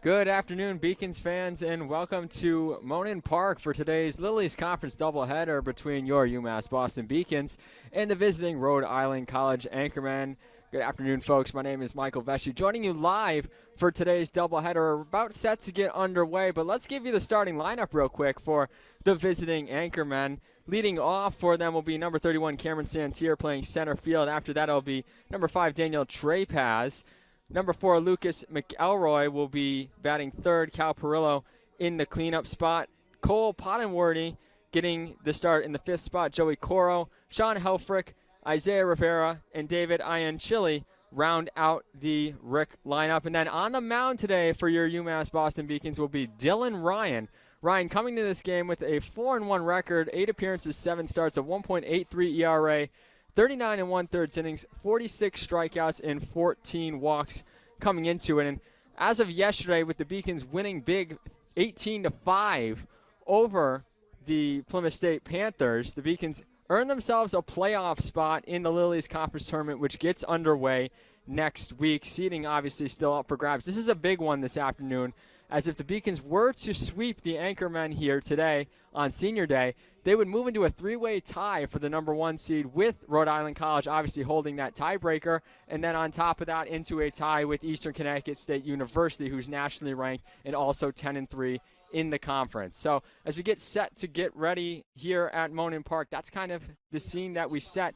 Good afternoon, Beacons fans, and welcome to Monin Park for today's Little East Conference doubleheader between your UMass Boston Beacons and the visiting Rhode Island College Anchormen. Good afternoon, folks. My name is Michael Vesci, joining you live for today's doubleheader. We're about set to get underway, but let's give you the starting lineup real quick for the visiting Anchormen. Leading off for them will be number 31, Cameron Santier, playing center field. After that, it'll be number 5, Daniel Trepaz. Number 4, Lucas McElroy will be batting third. Cal Perillo in the cleanup spot. Cole Pottenworthy getting the start in the 5th spot. Joey Coro, Sean Helfrich, Isaiah Rivera, and David Ianchili round out the Rick lineup. And then on the mound today for your UMass Boston Beacons will be Dylan Ryan. Ryan coming to this game with a 4-1 record, 8 appearances, 7 starts, a 1.83 ERA, 39 1/3 innings, 46 strikeouts, and 14 walks coming into it. And as of yesterday, with the Beacons winning big 18-5 over the Plymouth State Panthers, the Beacons earned themselves a playoff spot in the Little East Conference Tournament, which gets underway next week. Seeding obviously still up for grabs. This is a big one this afternoon, as if the Beacons were to sweep the Anchormen here today on Senior Day, they would move into a 3-way tie for the number 1 seed with Rhode Island College, obviously holding that tiebreaker, and then on top of that into a tie with Eastern Connecticut State University, who's nationally ranked and also 10-3 in the conference. So as we get set to get ready here at Monin Park, that's kind of the scene that we set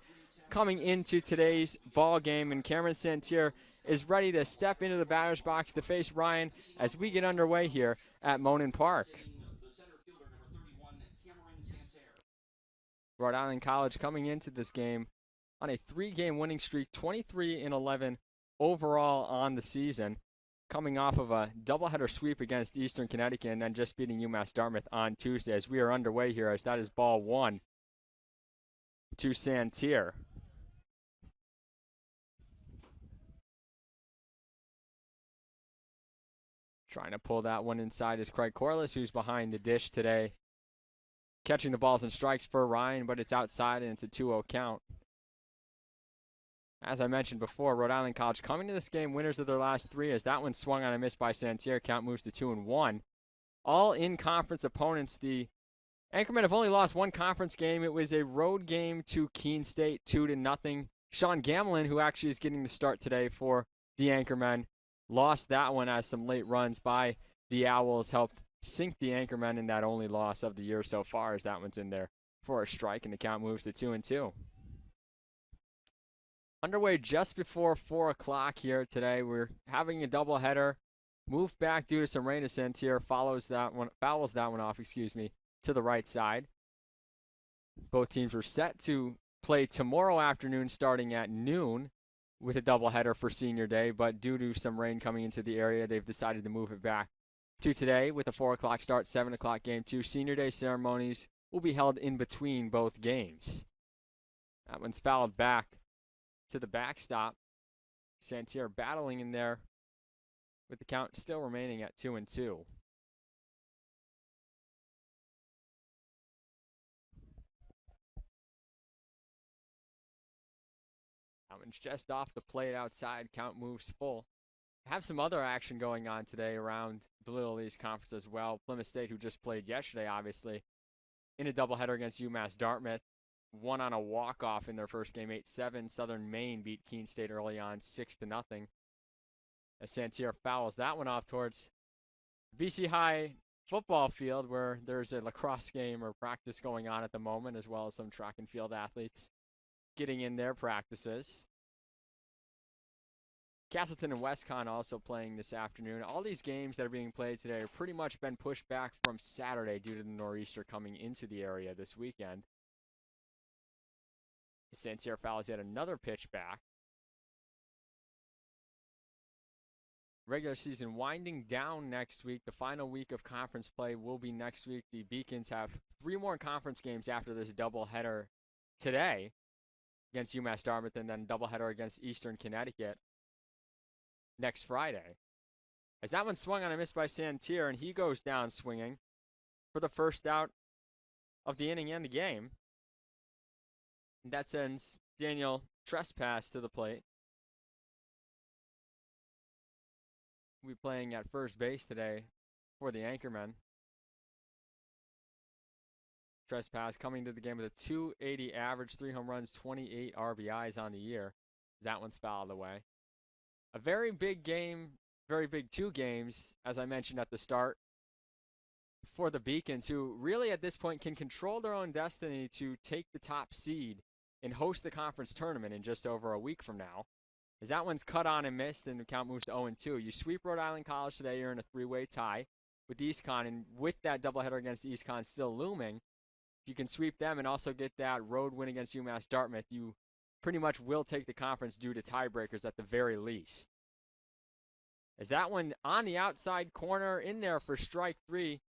coming into today's ball game, and Cameron Santier is ready to step into the batter's box to face Ryan as we get underway here at Monin Park. Rhode Island College coming into this game on a 3-game winning streak, 23-11 overall on the season, coming off of a doubleheader sweep against Eastern Connecticut and then just beating UMass Dartmouth on Tuesday. As we are underway here, as that is ball 1 to Santier. Trying to pull that one inside is Craig Corliss, who's behind the dish today. Catching the balls and strikes for Ryan, but it's outside and it's a 2-0 count. As I mentioned before, Rhode Island College coming to this game winners of their last 3, as that one swung on a miss by Santier. Count moves to 2-1. All in-conference opponents. The Anchormen have only lost 1 conference game. It was a road game to Keene State, 2-0. Sean Gamelin, who actually is getting the start today for the Anchormen, lost that one as some late runs by the Owls helped sink the Anchormen in that only loss of the year so far, as that one's in there for a strike, and the count moves to 2-2. Underway just before 4 o'clock here today. We're having a doubleheader. Moved back due to some rain. Santier fouls that one off, to the right side. Both teams are set to play tomorrow afternoon starting at noon with a doubleheader for Senior Day, but due to some rain coming into the area, they've decided to move it back to today with a 4 o'clock start, 7 o'clock game 2. Senior Day ceremonies will be held in between both games. That one's fouled back to the backstop. Santier battling in there with the count still remaining at 2-2. That one's just off the plate outside. Count moves full. Have some other action going on today around the Little East Conference as well. Plymouth State, who just played yesterday, obviously, in a doubleheader against UMass Dartmouth, won on a walk-off in their first game, 8-7. Southern Maine beat Keene State early on, 6-0. As Santier fouls that one off towards BC High football field, where there's a lacrosse game or practice going on at the moment, as well as some track and field athletes getting in their practices. Castleton and WestCon also playing this afternoon. All these games that are being played today have pretty much been pushed back from Saturday due to the nor'easter coming into the area this weekend. Santier fouls yet another pitch back. Regular season winding down next week. The final week of conference play will be next week. The Beacons have 3 more conference games after this doubleheader today against UMass Dartmouth, and then doubleheader against Eastern Connecticut next Friday. As that one swung on a miss by Santier, and he goes down swinging for the first out of the inning and the game. And that sends Daniel Trespass to the plate. will be playing at first base today for the Anchormen. Trespass coming to the game with a .280 average, 3 home runs, 28 RBIs on the year. That one's fouled away. A very big game, very big 2 games, as I mentioned at the start, for the Beacons, who really at this point can control their own destiny to take the top seed and host the conference tournament in just over a week from now. As that one's cut on and missed, and the count moves to 0-2. You sweep Rhode Island College today, you're in a 3-way tie with EastCon, and with that doubleheader against EastCon still looming, if you can sweep them and also get that road win against UMass Dartmouth, you pretty much will take the conference due to tiebreakers at the very least. As that one on the outside corner in there for strike 3,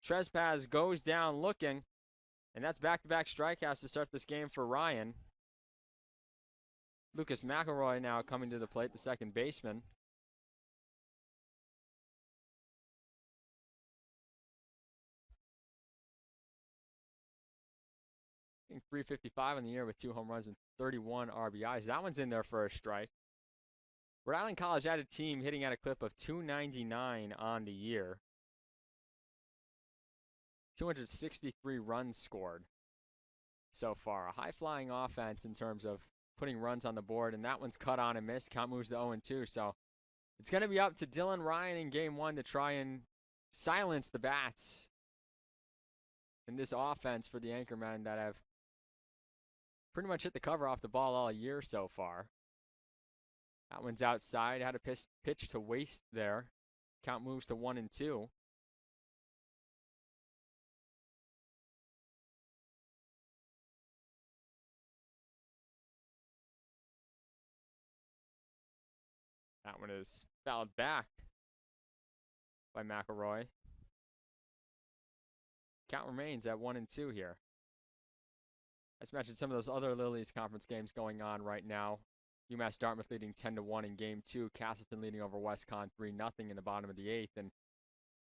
Trespass goes down looking, and that's back-to-back strikeouts to start this game for Ryan. Lucas McElroy now coming to the plate, the second baseman. .355 on the year with 2 home runs and 31 RBIs. That one's in there for a strike. Rhode Island College had a team hitting at a clip of .299 on the year. 263 runs scored so far. A high-flying offense in terms of putting runs on the board, and that one's cut on and missed. Count moves to 0-2, so it's going to be up to Dylan Ryan in game 1 to try and silence the bats in this offense for the Anchormen that have pretty much hit the cover off the ball all year so far. That one's outside. Had a pitch to waste there. Count moves to 1-2. That one is fouled back by McElroy. Count remains at 1-2 here. As mentioned, some of those other Lilies Conference games going on right now. UMass Dartmouth leading 10-1 in game 2. Castleton leading over WestCon 3-0 in the bottom of the 8th. And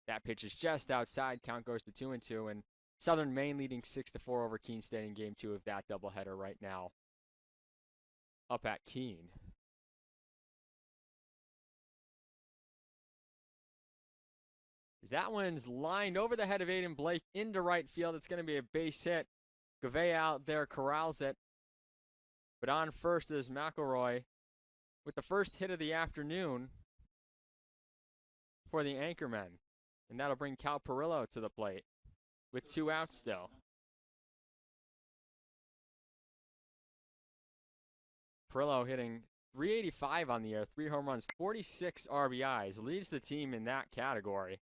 that pitch is just outside. Count goes to 2-2. And Southern Maine leading 6-4 over Keene State in game 2 of that doubleheader right now up at Keene. That one's lined over the head of Aiden Blake into right field. It's going to be a base hit. Gavay out there corrals it. But on first is McElroy with the first hit of the afternoon for the Anchormen. And that'll bring Cal Perillo to the plate with 2 outs still. Perillo hitting .385 on the year, 3 home runs, 46 RBIs, leads the team in that category.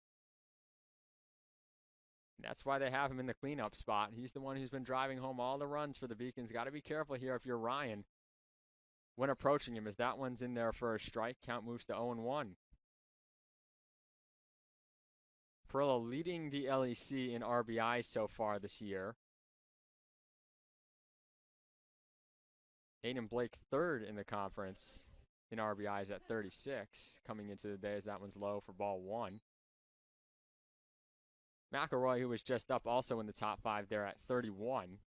That's why they have him in the cleanup spot. He's the one who's been driving home all the runs for the Beacons. Got to be careful here if you're Ryan when approaching him, as that one's in there for a strike. Count moves to 0-1. Perillo leading the LEC in RBI so far this year. Aiden Blake third in the conference in RBIs at 36 coming into the day, as that one's low for ball 1. McElroy, who was just up also in the top 5 there at 31.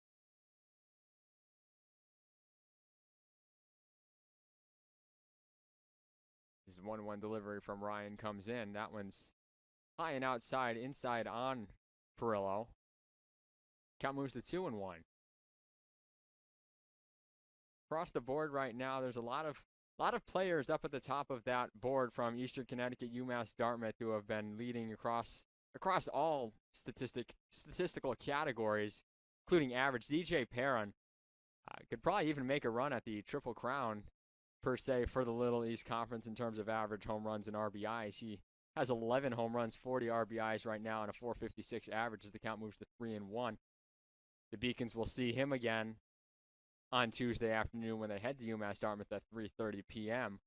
This is 1-1 delivery from Ryan comes in. That one's high and outside, inside on Perillo. Count moves to 2-1. Across the board right now, there's a lot of players up at the top of that board from Eastern Connecticut, UMass, Dartmouth, who have been leading across all statistical categories, including average. DJ Perrin could probably even make a run at the Triple Crown, per se, for the Little East Conference in terms of average home runs and RBIs. He has 11 home runs, 40 RBIs right now, and a .456 average as the count moves to 3-1. The Beacons will see him again on Tuesday afternoon when they head to UMass Dartmouth at 3:30 p.m.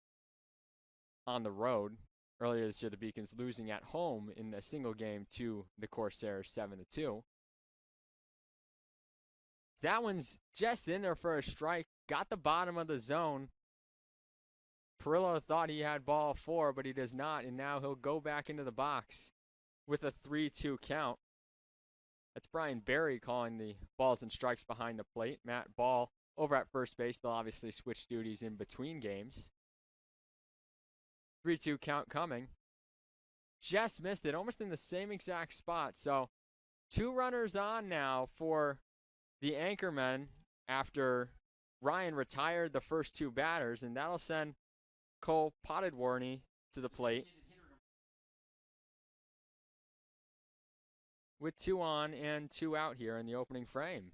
on the road. Earlier this year, the Beacons losing at home in a single game to the Corsairs 7-2. That one's just in there for a strike. Got the bottom of the zone. Perillo thought he had ball 4, but he does not, and now he'll go back into the box with a 3-2 count. That's Brian Berry calling the balls and strikes behind the plate. Matt Ball over at first base. They'll obviously switch duties in between games. 3-2 count coming. just missed it, almost in the same exact spot. So 2 runners on now for the Anchormen after Ryan retired the first 2 batters, and that'll send Cole Potted-Warney to the plate with 2 on and 2 out here in the opening frame.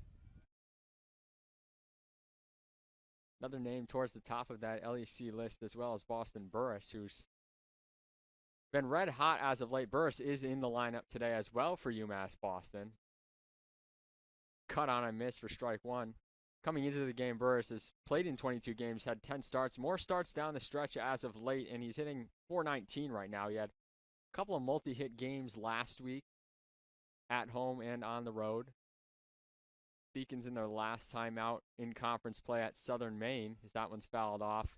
Another name towards the top of that LEC list as well as Boston Burris, who's been red hot as of late. Burris is in the lineup today as well for UMass Boston. Cut on a miss for strike 1. Coming into the game, Burris has played in 22 games, had 10 starts, more starts down the stretch as of late, and he's hitting .419 right now. He had a couple of multi-hit games last week at home and on the road. Beacons in their last time out in conference play at Southern Maine, as that one's fouled off.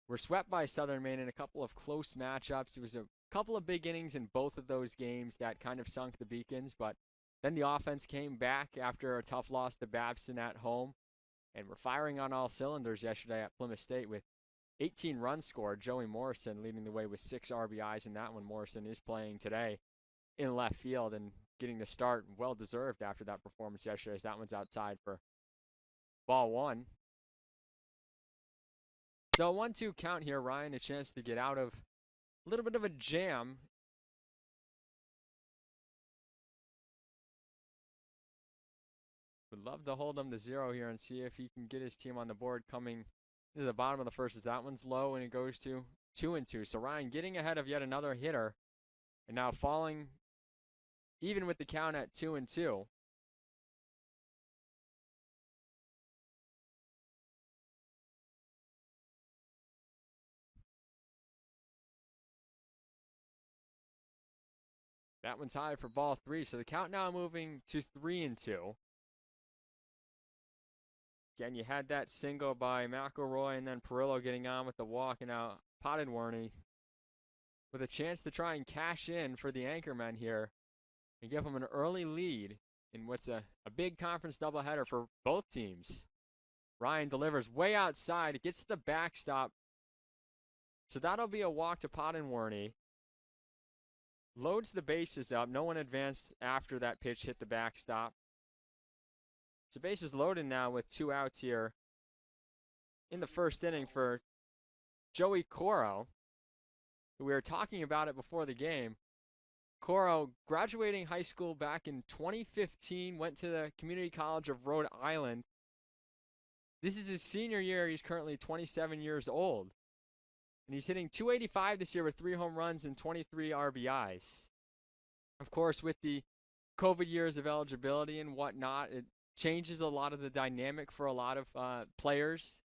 We're swept by Southern Maine in a couple of close matchups. It was a couple of big innings in both of those games that kind of sunk the Beacons, but then the offense came back after a tough loss to Babson at home, and we're firing on all cylinders yesterday at Plymouth State with 18 runs scored. Joey Morrison leading the way with 6 RBIs in that one. Morrison is playing today in left field and getting the start, well deserved after that performance yesterday, as that one's outside for ball 1. So 1-2 count here. Ryan a chance to get out of a little bit of a jam. Would love to hold him to 0 here and see if he can get his team on the board coming to the bottom of the first, as that one's low and it goes to 2-2. So Ryan getting ahead of yet another hitter and now falling even with the count at 2-2. That one's high for ball 3. So the count now moving to 3-2. Again, you had that single by McElroy and then Perillo getting on with the walk, and now Potted-Warney with a chance to try and cash in for the Anchormen here and give them an early lead in what's a big conference doubleheader for both teams. Ryan delivers way outside. It gets to the backstop. So that'll be a walk to Potted-Warney. Loads the bases up. No one advanced after that pitch hit the backstop. So bases loaded now with 2 outs here in the first inning for Joey Coro, who we were talking about it before the game. Coro, graduating high school back in 2015, went to the Community College of Rhode Island. This is his senior year. He's currently 27 years old. And he's hitting .285 this year with 3 home runs and 23 RBIs. Of course, with the COVID years of eligibility and whatnot, it changes a lot of the dynamic for a lot of players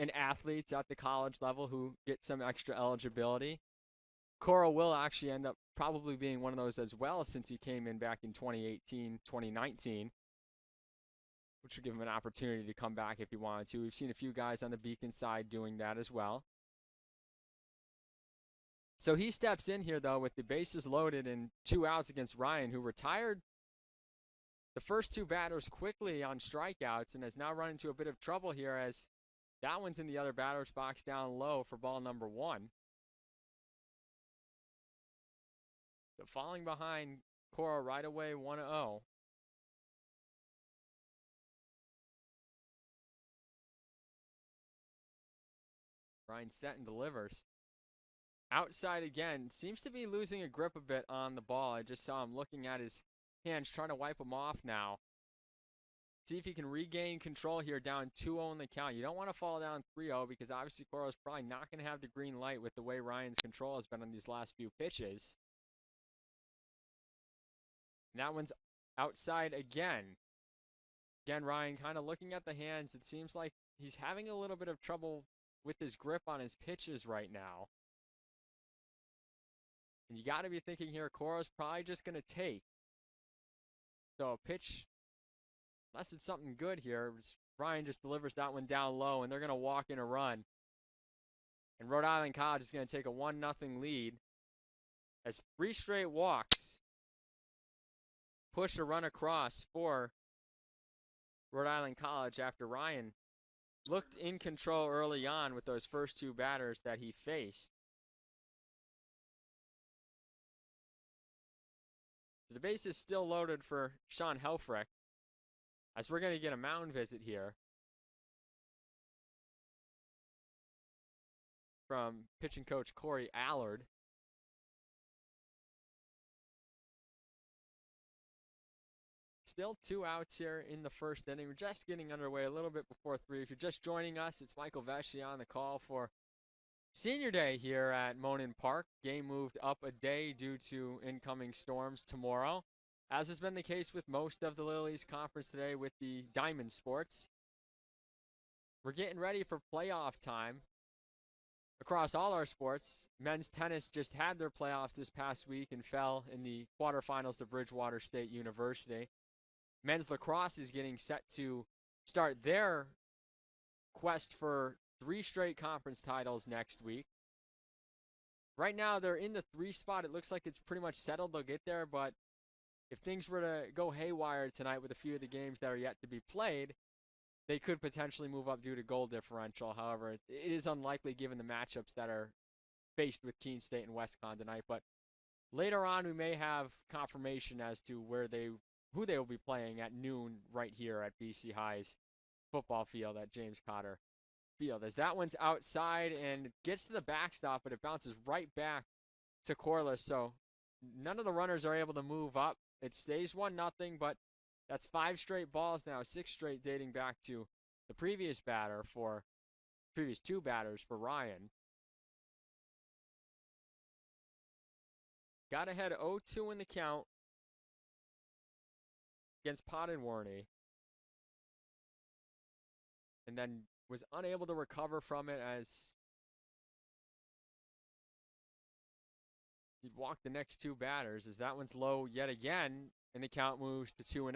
and athletes at the college level who get some extra eligibility. Coro will actually end up probably being one of those as well, since he came in back in 2018, 2019, which would give him an opportunity to come back if he wanted to. We've seen a few guys on the Beacon side doing that as well. So he steps in here, though, with the bases loaded and 2 outs against Ryan, who retired the first 2 batters quickly on strikeouts and has now run into a bit of trouble here, as that one's in the other batter's box down low for ball number 1. So falling behind Coro right away, 1-0. Ryan set and delivers. Outside again. Seems to be losing a grip a bit on the ball. I just saw him looking at his hands, trying to wipe them off now. See if he can regain control here, down 2-0 in the count. You don't want to fall down 3-0 because obviously Coro's probably not going to have the green light with the way Ryan's control has been on these last few pitches. And that one's outside again. Again, Ryan kind of looking at the hands. It seems like he's having a little bit of trouble with his grip on his pitches right now. And you got to be thinking here, Coro's probably just going to take. So a pitch, unless it's something good here, Ryan just delivers that one down low, and they're going to walk in a run. And Rhode Island College is going to take a 1-0 lead as 3 straight walks push a run across for Rhode Island College after Ryan looked in control early on with those first 2 batters that he faced. So the base is still loaded for Sean Helfrich, as we're going to get a mound visit here from pitching coach Corey Allard. Still 2 outs here in the first inning. We're just getting underway a little bit before 3. If you're just joining us, it's Michael Vesci on the call for Senior Day here at Monin Park. Game moved up a day due to incoming storms tomorrow, as has been the case with most of the Little East Conference today with the Diamond Sports. We're getting ready for playoff time across all our sports. Men's tennis just had their playoffs this past week and fell in the quarterfinals to Bridgewater State University. Men's lacrosse is getting set to start their quest for 3 straight conference titles next week. Right now, they're in the 3 spot. It looks like it's pretty much settled. They'll get there, but if things were to go haywire tonight with a few of the games that are yet to be played, they could potentially move up due to goal differential. However, it is unlikely given the matchups that are faced with Keene State and WestCon tonight. But later on, we may have confirmation as to who they will be playing at noon right here at BC High's football field at James Cotter Field. As that one's outside and it gets to the backstop, but it bounces right back to Corliss. So none of the runners are able to move up. It stays 1-0, but that's 5 straight balls now, 6 straight dating back to the previous 2 batters for Ryan. Got ahead 0-2 in the count against Pottenwarney, and then was unable to recover from it as he'd walk the next 2 batters, as that one's low yet again, and the count moves to 2-0.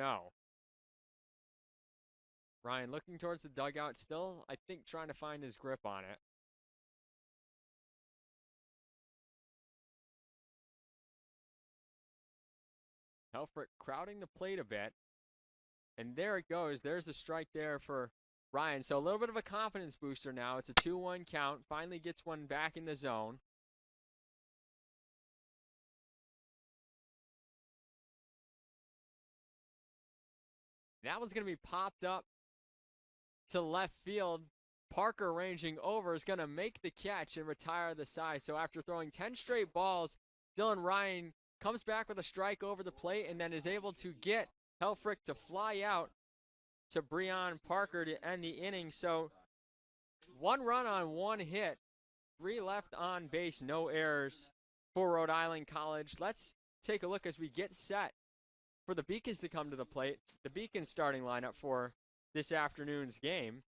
Ryan looking towards the dugout still, I think, trying to find his grip on it. Helfrich crowding the plate a bit. And there it goes. There's the strike there for Ryan. So a little bit of a confidence booster now. It's a 2-1 count. Finally gets one back in the zone. That one's going to be popped up to left field. Parker ranging over is going to make the catch and retire the side. So after throwing 10 straight balls, Dylan Ryan comes back with a strike over the plate and then is able to get Helfrich to fly out to Breon Parker to end the inning. So 1 run on 1 hit, 3 left on base, no errors for Rhode Island College. Let's take a look as we get set for the Beacons to come to the plate. The Beacons starting lineup for this afternoon's game.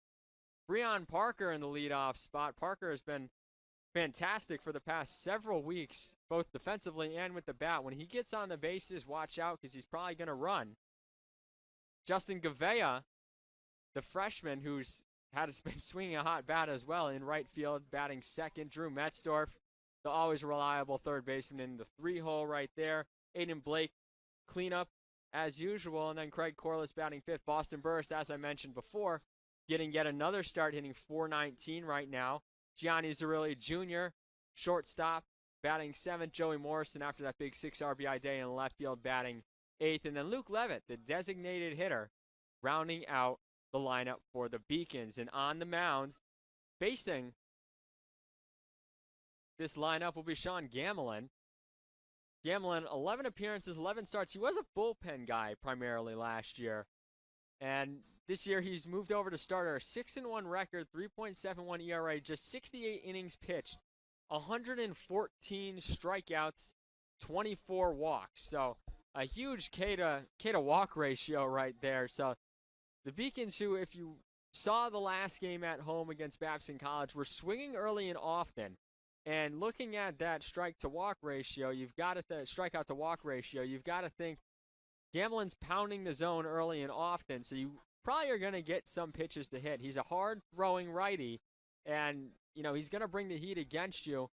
Breon Parker in the leadoff spot. Parker has been fantastic for the past several weeks, both defensively and with the bat. When he gets on the bases, watch out because he's probably going to run. Justin Gavea, the freshman who's been swinging a hot bat as well in right field, batting second. Drew Metzdorf, the always reliable third baseman in the 3-hole right there. Aiden Blake, cleanup as usual. And then Craig Corliss batting 5th. Boston Burst, as I mentioned before, getting yet another start, hitting .419 right now. Gianni Zerilli Jr., shortstop, batting 7th. Joey Morrison after that big 6 RBI day in left field, batting 8th. And then Luke Levitt, the designated hitter, rounding out the lineup for the Beacons. And on the mound, facing this lineup will be Sean Gamelin. Gamelin, 11 appearances, 11 starts. He was a bullpen guy primarily last year. And this year he's moved over to starter. 6-1 record, 3.71 ERA, just 68 innings pitched, 114 strikeouts, 24 walks. So a huge K to walk ratio right there. So the Beacons, who, if you saw the last game at home against Babson College, were swinging early and often. And looking at that strikeout to walk ratio, you've got to think Gamelin's pounding the zone early and often, so you probably are going to get some pitches to hit. He's a hard-throwing righty, and he's going to bring the heat against you.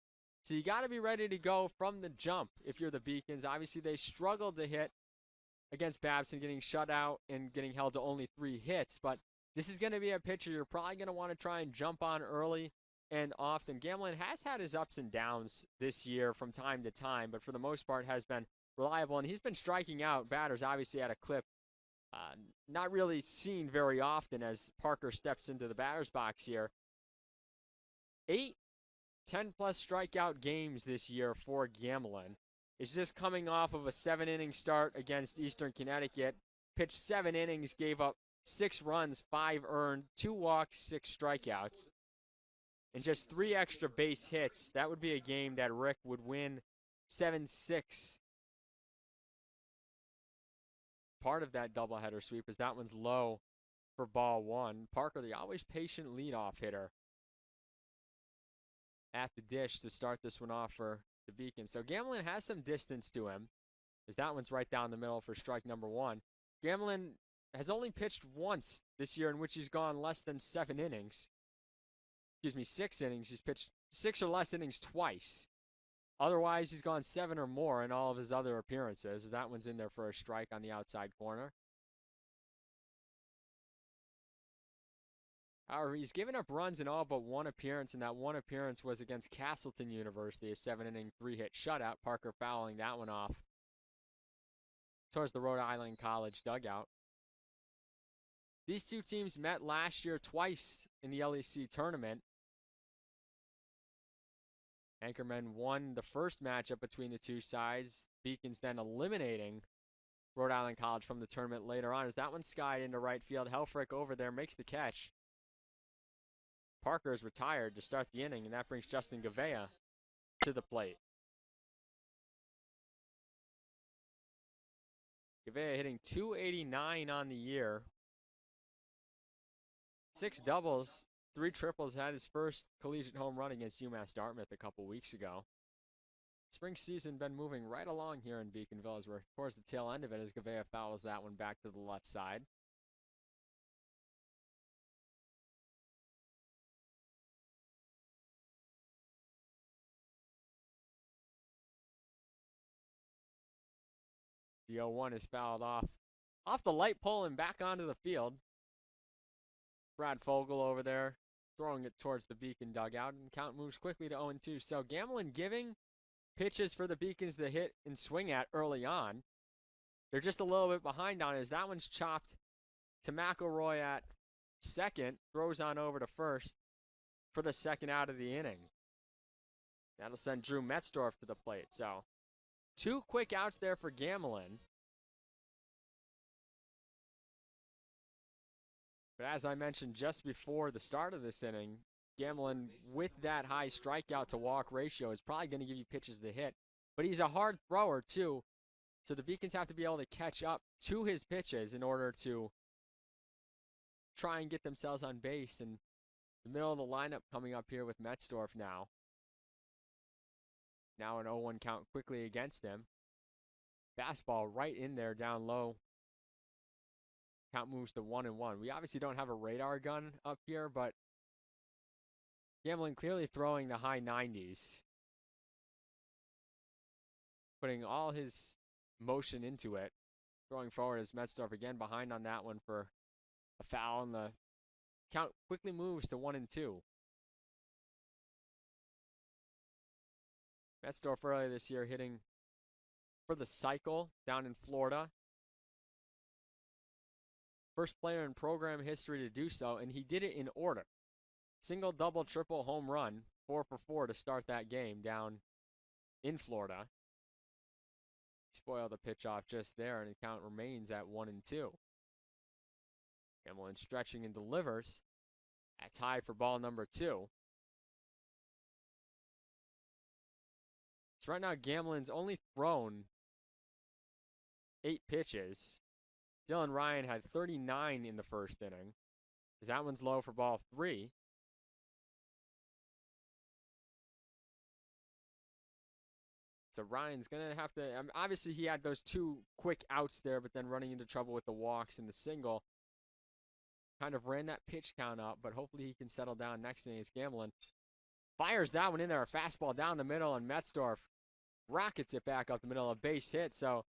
So you got to be ready to go from the jump if you're the Beacons. Obviously, they struggled to hit against Babson, getting shut out and getting held to only 3 hits. But this is going to be a pitcher you're probably going to want to try and jump on early and often. Gamelin has had his ups and downs this year from time to time, but for the most part has been reliable, and he's been striking out batters obviously at a clip not really seen very often as Parker steps into the batter's box here. 8 10-plus strikeout games this year for Gamelin. It's just coming off of a 7-inning start against Eastern Connecticut. Pitched 7 innings, gave up 6 runs, 5 earned, 2 walks, 6 strikeouts, and just 3 extra base hits. That would be a game that Rick would win 7-6. Part of that doubleheader sweep is that one's low for ball 1. Parker, the always patient leadoff hitter, at the dish to start this one off for the Beacons. So Gamelin has some distance to him, as that one's right down the middle for strike number 1. Gamelin has only pitched once this year in which he's gone less than 7 innings. Excuse me, 6 innings. He's pitched 6 or less innings twice. Otherwise, he's gone 7 or more in all of his other appearances. That one's in there for a strike on the outside corner. However, he's given up runs in all but 1 appearance, and that 1 appearance was against Castleton University, a 7-inning, 3-hit shutout. Parker fouling that one off towards the Rhode Island College dugout. These two teams met last year twice in the LEC tournament. Anchorman won the first matchup between the two sides. Beacons then eliminating Rhode Island College from the tournament later on, as that one skied into right field. Helfrich over there makes the catch. Parker is retired to start the inning, and that brings Justin Gavea to the plate. Gavea hitting .289 on the year. 6 doubles, 3 triples, had his first collegiate home run against UMass Dartmouth a couple weeks ago. Spring season been moving right along here in Beaconville as we're towards the tail end of it, as Gavea fouls that one back to the left side. The 0-1 is fouled off the light pole and back onto the field. Brad Fogel over there throwing it towards the Beacon dugout, and the count moves quickly to 0-2. So Gamelin giving pitches for the Beacons to hit and swing at early on. They're just a little bit behind on it, as that one's chopped to McElroy at second, throws on over to first for the second out of the inning. That'll send Drew Metzdorf to the plate. So 2 quick outs there for Gamelin. But as I mentioned just before the start of this inning, Gamelin, with that high strikeout to walk ratio, is probably going to give you pitches to hit. But he's a hard thrower too, so the Beacons have to be able to catch up to his pitches in order to try and get themselves on base. And the middle of the lineup coming up here with Metzdorf now. Now an 0-1 count quickly against him. Fastball right in there down low. Count moves to 1-1. We obviously don't have a radar gun up here, but Gamelin clearly throwing the high 90s. Putting all his motion into it. Throwing forward as Metzdorf again behind on that one for a foul, and the count quickly moves to 1-2. Metzdorf earlier this year hitting for the cycle down in Florida. First player in program history to do so, and he did it in order. Single, double, triple, home run, 4 for 4 to start that game down in Florida. Spoiled the pitch off just there, and the count remains at 1-2. Gamelin stretching and delivers. That's high for ball number 2. So right now, Gamelin's only thrown 8 pitches. Dylan Ryan had 39 in the first inning. That one's low for ball 3. So Ryan's going to have to, obviously he had those 2 quick outs there, but then running into trouble with the walks and the single. Kind of ran that pitch count up, but hopefully he can settle down next inning as Gamelin fires that one in there, a fastball down the middle, and Metzdorf rockets it back up the middle, a base hit. So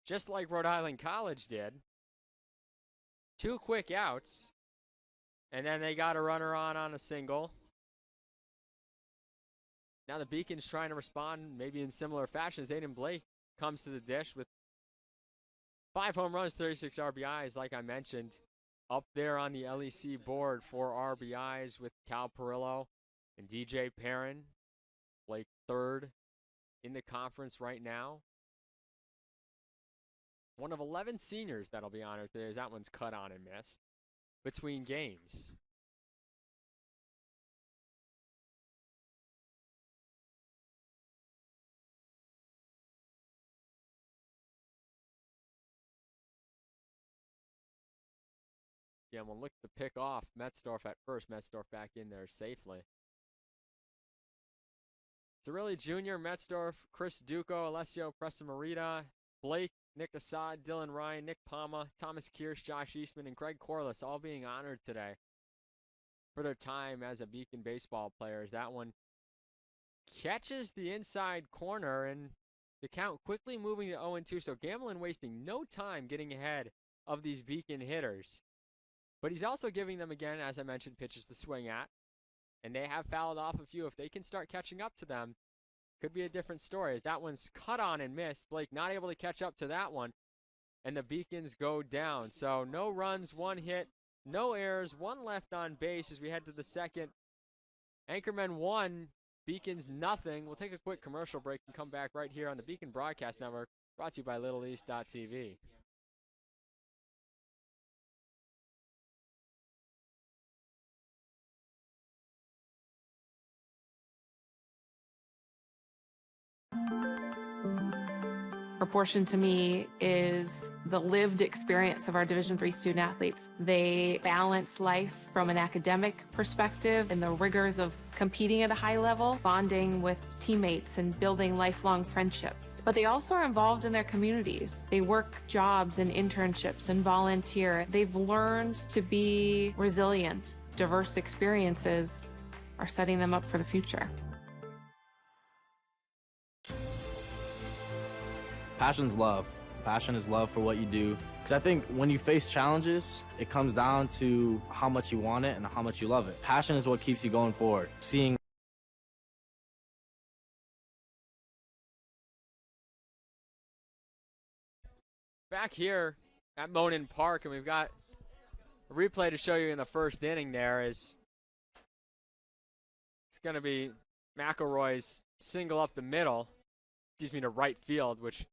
just like Rhode Island College did, 2 quick outs, and then they got a runner on a single. Now the Beacons trying to respond maybe in similar fashion as Aiden Blake comes to the dish with 5 home runs, 36 RBIs, like I mentioned. Up there on the LEC board for RBIs with Cal Perillo and DJ Perrin. Blake third in the conference right now. One of 11 seniors that'll be honored today, as that one's cut on and missed between games. Yeah, we'll look to pick off Metzdorf at first. Metzdorf back in there safely. Cirilli Jr., Metzdorf, Chris Duco, Alessio Presamarita, Blake, Nick Assad, Dylan Ryan, Nick Palma, Thomas Kirsch, Josh Eastman, and Craig Corliss all being honored today for their time as a Beacon baseball player. As that one catches the inside corner, and the count quickly moving to 0-2. So Gamelin wasting no time getting ahead of these Beacon hitters. But he's also giving them, again, as I mentioned, pitches to swing at. And they have fouled off a few. If they can start catching up to them, could be a different story. As that one's cut on and missed. Blake not able to catch up to that one. And the Beacons go down. So no runs, 1 hit, no errors, 1 left on base as we head to the second. Anchorman 1, Beacons nothing. We'll take a quick commercial break and come back right here on the Beacon Broadcast Network, brought to you by LittleEast.tv. Proportion to me is the lived experience of our Division III student athletes. They balance life from an academic perspective and the rigors of competing at a high level, bonding with teammates and building lifelong friendships. But they also are involved in their communities. They work jobs and internships and volunteer. They've learned to be resilient. Diverse experiences are setting them up for the future. Passion's love. Passion is love for what you do. Because I think when you face challenges, it comes down to how much you want it and how much you love it. Passion is what keeps you going forward. Seeing back here at Monin Park, and we've got a replay to show you in the first inning there. Is it's going to be McElroy's single up the middle, to right field, which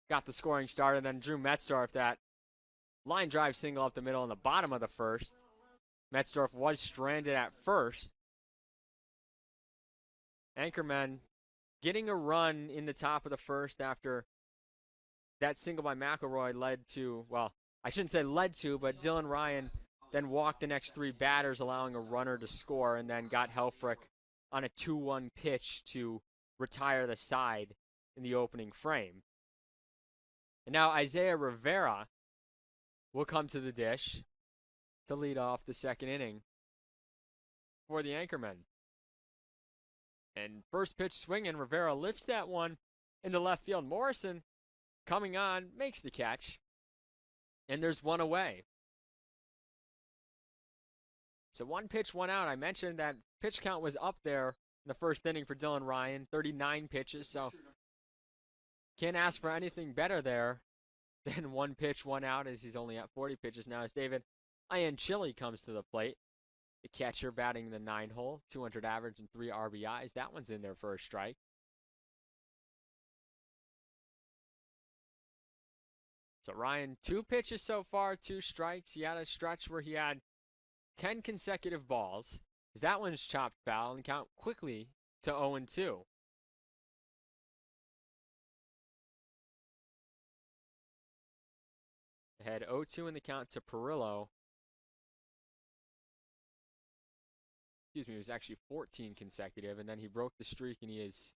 got the scoring start, and then Drew Metzdorf, that line drive single up the middle in the bottom of the first. Metzdorf was stranded at first. Anchorman getting a run in the top of the first after that single by McElroy led to, well, I shouldn't say led to, but Dylan Ryan then walked the next 3 batters, allowing a runner to score, and then got Helfrich on a 2-1 pitch to retire the side in the opening frame. And now Isaiah Rivera will come to the dish to lead off the second inning for the Anchormen. And first pitch swinging, Rivera lifts that one into left field. Morrison coming on, makes the catch, and there's 1 away. So 1 pitch, 1 out. I mentioned that pitch count was up there in the first inning for Dylan Ryan, 39 pitches, so can't ask for anything better there than 1 pitch, 1 out, as he's only at 40 pitches now. As David Ianchili comes to the plate, the catcher batting the 9-hole, 200 average and 3 RBIs. That one's in there for a strike. So Ryan, 2 pitches so far, 2 strikes. He had a stretch where he had 10 consecutive balls. That one's chopped foul and count quickly to 0-2. Ahead 0-2 in the count to Perillo. Excuse me, it was actually 14 consecutive, and then he broke the streak, and he has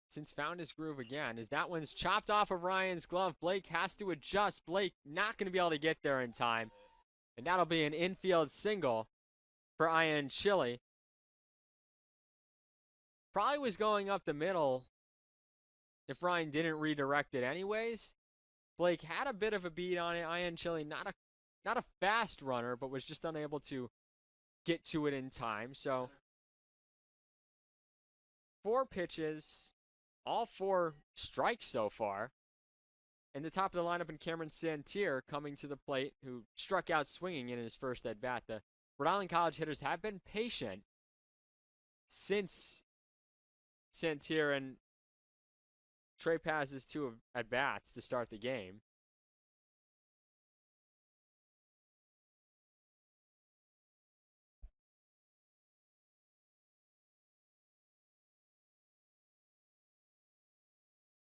since found his groove again. As that one's chopped off of Ryan's glove, Blake has to adjust. Blake not going to be able to get there in time, and that'll be an infield single for Ianchili. Probably was going up the middle if Ryan didn't redirect it anyways. Blake had a bit of a beat on it. Ianchili not a fast runner, but was just unable to get to it in time. So 4 pitches, all 4 strikes so far. And the top of the lineup in Cameron Santier coming to the plate, who struck out swinging in his first at-bat. The Rhode Island College hitters have been patient since Santier and Trey passes 2 at-bats to start the game.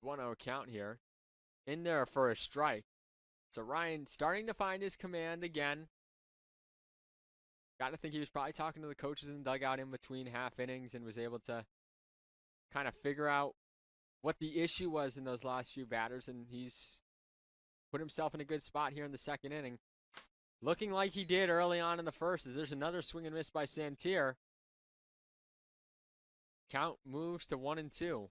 One-0 count here. In there for a strike. So Ryan starting to find his command again. Got to think he was probably talking to the coaches in the dugout in between half innings and was able to kind of figure out what the issue was in those last few batters, and he's put himself in a good spot here in the second inning. Looking like he did early on in the first, as there's another swing and miss by Santier. Count moves to 1-2.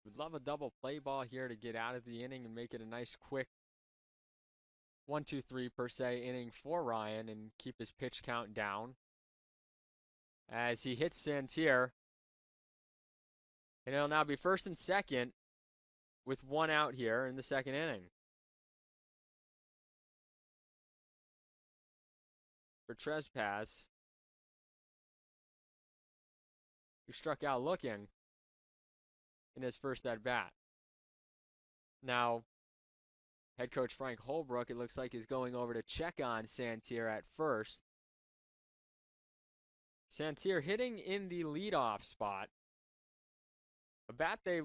Would love a double play ball here to get out of the inning and make it a nice quick 1-2-3 per se inning for Ryan and keep his pitch count down. As he hits Santier. And it'll now be first and second with 1 out here in the second inning. For Trespass, who struck out looking in his first at-bat. Now, head coach Frank Holbrook, it looks like, is going over to check on Santier at first. Santier hitting in the leadoff spot. A bat they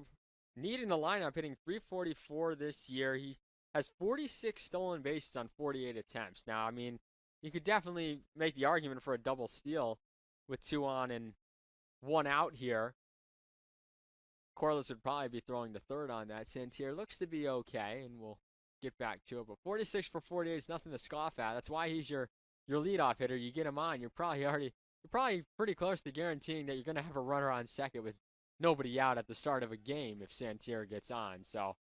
need in the lineup, hitting .344 this year. He has 46 stolen bases on 48 attempts. Now, I mean, you could definitely make the argument for a double steal with 2 on and 1 out here. Corliss would probably be throwing the third on that. Santier looks to be okay, and we'll get back to it. But 46 for 48 is nothing to scoff at. That's why he's your leadoff hitter. You get him on, you're probably pretty close to guaranteeing that you're going to have a runner on second with nobody out at the start of a game if Santier gets on. So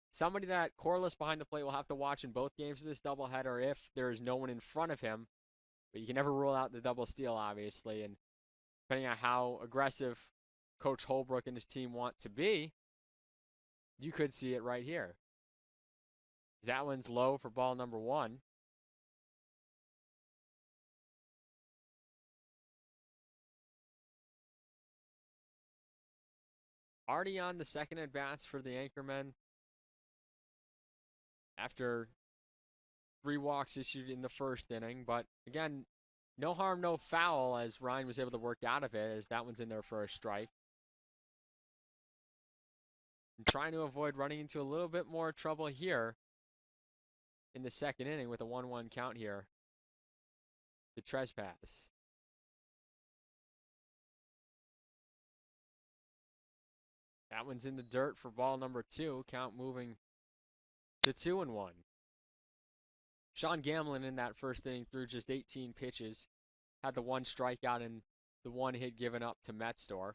somebody that Corliss behind the plate will have to watch in both games of this doubleheader if there is no one in front of him. But you can never rule out the double steal, obviously. And depending on how aggressive Coach Holbrook and his team want to be, you could see it right here. That one's low for ball number 1. Already on the second at-bats for the Anchormen after 3 walks issued in the first inning. But again, no harm, no foul, as Ryan was able to work out of it, as that one's in there for a strike. And trying to avoid running into a little bit more trouble here in the second inning with a 1-1 count here. The Trespass. That one's in the dirt for ball number 2. Count moving to 2-1. Sean Gamlin in that first inning threw just 18 pitches. Had the 1 strikeout and the 1 hit given up to Metzdorf.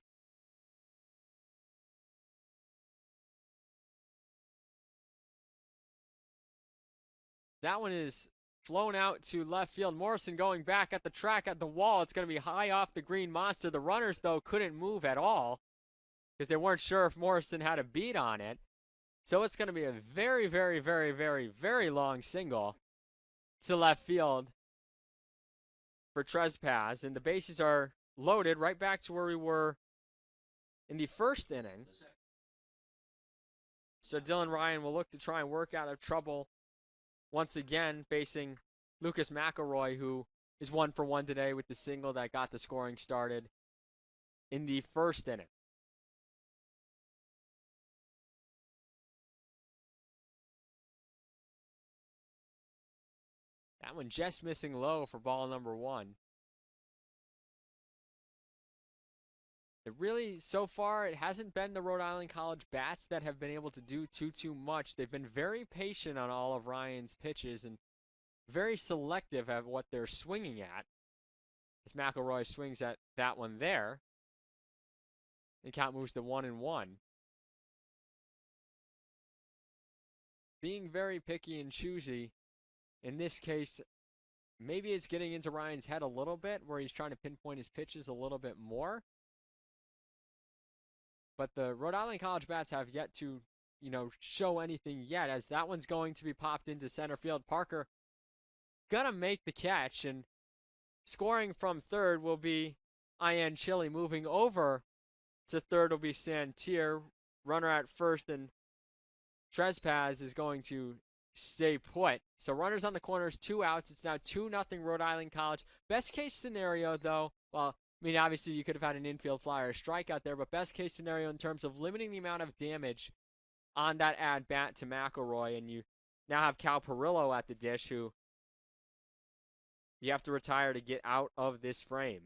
That one is flown out to left field. Morrison going back at the track at the wall. It's going to be high off the green monster. The runners, though, couldn't move at all because they weren't sure if Morrison had a beat on it. So it's going to be a very, very, very, very, very long single to left field for Trespass. And the bases are loaded right back to where we were in the first inning. So Dylan Ryan will look to try and work out of trouble once again, facing Lucas McElroy, who is 1 for 1 today with the single that got the scoring started in the first inning. That one just missing low for ball number 1. It really, so far, it hasn't been the Rhode Island College bats that have been able to do too much. They've been very patient on all of Ryan's pitches and very selective at what they're swinging at. As McElroy swings at that one there, the count moves to 1-1. Being very picky and choosy, in this case, maybe it's getting into Ryan's head a little bit where he's trying to pinpoint his pitches a little bit more. But the Rhode Island College bats have yet to, show anything yet, as that one's going to be popped into center field. Parker gonna make the catch, and scoring from third will be Ian Chili. Moving over to third will be Santier. Runner at first, and Trespaz is going to stay put. So runners on the corners, 2 outs. It's now 2-0 Rhode Island College. Best case scenario, though, well, I mean, obviously you could have had an infield flyer strikeout there, but best case scenario in terms of limiting the amount of damage on that at-bat to McElroy, and you now have Cal Perillo at the dish, who you have to retire to get out of this frame.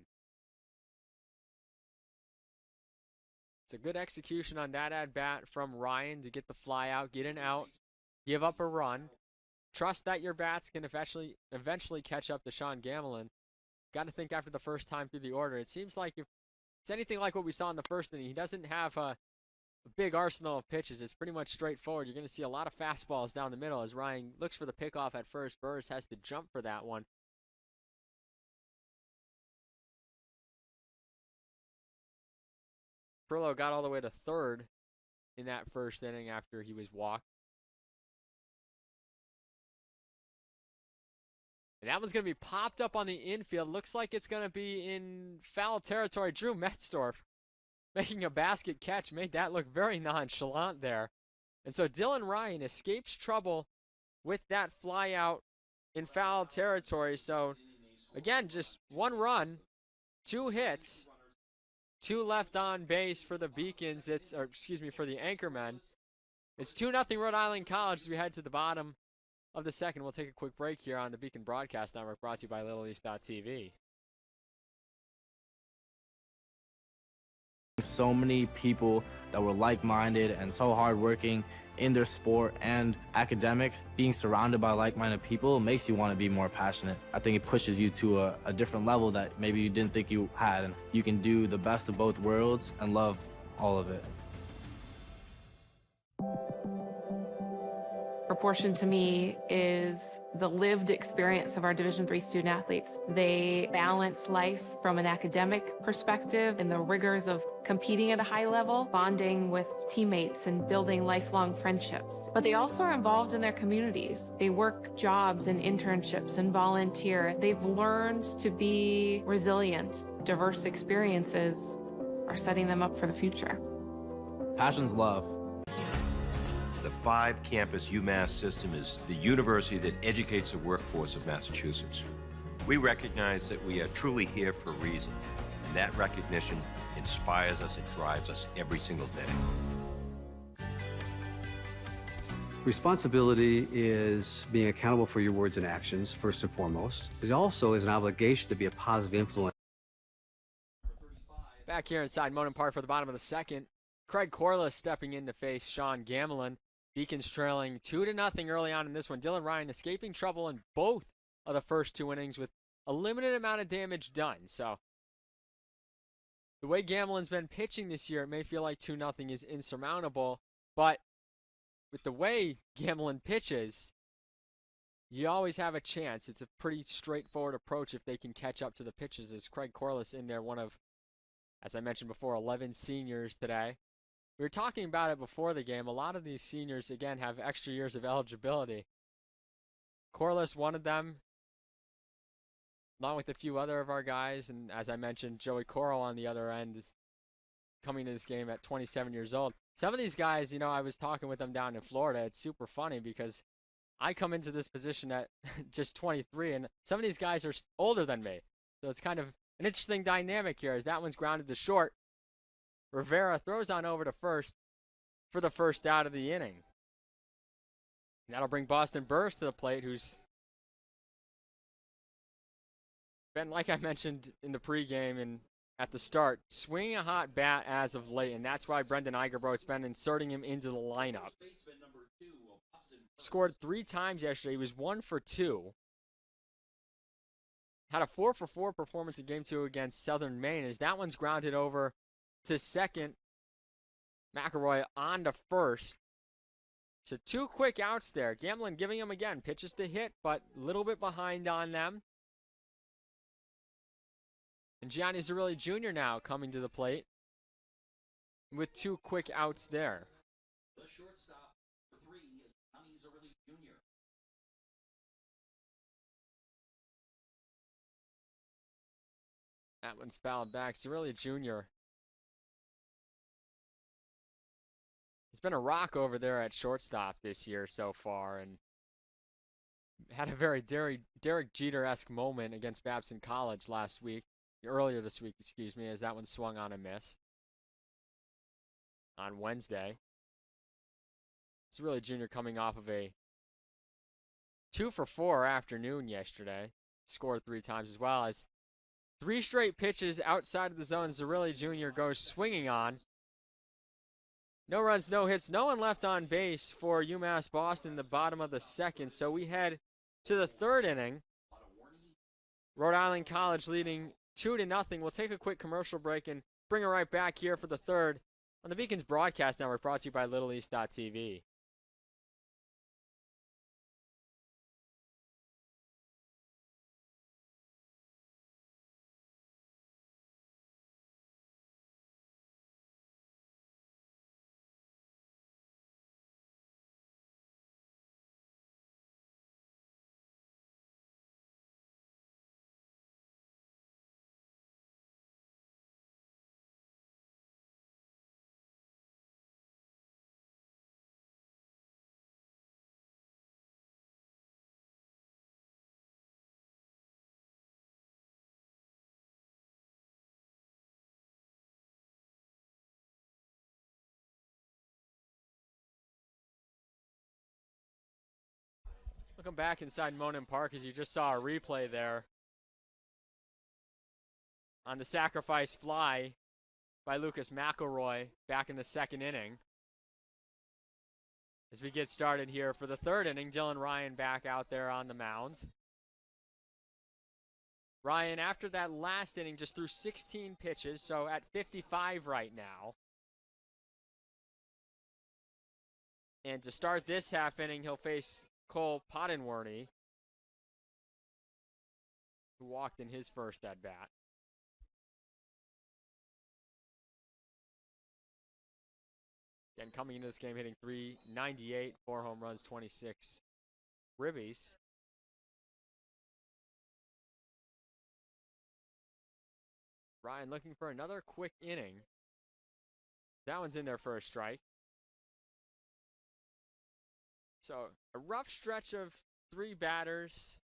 It's a good execution on that at-bat from Ryan to get the fly out, get an out, give up a run. Trust that your bats can eventually catch up to Sean Gamelin. Got to think after the first time through the order. It seems like if it's anything like what we saw in the first inning, he doesn't have a big arsenal of pitches. It's pretty much straightforward. You're going to see a lot of fastballs down the middle as Ryan looks for the pickoff at first. Burris has to jump for that one. Perillo got all the way to third in that first inning after he was walked. And that one's going to be popped up on the infield. Looks like it's going to be in foul territory. Drew Metzdorf making a basket catch made that look very nonchalant there. And so Dylan Ryan escapes trouble with that fly out in foul territory. So again, just 1 run, 2 hits, 2 left on base for the Beacons. For the Anchormen. It's 2-0 Rhode Island College as we head to the bottom of the second. We'll take a quick break here on the Beacon Broadcast Network, brought to you by LittleEast.tv. So many people that were like-minded and so hardworking in their sport and academics. Being surrounded by like-minded people makes you want to be more passionate. I think it pushes you to a different level that maybe you didn't think you had, and you can do the best of both worlds and love all of it. Proportion to me is the lived experience of our Division III student athletes. They balance life from an academic perspective and the rigors of competing at a high level, bonding with teammates and building lifelong friendships. But they also are involved in their communities. They work jobs and internships and volunteer. They've learned to be resilient. Diverse experiences are setting them up for the future. Passion's love. The 5-campus UMass system is the university that educates the workforce of Massachusetts. We recognize that we are truly here for a reason, and that recognition inspires us and drives us every single day. Responsibility is being accountable for your words and actions, first and foremost. It also is an obligation to be a positive influence. Back here inside Monon Park for the bottom of the second, Craig Corliss stepping in to face Sean Gamelin. Beacons trailing 2-0 early on in this one. Dylan Ryan escaping trouble in both of the first 2 innings with a limited amount of damage done. So the way Gamelin's been pitching this year, it may feel like 2-0 is insurmountable, but with the way Gamelin pitches, you always have a chance. It's a pretty straightforward approach if they can catch up to the pitches. As Craig Corliss in there, one of, as I mentioned before, 11 seniors today. We were talking about it before the game. A lot of these seniors, again, have extra years of eligibility. Corliss, one of them, along with a few other of our guys. And as I mentioned, Joey Coro on the other end is coming to this game at 27 years old. Some of these guys, I was talking with them down in Florida. It's super funny because I come into this position at just 23, and some of these guys are older than me. So it's kind of an interesting dynamic here as that one's grounded to short. Rivera throws on over to first for the first out of the inning. That'll bring Boston Burris to the plate, who's been, like I mentioned in the pregame and at the start, swinging a hot bat as of late, and that's why Brendan Eigerbro's been inserting him into the lineup. Scored 3 times yesterday. He was 1 for 2. Had a 4 for 4 performance in Game 2 against Southern Maine, as that one's grounded over to second. McElroy on to first. So 2 quick outs there. Gamelin giving him again pitches to hit, but a little bit behind on them. And Gianni Zerilli Jr. now coming to the plate with 2 quick outs there. The shortstop, 3, Gianni Zerilli Jr. That one's fouled back. Zerilli Jr. He's been a rock over there at shortstop this year so far, and had a very Derek Jeter-esque moment against Babson College earlier this week, excuse me, as that one swung on and missed on Wednesday. Zerilli Jr. coming off of a 2-for-4 afternoon yesterday. Scored 3 times as well as 3 straight pitches outside of the zone. Zerilli Jr. goes swinging on. No runs, no hits, no one left on base for UMass Boston in the bottom of the second. So we head to the 3rd inning. Rhode Island College leading 2-0. We'll take a quick commercial break and bring it right back here for the 3rd on the Beacons Broadcast Network, brought to you by LittleEast.tv. Welcome back inside Monin Park, as you just saw a replay there on the sacrifice fly by Lucas McElroy back in the 2nd inning. As we get started here for the 3rd inning, Dylan Ryan back out there on the mound. Ryan, after that last inning, just threw 16 pitches, so at 55 right now. And to start this half inning, he'll face Cole Pottenworny, who walked in his first at-bat. Again, coming into this game, hitting .398, 4 home runs, 26 ribbies. Ryan looking for another quick inning. That one's in there for a strike. So a rough stretch of 3 batters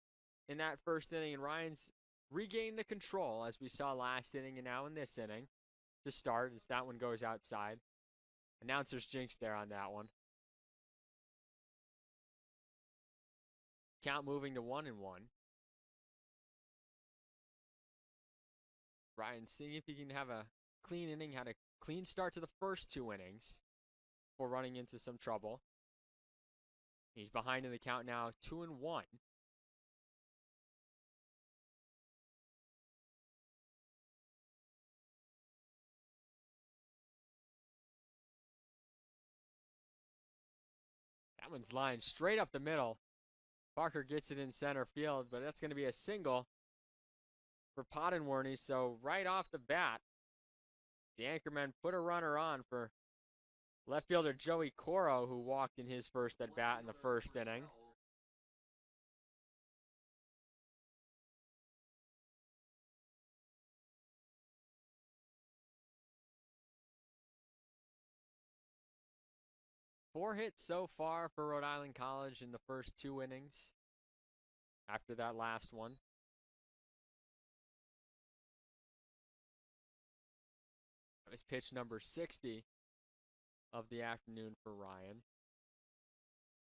in that 1st inning, and Ryan's regained the control, as we saw last inning and now in this inning, to start as that one goes outside. Announcer's jinx there on that one. Count moving to 1-1. Ryan seeing if he can have a clean inning, had a clean start to the first 2 innings before running into some trouble. He's behind in the count now, 2-1. That one's lined straight up the middle. Parker gets it in center field, but that's going to be a single for Pottenworny. So right off the bat, the anchormen put a runner on for left fielder Joey Coro, who walked in his first at bat in the 1st inning. Four hits so far for Rhode Island College in the first 2 innings after that last one. That was pitch number 60 of the afternoon for Ryan.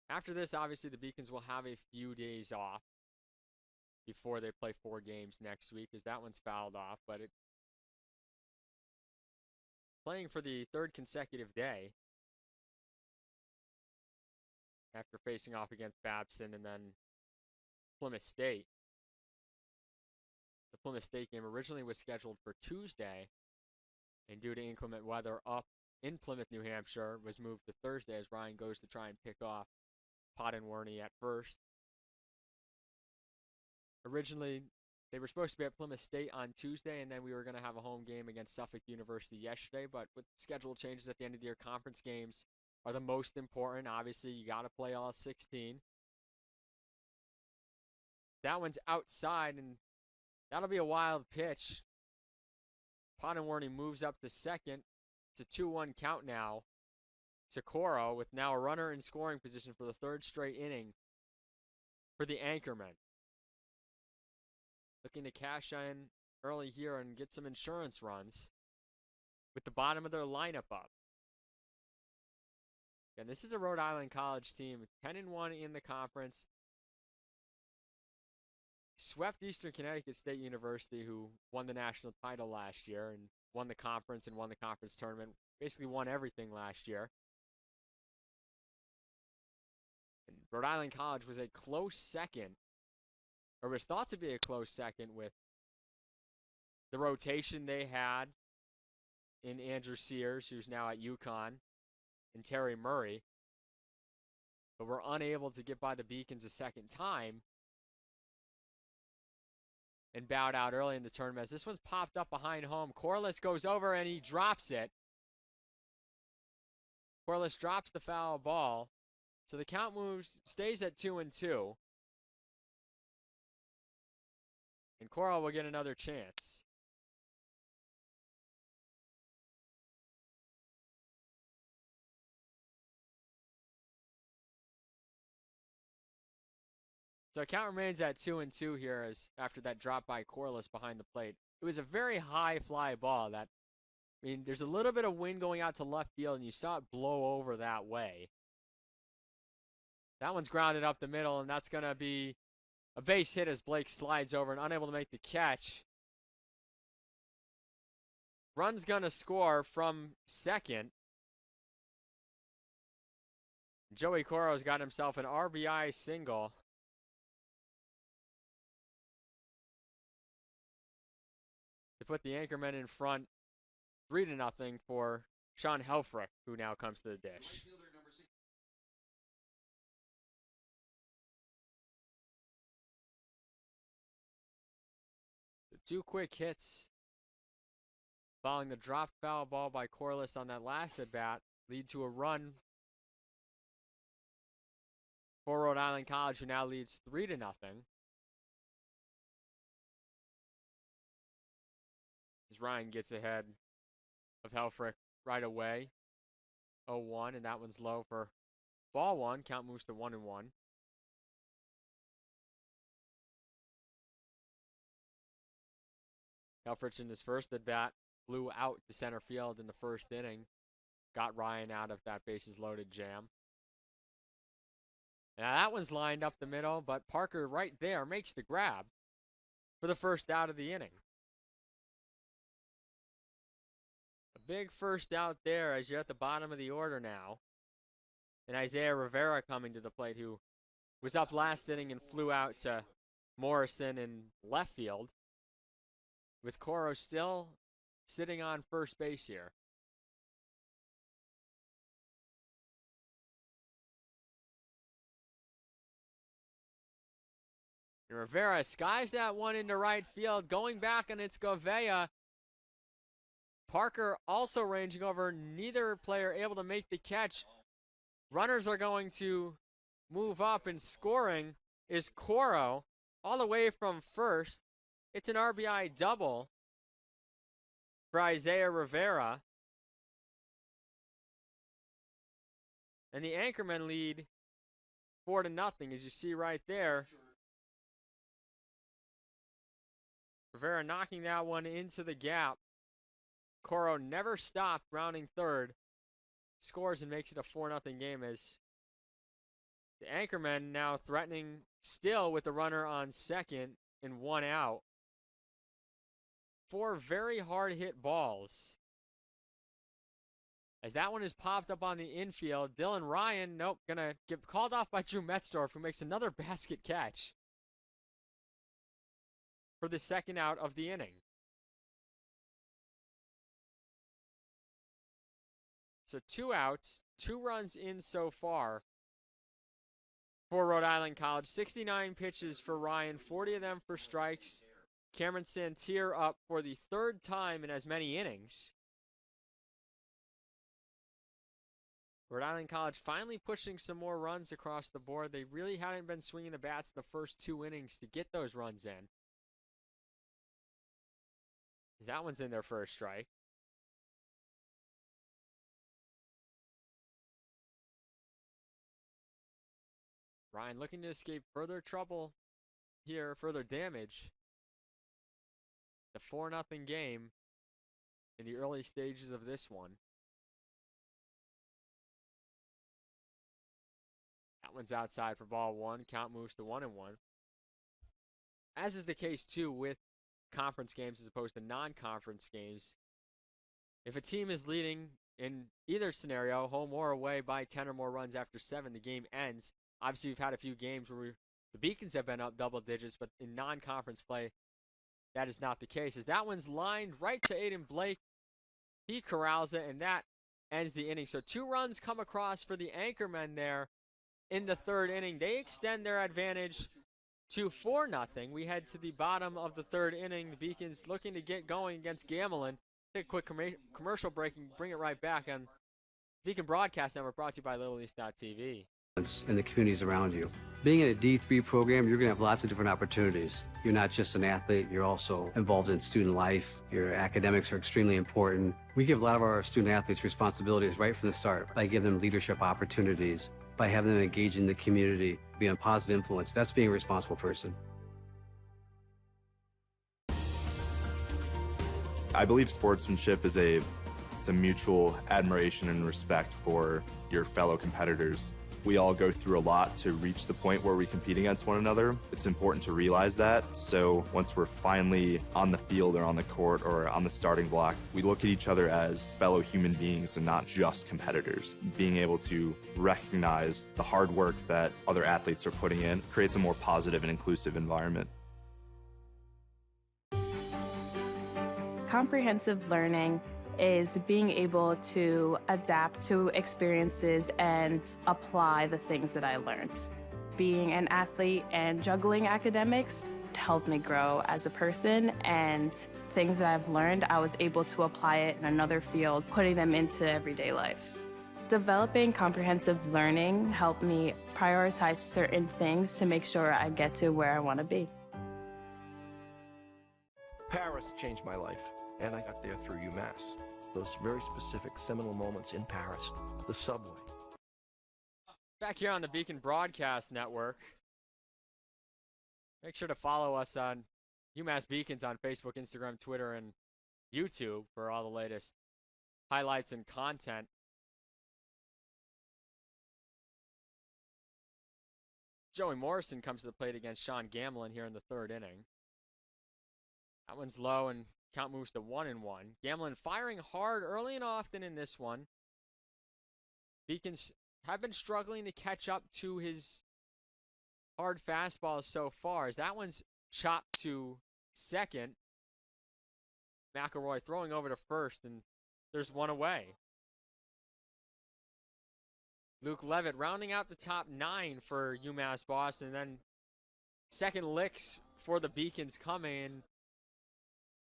After this, obviously, the Beacons will have a few days off before they play 4 games next week, as that one's fouled off. But playing for the 3rd consecutive day after facing off against Babson and then Plymouth State. The Plymouth State game originally was scheduled for Tuesday, and due to inclement weather up in Plymouth, New Hampshire, was moved to Thursday as Ryan goes to try and pick off Pottenworny at first. Originally, They were supposed to be at Plymouth State on Tuesday, and then we were going to have a home game against Suffolk University yesterday. But with schedule changes at the end of the year, conference games are the most important. Obviously, you got to play all 16. That one's outside, and that'll be a wild pitch. Pottenworthy moves up to second. It's a 2-1 count now to Coro, with now a runner in scoring position for the third straight inning for the Anchormen. Looking to cash in early here and get some insurance runs with the bottom of their lineup up. And this is a Rhode Island College team, 10-1 in the conference. Swept Eastern Connecticut State University, who won the national title last year and won the conference tournament. Basically won everything last year. And Rhode Island College was a close second, or was thought to be a close second, with the rotation they had in Andrew Sears, who's now at UConn, and Terry Murray, but were unable to get by the Beacons a second time and bowed out early in the tournament. As this one's popped up behind home, Corliss goes over and he drops it. Corliss drops the foul ball, so the count stays at 2-2. And Coral will get another chance. So count remains at 2-2 here as after that drop by Corliss behind the plate. It was a very high fly ball that, I mean, there's a little bit of wind going out to left field, and you saw it blow over that way. That one's grounded up the middle, and that's going to be a base hit as Blake slides over and unable to make the catch. Run's going to score from second. Joey Coro's got himself an RBI single. To put the Anchormen in front 3-0 for Sean Helfrich, who now comes to the dish. The two quick hits following the dropped foul ball by Corliss on that last at-bat lead to a run for Rhode Island College, who now leads 3-0. As Ryan gets ahead of Helfrich right away. 0-1, and that one's low for ball one. Count moves to 1-1. Helfrich in his first at-bat flew out to center field in the first inning. Got Ryan out of that bases loaded jam. Now that one's lined up the middle, but Parker right there makes the grab for the first out of the inning. A big first out there as you're at the bottom of the order now. And Isaiah Rivera coming to the plate, who was up last inning and flew out to Morrison in left field, with Coro still sitting on first base here. And Rivera skies that one into right field, going back, and it's Govea. Parker also ranging over, neither player able to make the catch. Runners are going to move up, and scoring is Coro all the way from first. It's an RBI double for Isaiah Rivera. And the Anchormen lead 4-0, as you see right there. Rivera knocking that one into the gap. Coro never stopped, rounding third. Scores and makes it a 4-0 game, as the Anchormen now threatening still with the runner on second and one out. Four very hard hit balls. As that one is popped up on the infield, Dylan Ryan, nope, gonna get called off by Drew Metzdorf, who makes another basket catch for the second out of the inning. So 2 outs, 2 runs in so far for Rhode Island College. 69 pitches for Ryan, 40 of them for strikes, Cameron Santier up for the third time in as many innings. Rhode Island College finally pushing some more runs across the board. They really hadn't been swinging the bats the first 2 innings to get those runs in. That one's in there for a strike. Ryan looking to escape further trouble here, further damage. The 4-0 game in the early stages of this one. That one's outside for ball 1. Count moves to 1-1. As is the case, too, with conference games as opposed to non-conference games. If a team is leading in either scenario, home or away, by 10 or more runs after 7, the game ends. Obviously, we've had a few games where the Beacons have been up double digits, but in non-conference play, that is not the case. As that one's lined right to Aiden Blake. He corrals it, and that ends the inning. So 2 runs come across for the Anchormen there in the 3rd inning. They extend their advantage to 4-0. We head to the bottom of the 3rd inning. The Beacons looking to get going against Gamelin. Take a quick commercial break and bring it right back on Beacon Broadcast Network, brought to you by LittleEast.tv. In the communities around you. Being in a D3 program, you're going to have lots of different opportunities. You're not just an athlete, you're also involved in student life. Your academics are extremely important. We give a lot of our student athletes responsibilities right from the start by giving them leadership opportunities, by having them engage in the community, be a positive influence. That's being a responsible person. I believe sportsmanship is a mutual admiration and respect for your fellow competitors. We all go through a lot to reach the point where we compete against one another. It's important to realize that. So once we're finally on the field or on the court or on the starting block, we look at each other as fellow human beings and not just competitors. Being able to recognize the hard work that other athletes are putting in creates a more positive and inclusive environment. Comprehensive learning is being able to adapt to experiences and apply the things that I learned. Being an athlete and juggling academics helped me grow as a person, and things that I've learned, I was able to apply it in another field, putting them into everyday life. Developing comprehensive learning helped me prioritize certain things to make sure I get to where I want to be. Paris changed my life, and I got there through UMass. Those very specific seminal moments in Paris, the subway. Back here on the Beacon Broadcast Network. Make sure to follow us on UMass Beacons on Facebook, Instagram, Twitter, and YouTube for all the latest highlights and content. Joey Morrison comes to the plate against Sean Gamlin here in the 3rd inning. That one's low, and count moves to 1-1. Gamlin firing hard early and often in this one. Beacons have been struggling to catch up to his hard fastballs so far, as that one's chopped to second. McElroy throwing over to first, and there's one away. Luke Levitt rounding out the top 9 for UMass Boston, and then second licks for the Beacons coming.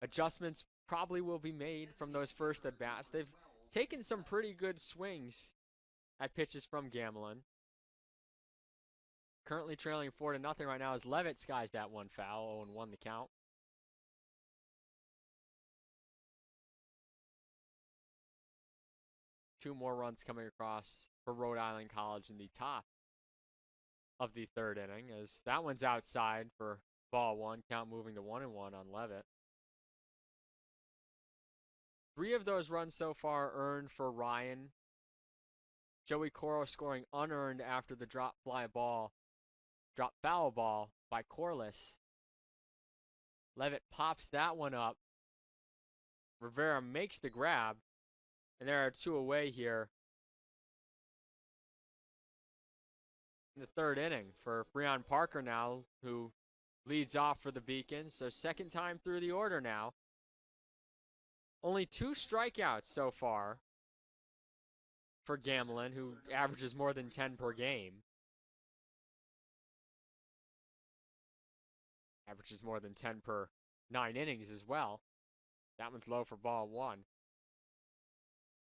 Adjustments probably will be made from those first at-bats. They've taken some pretty good swings at pitches from Gamelin. Currently trailing 4-0 right now as Levitt skies that one foul, 0-1 the count. Two more runs coming across for Rhode Island College in the top of the 3rd inning, as that one's outside for ball 1, count moving to 1-1 on Levitt. 3 of those runs so far earned for Ryan. Joey Coro scoring unearned after the drop foul ball by Corliss. Levitt pops that one up. Rivera makes the grab, and there are 2 away here in the 3rd inning for Breon Parker now, who leads off for the Beacons. So 2nd time through the order now. Only 2 strikeouts so far for Gamelin, who averages more than 10 per game. Averages more than 10 per 9 innings as well. That one's low for ball 1.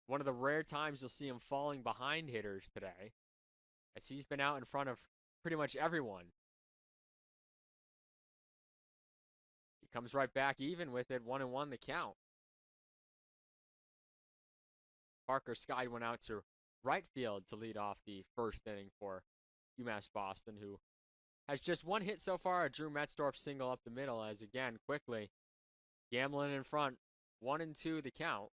One of the rare times you'll see him falling behind hitters today, as he's been out in front of pretty much everyone. He comes right back even with it, 1-1 the count. Parker skied one out to right field to lead off the first inning for UMass Boston, who has just one hit so far, a Drew Metzdorf single up the middle, as again, quickly, Gamlin in front, 1-2 the count.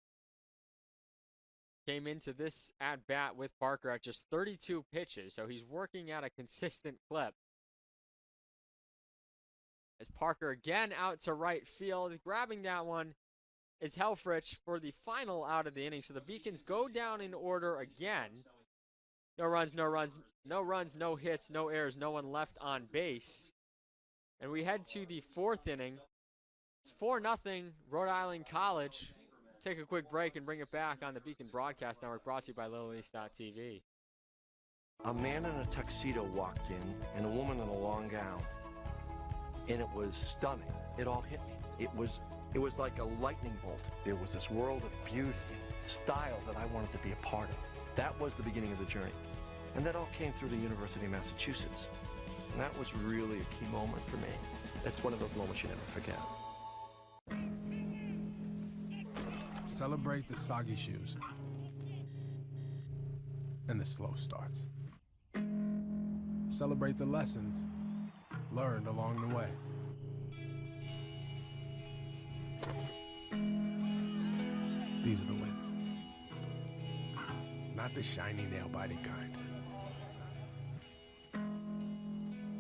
Came into this at-bat with Parker at just 32 pitches, so he's working at a consistent clip. As Parker again out to right field, grabbing that one is Helfrich for the final out of the inning. So the Beacons go down in order again. No runs, no hits, no errors, no one left on base. And we head to the 4th inning. It's 4-0 Rhode Island College. Take a quick break and bring it back on the Beacon Broadcast Network, brought to you by LittleEast.tv. A man in a tuxedo walked in and a woman in a long gown. And it was stunning. It all hit me. It was like a lightning bolt. There was this world of beauty and style that I wanted to be a part of. That was the beginning of the journey. And that all came through the University of Massachusetts. And that was really a key moment for me. That's one of those moments you never forget. Celebrate the soggy shoes and the slow starts. Celebrate the lessons learned along the way. These are the wins. Not the shiny, nail-biting kind.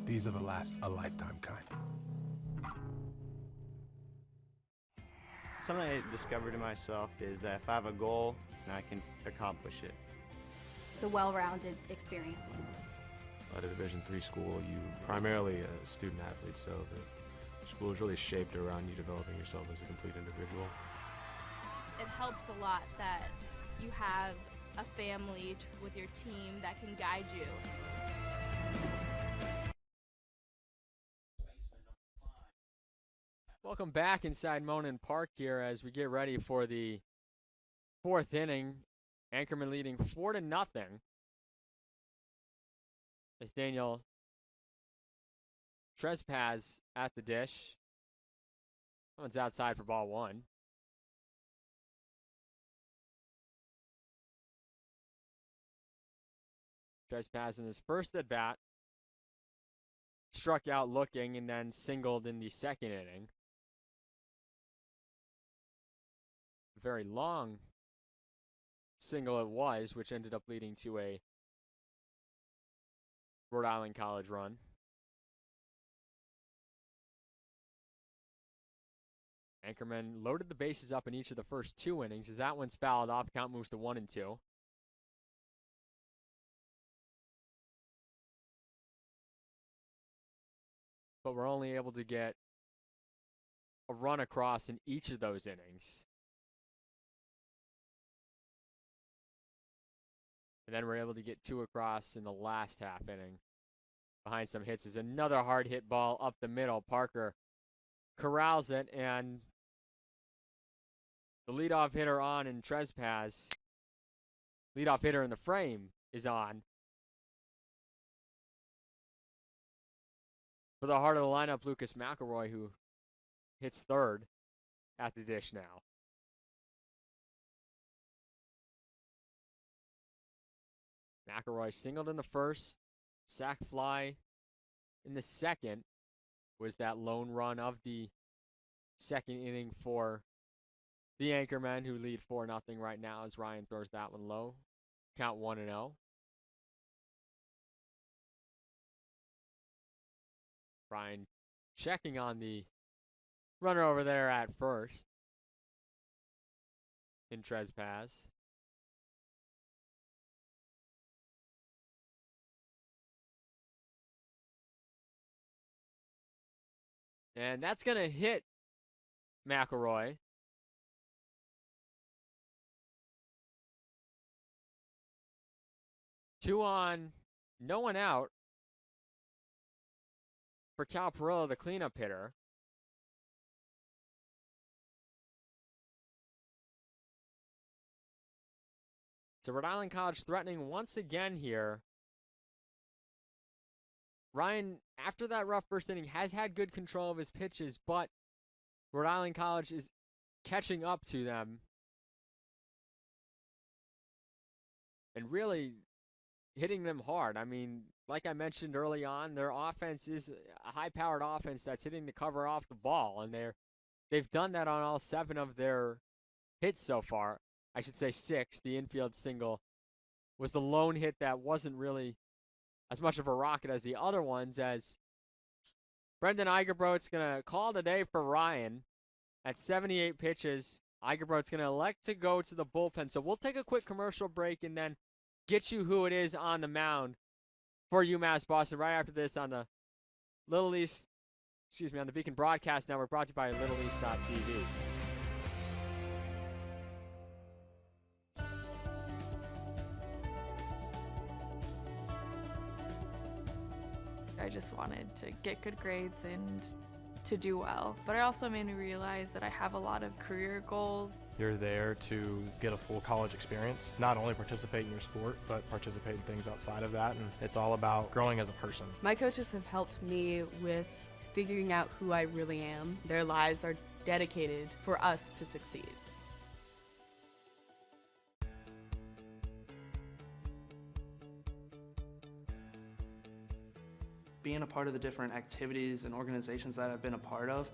These are the last a lifetime kind. Something I discovered in myself is that if I have a goal, then I can accomplish it. It's a well-rounded experience. At a Division III school, you primarily a student athlete, so the school is really shaped around you developing yourself as a complete individual. It helps a lot that you have a family with your team that can guide you. Welcome back inside Monin Park here as we get ready for the 4th inning. Anchorman leading 4-0. As Daniel Trespass at the dish. Someone's outside for ball 1. Trespass in his first at bat. Struck out looking and then singled in the 2nd inning. Very long single it was, which ended up leading to a Rhode Island College run. Anchorman loaded the bases up in each of the first 2 innings. As that one's fouled off, count moves to 1-2. But we're only able to get a run across in each of those innings. And then we're able to get 2 across in the last half inning. Behind some hits is another hard hit ball up the middle. Parker corrals it, and the leadoff hitter on in Trespass. Leadoff hitter in the frame is on. For the heart of the lineup, Lucas McElroy, who hits 3rd at the dish now. McElroy singled in the first, sac fly in the 2nd, was that lone run of the 2nd inning for the Anchormen, who lead 4-0 right now as Ryan throws that one low. Count 1-0. Ryan checking on the runner over there at first in Trespass. And that's going to hit McElroy. Two on, no one out for Cal Perillo, the cleanup hitter. So Rhode Island College threatening once again here. Ryan, after that rough first inning, has had good control of his pitches, but Rhode Island College is catching up to them. And really hitting them hard. I mean, like I mentioned early on, their offense is a high-powered offense that's hitting the cover off the ball, and they've done that on all 7 of their hits so far. I should say 6. The infield single was the lone hit that wasn't really as much of a rocket as the other ones, as Brendan Eigerbrote's going to call today for Ryan at 78 pitches. Eigerbrote's going to elect to go to the bullpen. So we'll take a quick commercial break and then get you who it is on the mound for UMass Boston right after this on the on the Beacon Broadcast Network, brought to you by LittleEast.tv. I just wanted to get good grades and to do well. But it also made me realize that I have a lot of career goals. You're there to get a full college experience, not only participate in your sport, but participate in things outside of that. And it's all about growing as a person. My coaches have helped me with figuring out who I really am. Their lives are dedicated for us to succeed. Being a part of the different activities and organizations that I've been a part of,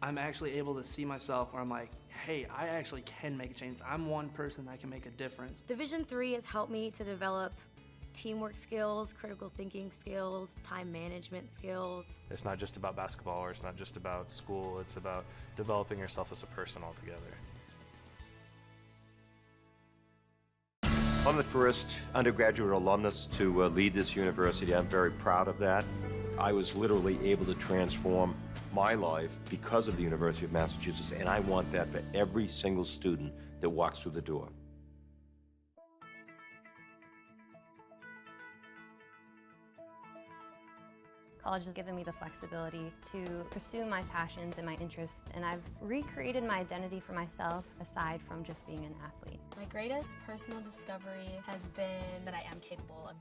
I'm actually able to see myself where I'm like, hey, I actually can make a change. I'm one person that can make a difference. Division III has helped me to develop teamwork skills, critical thinking skills, time management skills. It's not just about basketball, or it's not just about school, it's about developing yourself as a person altogether. I'm the first undergraduate alumnus to lead this university. I'm very proud of that. I was literally able to transform my life because of the University of Massachusetts, and I want that for every single student that walks through the door. College has given me the flexibility to pursue my passions and my interests, and I've recreated my identity for myself aside from just being an athlete. My greatest personal discovery has been that I am capable of.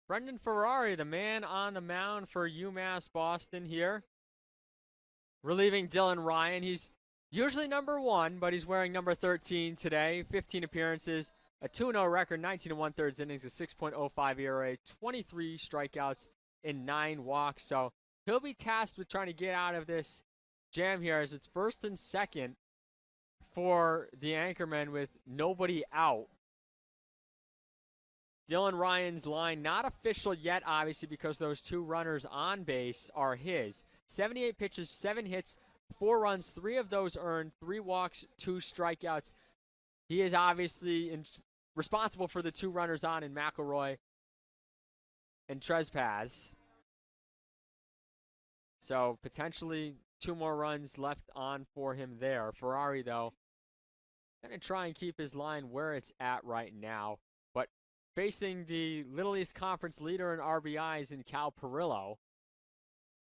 Brendan Ferrari, the man on the mound for UMass Boston here, relieving Dylan Ryan. He's usually number 1, but he's wearing number 13 today. 15 appearances, a 2-0 record, 19 1/3 innings, a 6.05 ERA, 23 strikeouts, and 9 walks. So he'll be tasked with trying to get out of this jam here, as it's 1st and 2nd for the Anchormen with nobody out. Dylan Ryan's line not official yet, obviously, because those 2 runners on base are his. 78 pitches, 7 hits, 4 runs, 3 of those earned, 3 walks, 2 strikeouts. He is obviously responsible for the 2 runners on in McElroy and Trespaz. So potentially 2 more runs left on for him there. Ferrari, though, going to try and keep his line where it's at right now. But facing the Little East Conference leader in RBIs in Cal Perillo,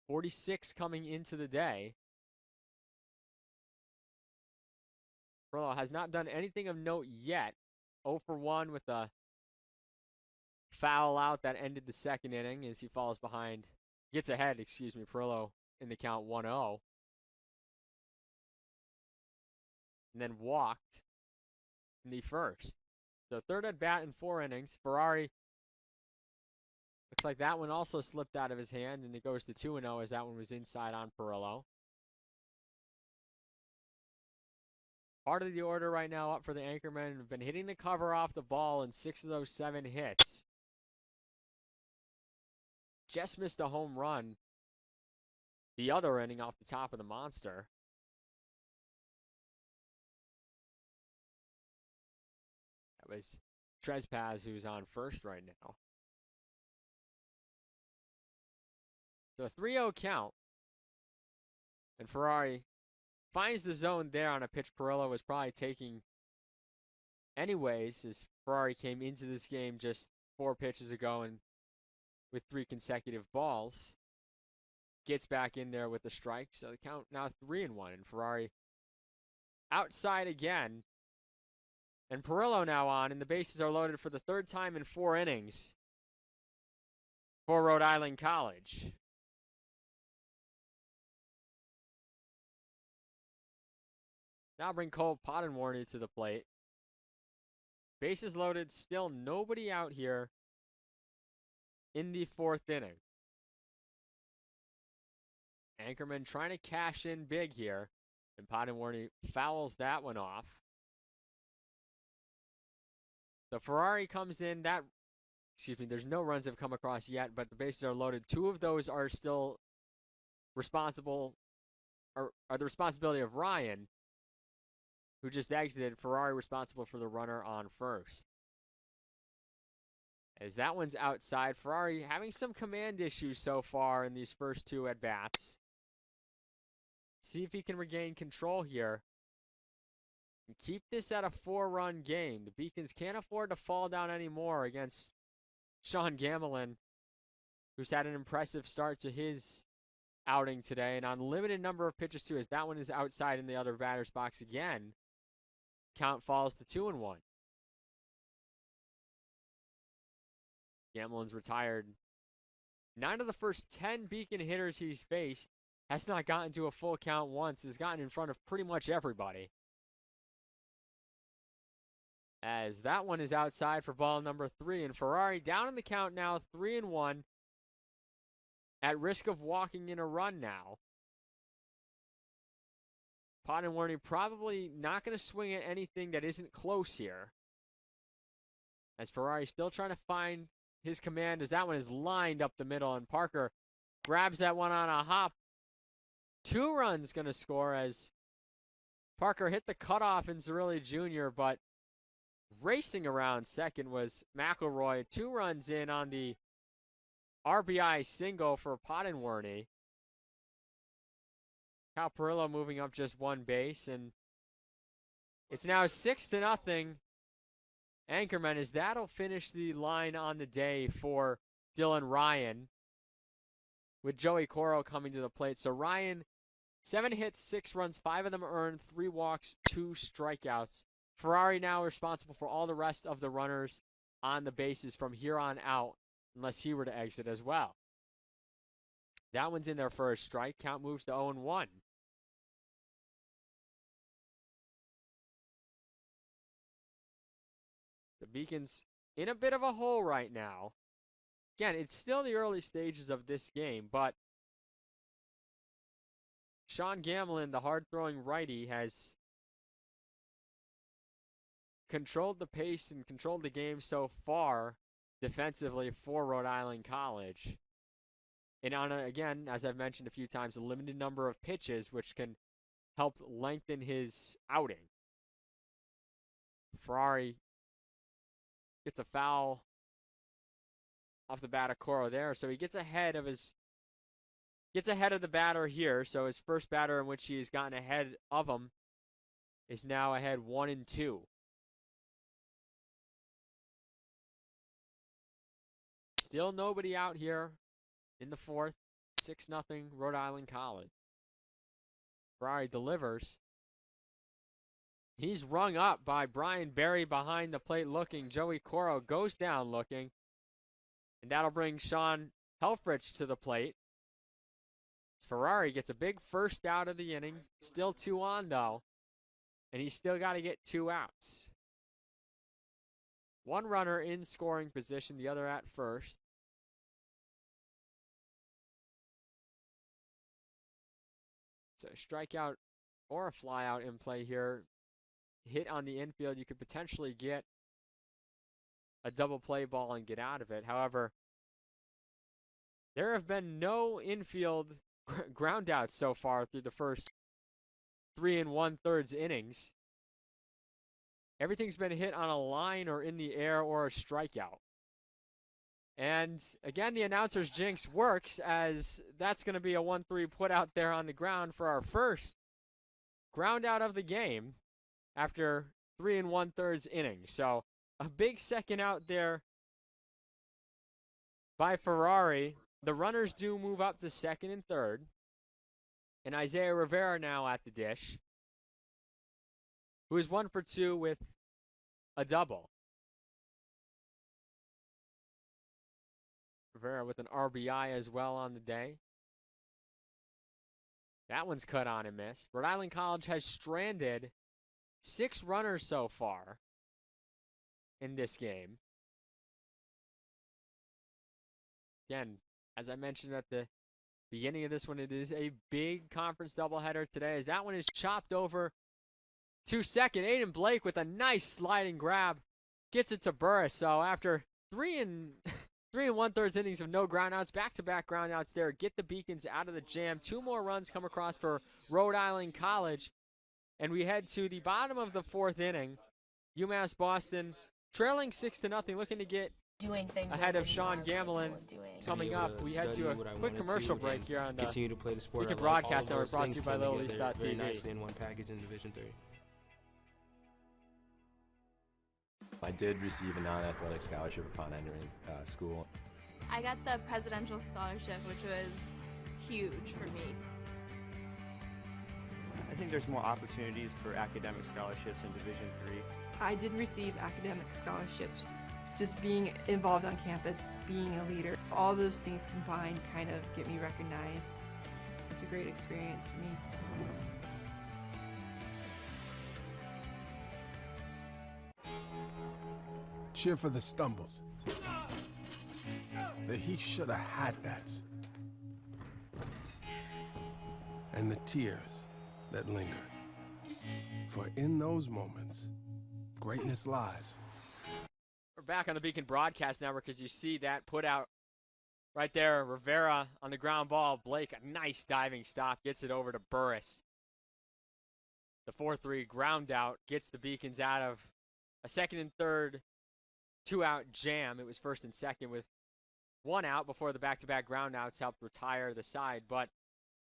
46 coming into the day. Perillo has not done anything of note yet. 0 for 1 with a foul out that ended the 2nd inning as he falls behind, gets ahead, Perillo in the count 1-0. And then walked in the 1st. So 3rd at bat in 4 innings. Ferrari, looks like that one also slipped out of his hand, and it goes to 2-0 as that one was inside on Perillo. Part of the order right now up for the Anchormen have been hitting the cover off the ball in 6 of those 7 hits. Just missed a home run the other inning off the top of the monster. That was Trespaz, who's on first right now. So a 3-0 count. And Ferrari finds the zone there on a pitch Perillo was probably taking anyways, as Ferrari came into this game just 4 pitches ago and with 3 consecutive balls. Gets back in there with the strike, so the count now 3-1, and Ferrari outside again. And Perillo now on, and the bases are loaded for the third time in 4 innings for Rhode Island College. Now bring Cole Pottenwarney to the plate. Bases loaded, still nobody out here in the 4th inning. Anchorman trying to cash in big here, and Pottenwarney fouls that one off. The Ferrari comes in, there's no runs have come across yet, but the bases are loaded. 2 of those are still responsible, or are the responsibility of Ryan, who just exited. Ferrari responsible for the runner on first. As that one's outside, Ferrari having some command issues so far in these first 2 at-bats. See if he can regain control here and keep this at a 4-run game. The Beacons can't afford to fall down anymore against Sean Gamelin, who's had an impressive start to his outing today, and on limited number of pitches too, as that one is outside in the other batter's box again. Count falls to 2-1. Gamelin's retired. 9 of the first 10 Beacon hitters he's faced has not gotten to a full count once, has gotten in front of pretty much everybody. As that one is outside for ball number 3, and Ferrari down in the count now, 3-1, at risk of walking in a run now. Pottenwarney probably not going to swing at anything that isn't close here, as Ferrari still trying to find his command, as that one is lined up the middle, and Parker grabs that one on a hop. 2 runs going to score, as Parker hit the cutoff in Zerilli Jr., but racing around second was McElroy. 2 runs in on the RBI single for Pottenwarney. Cal Perillo moving up just 1 base, and it's now 6-0. Anchorman, as that'll finish the line on the day for Dylan Ryan, with Joey Coro coming to the plate. So Ryan, 7 hits, 6 runs, 5 of them earned, 3 walks, 2 strikeouts. Ferrari now responsible for all the rest of the runners on the bases from here on out, unless he were to exit as well. That one's in there for a strike. Count moves to 0-1. The Beacons in a bit of a hole right now. Again, it's still the early stages of this game, but Sean Gamelin, the hard-throwing righty, has controlled the pace and controlled the game so far defensively for Rhode Island College. And on, again, as I've mentioned a few times, a limited number of pitches, which can help lengthen his outing. Ferrari gets a foul off the bat of Coro there, so he gets ahead of the batter here. So his first batter in which he has gotten ahead of him is now ahead 1-2. Still nobody out here in the 4th. 6-0 Rhode Island College. Ferrari delivers. He's rung up by Brian Berry behind the plate looking. Joey Coro goes down looking. And that'll bring Sean Helfrich to the plate. Ferrari gets a big first out of the inning. Still 2 on, though. And he's still got to get 2 outs. 1 runner in scoring position, the other at first. So a strikeout or a flyout in play here. Hit on the infield, you could potentially get a double play ball and get out of it. However, there have been no infield groundouts so far through the first 3 1/3 innings. Everything's been hit on a line or in the air or a strikeout. And again, the announcer's jinx works, as that's going to be a 1-3 put out there on the ground for our first ground out of the game after 3 1/3 innings. So a big second out there by Ferrari. The runners do move up to second and third. And Isaiah Rivera now at the dish, who is 1 for 2 with a double. Rivera with an RBI as well on the day. That one's cut on and missed. Rhode Island College has stranded 6 runners so far in this game. Again, as I mentioned at the beginning of this one, it is a big conference doubleheader today as that one is chopped over to second. Aiden Blake with a nice sliding grab gets it to Burris. So after 3 1/3 innings of no groundouts, back-to-back groundouts there, get the Beacons out of the jam. 2 more runs come across for Rhode Island College. And we head to the bottom of the 4th inning. UMass Boston trailing 6-0, looking to get doing things ahead of Sean Gamblin coming up. We head to a quick commercial break here on the continue to play the sport. Beacon Broadcast Network, brought to you by LittleEast.tv. Very nicely in one package in Division 3. I did receive a non-athletic scholarship upon entering school. I got the presidential scholarship, which was huge for me. I think there's more opportunities for academic scholarships in Division III. I did receive academic scholarships. Just being involved on campus, being a leader, all those things combined kind of get me recognized. It's a great experience for me. Cheer for the stumbles. That he should have had that. And the tears that linger. For in those moments, greatness lies. We're back on the Beacon Broadcast Network as you see that put out right there. Rivera on the ground ball. Blake, a nice diving stop, gets it over to Burris. The 4-3 ground out gets the Beacons out of a 2nd and 3rd 2-out jam. It was 1st and 2nd with 1 out before the back-to-back ground outs helped retire the side. But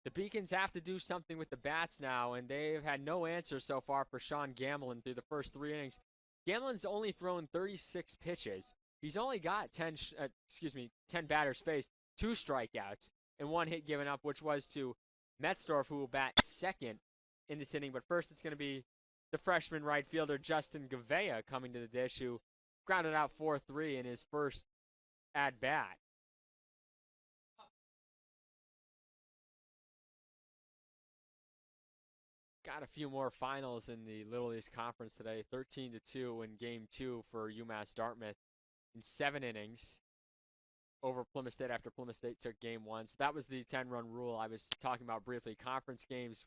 the Beacons have to do something with the bats now, and they've had no answer so far for Sean Gamblin through the first 3 innings. Gamblin's only thrown 36 pitches. He's only got 10 batters faced, 2 strikeouts, and 1 hit given up, which was to Metzdorf, who will bat 2nd in this inning. But first, it's going to be the freshman right fielder Justin Gavea coming to the dish, who grounded out 4-3 in his first at-bat. Got a few more finals in the Little East Conference today. 13-2 in Game 2 for UMass Dartmouth in 7 innings over Plymouth State after Plymouth State took Game 1. So that was the 10-run rule I was talking about briefly. Conference games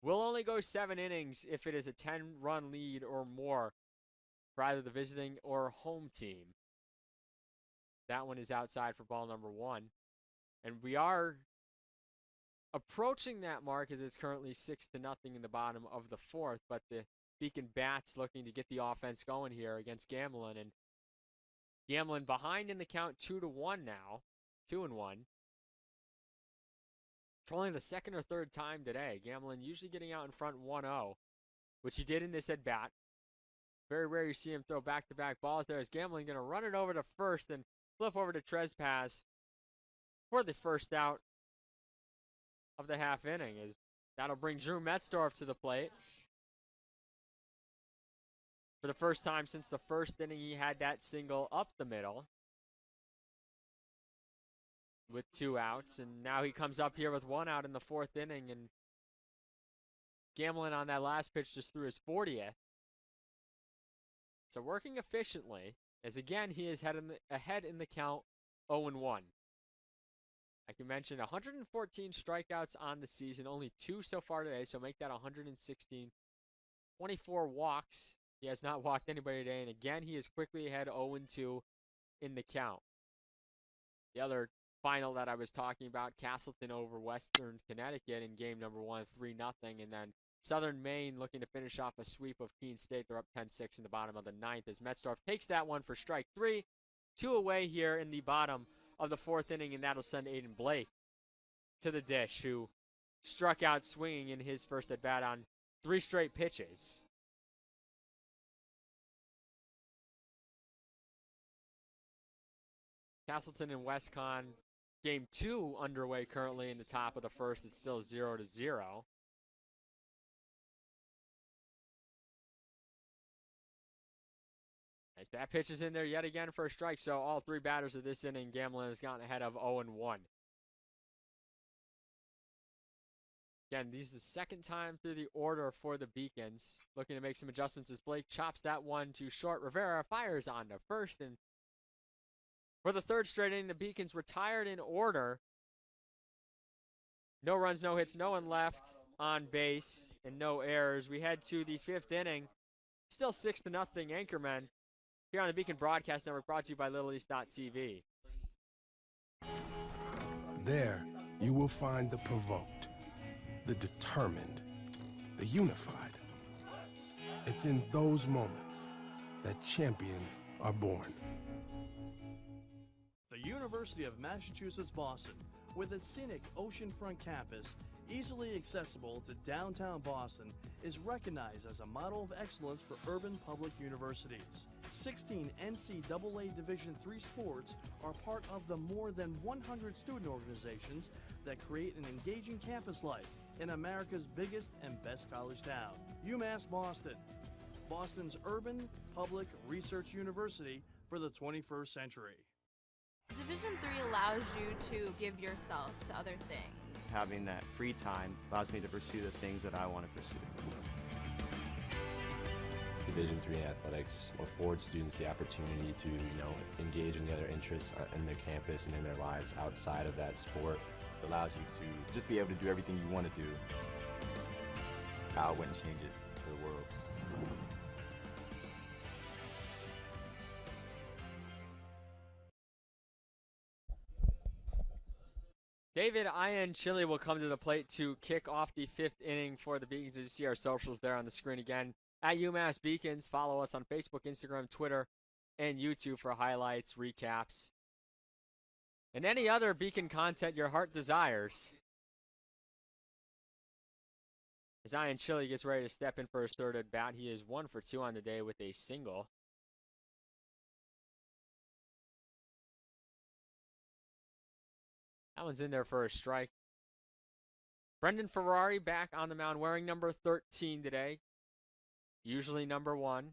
will only go 7 innings if it is a 10-run lead or more for either the visiting or home team. That one is outside for ball number 1. And we are approaching that mark as it's currently 6-0 in the bottom of the 4th, but the Beacon Bats looking to get the offense going here against Gamblin, and Gamblin behind in the count 2-1 now, 2-1. For only the 2nd or 3rd time today. Gamblin usually getting out in front 1-0, which he did in this at bat. Very rare you see him throw back-to-back balls there as Gamblin going to run it over to first and flip over to Trespass for the first out of the half inning. Is that'll bring Drew Metzdorf to the plate. For the first time since the first inning, he had that single up the middle with 2 outs, and now he comes up here with 1 out in the 4th inning, and Gamblin on that last pitch just threw his 40th. So working efficiently, as again he is ahead in the count 0-1. Like you mentioned, 114 strikeouts on the season, only 2 so far today, so make that 116. 24 walks. He has not walked anybody today, and again, he is quickly ahead 0-2 in the count. The other final that I was talking about, Castleton over Western Connecticut in game number 1, 3-0, and then Southern Maine looking to finish off a sweep of Keene State. They're up 10-6 in the bottom of the 9th as Metzdorf takes that one for strike 3. 2 away here in the bottom of the 4th inning, and that'll send Aiden Blake to the dish, who struck out swinging in his first at-bat on 3 straight pitches. Castleton and WestCon, game 2 underway currently in the top of the 1st. It's still 0-0. That pitch is in there yet again for a strike, so all three batters of this inning, Gamblin has gotten ahead of 0-1. Again, this is the second time through the order for the Beacons. Looking to make some adjustments as Blake chops that one to short. Rivera fires on to first, and for the third straight inning, the Beacons retired in order. No runs, no hits, no one left on base, and no errors. We head to the fifth inning. Still 6-0 Anchormen. Here on the Beacon Broadcast Network, brought to you by LittleEast.tv. There, you will find the provoked, the determined, the unified. It's in those moments that champions are born. The University of Massachusetts Boston, with its scenic oceanfront campus, easily accessible to downtown Boston, is recognized as a model of excellence for urban public universities. 16 NCAA Division III sports are part of the more than 100 student organizations that create an engaging campus life in America's biggest and best college town. UMass Boston, Boston's urban public research university for the 21st century. Division III allows you to give yourself to other things. Having that free time allows me to pursue the things that I want to pursue. Division III athletics affords students the opportunity to, engage in the other interests in their campus and in their lives outside of that sport. It allows you to just be able to do everything you want to do. I wouldn't change it for the world. David Ian Chile will come to the plate to kick off the fifth inning for the Beacons. You see our socials there on the screen again. At UMass Beacons, follow us on Facebook, Instagram, Twitter, and YouTube for highlights, recaps, and any other Beacon content your heart desires. As Ian Chile gets ready to step in for his third at bat, he is 1 for 2 on the day with a single. That one's in there for a strike. Brendan Ferrari back on the mound wearing number 13 today. Usually number 1.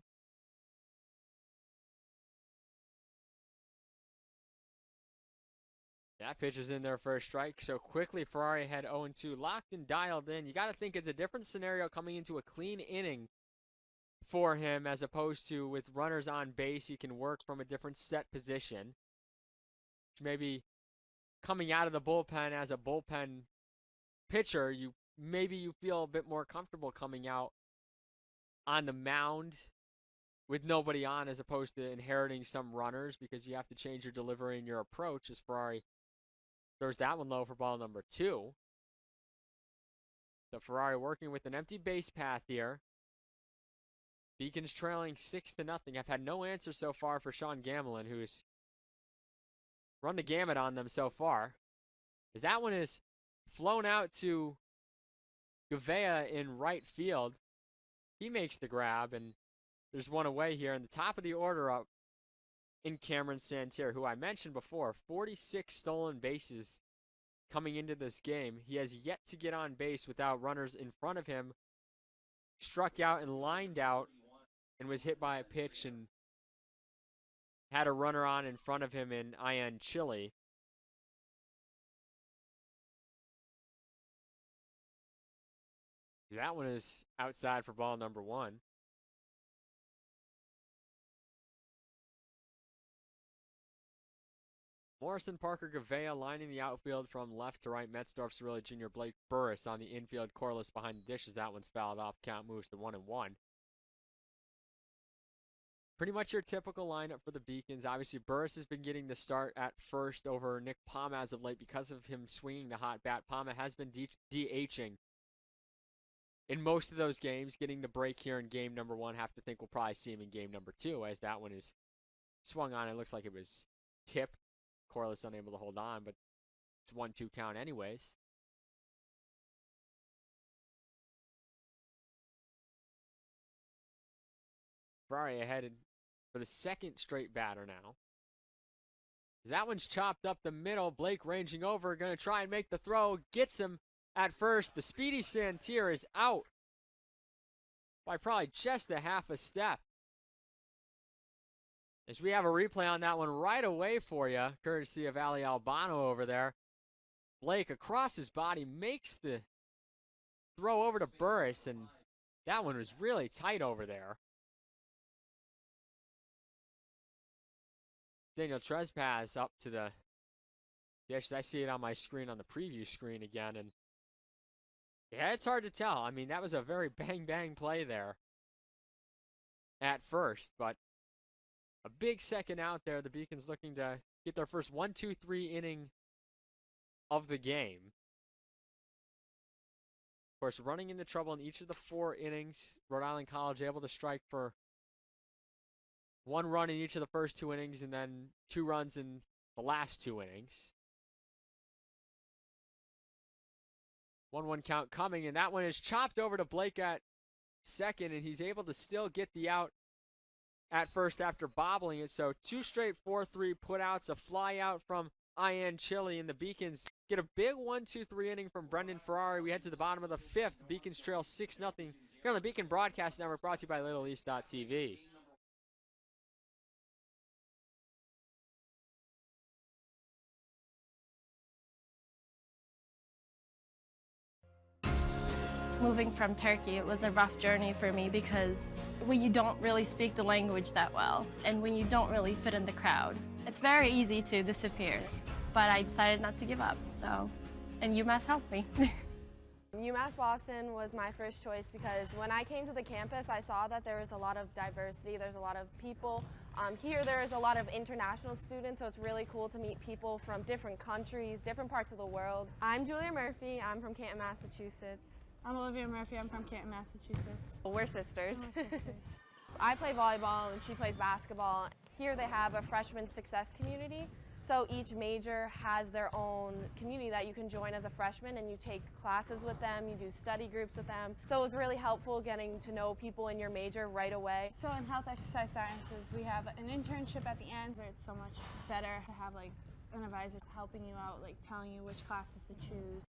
That pitch is in there for a strike. So quickly Ferrari had 0-2 locked and dialed in. You got to think it's a different scenario coming into a clean inning for him as opposed to with runners on base. He can work from a different set position. Maybe coming out of the bullpen as a bullpen pitcher, you feel a bit more comfortable coming out on the mound with nobody on as opposed to inheriting some runners because you have to change your delivery and your approach as Ferrari throws that one low for ball number 2. So Ferrari working with an empty base path here. Beacons trailing 6-0. I've had no answer so far for Sean Gamelin, who's run the gamut on them so far. As that one is flown out to Gavea in right field. He makes the grab, and there's one away here. In the top of the order up in Cameron Santerre, who I mentioned before, 46 stolen bases coming into this game. He has yet to get on base without runners in front of him. Struck out and lined out and was hit by a pitch and had a runner on in front of him in Ian Chile. That one is outside for ball number 1. Morrison, Parker, Gavea lining the outfield from left to right. Metzdorf, Cirilli Jr., Blake Burris on the infield. Corliss behind the dishes. That one's fouled off. Count moves to 1-1. Pretty much your typical lineup for the Beacons. Obviously, Burris has been getting the start at first over Nick Palma as of late because of him swinging the hot bat. Palma has been DHing in most of those games, getting the break here in game number 1. Have to think we'll probably see him in game number 2 as that one is swung on. It looks like it was tipped. Corliss unable to hold on, but it's 1-2 count anyways. Ferrari ahead for the second straight batter now. That one's chopped up the middle. Blake ranging over, going to try and make the throw. Gets him at first. The speedy Santerre is out by probably just a half a step. As we have a replay on that one right away for you, courtesy of Ali Albano over there. Blake across his body makes the throw over to Burris, and that one was really tight over there. Daniel Trespass up to the dish. I see it on my screen on the preview screen again, and yeah, it's hard to tell. I mean, that was a very bang play there at first, but a big second out there. The Beacons looking to get their first 1-2-3 inning of the game. Of course, running into trouble in each of the 4 innings. Rhode Island College able to strike for 1 run in each of the first 2 innings and then 2 runs in the last 2 innings. 1-1 count coming, and that one is chopped over to Blake at second, and he's able to still get the out at first after bobbling it. So 2 straight 4-3 putouts, a fly out from Ian Chili, and the Beacons get a big 1-2-3 inning from Brendan Ferrari. We head to the bottom of the 5th. The Beacons trail 6-0 here on the Beacon Broadcast Network, brought to you by LittleEast.tv. Moving from Turkey, it was a rough journey for me because when you don't really speak the language that well and when you don't really fit in the crowd, it's very easy to disappear. But I decided not to give up, and UMass helped me. UMass Boston was my first choice because when I came to the campus, I saw that there was a lot of diversity, there's a lot of people. Here there is a lot of international students, so it's really cool to meet people from different countries, different parts of the world. I'm Julia Murphy, I'm from Canton, Massachusetts. I'm Olivia Murphy, I'm from Canton, Massachusetts. We're sisters. We're sisters. I play volleyball and she plays basketball. Here they have a freshman success community. So each major has their own community that you can join as a freshman, and you take classes with them, you do study groups with them. So it was really helpful getting to know people in your major right away. So in health exercise sciences, we have an internship at the end, so it's so much better to have like an advisor helping you out, like telling you which classes to choose.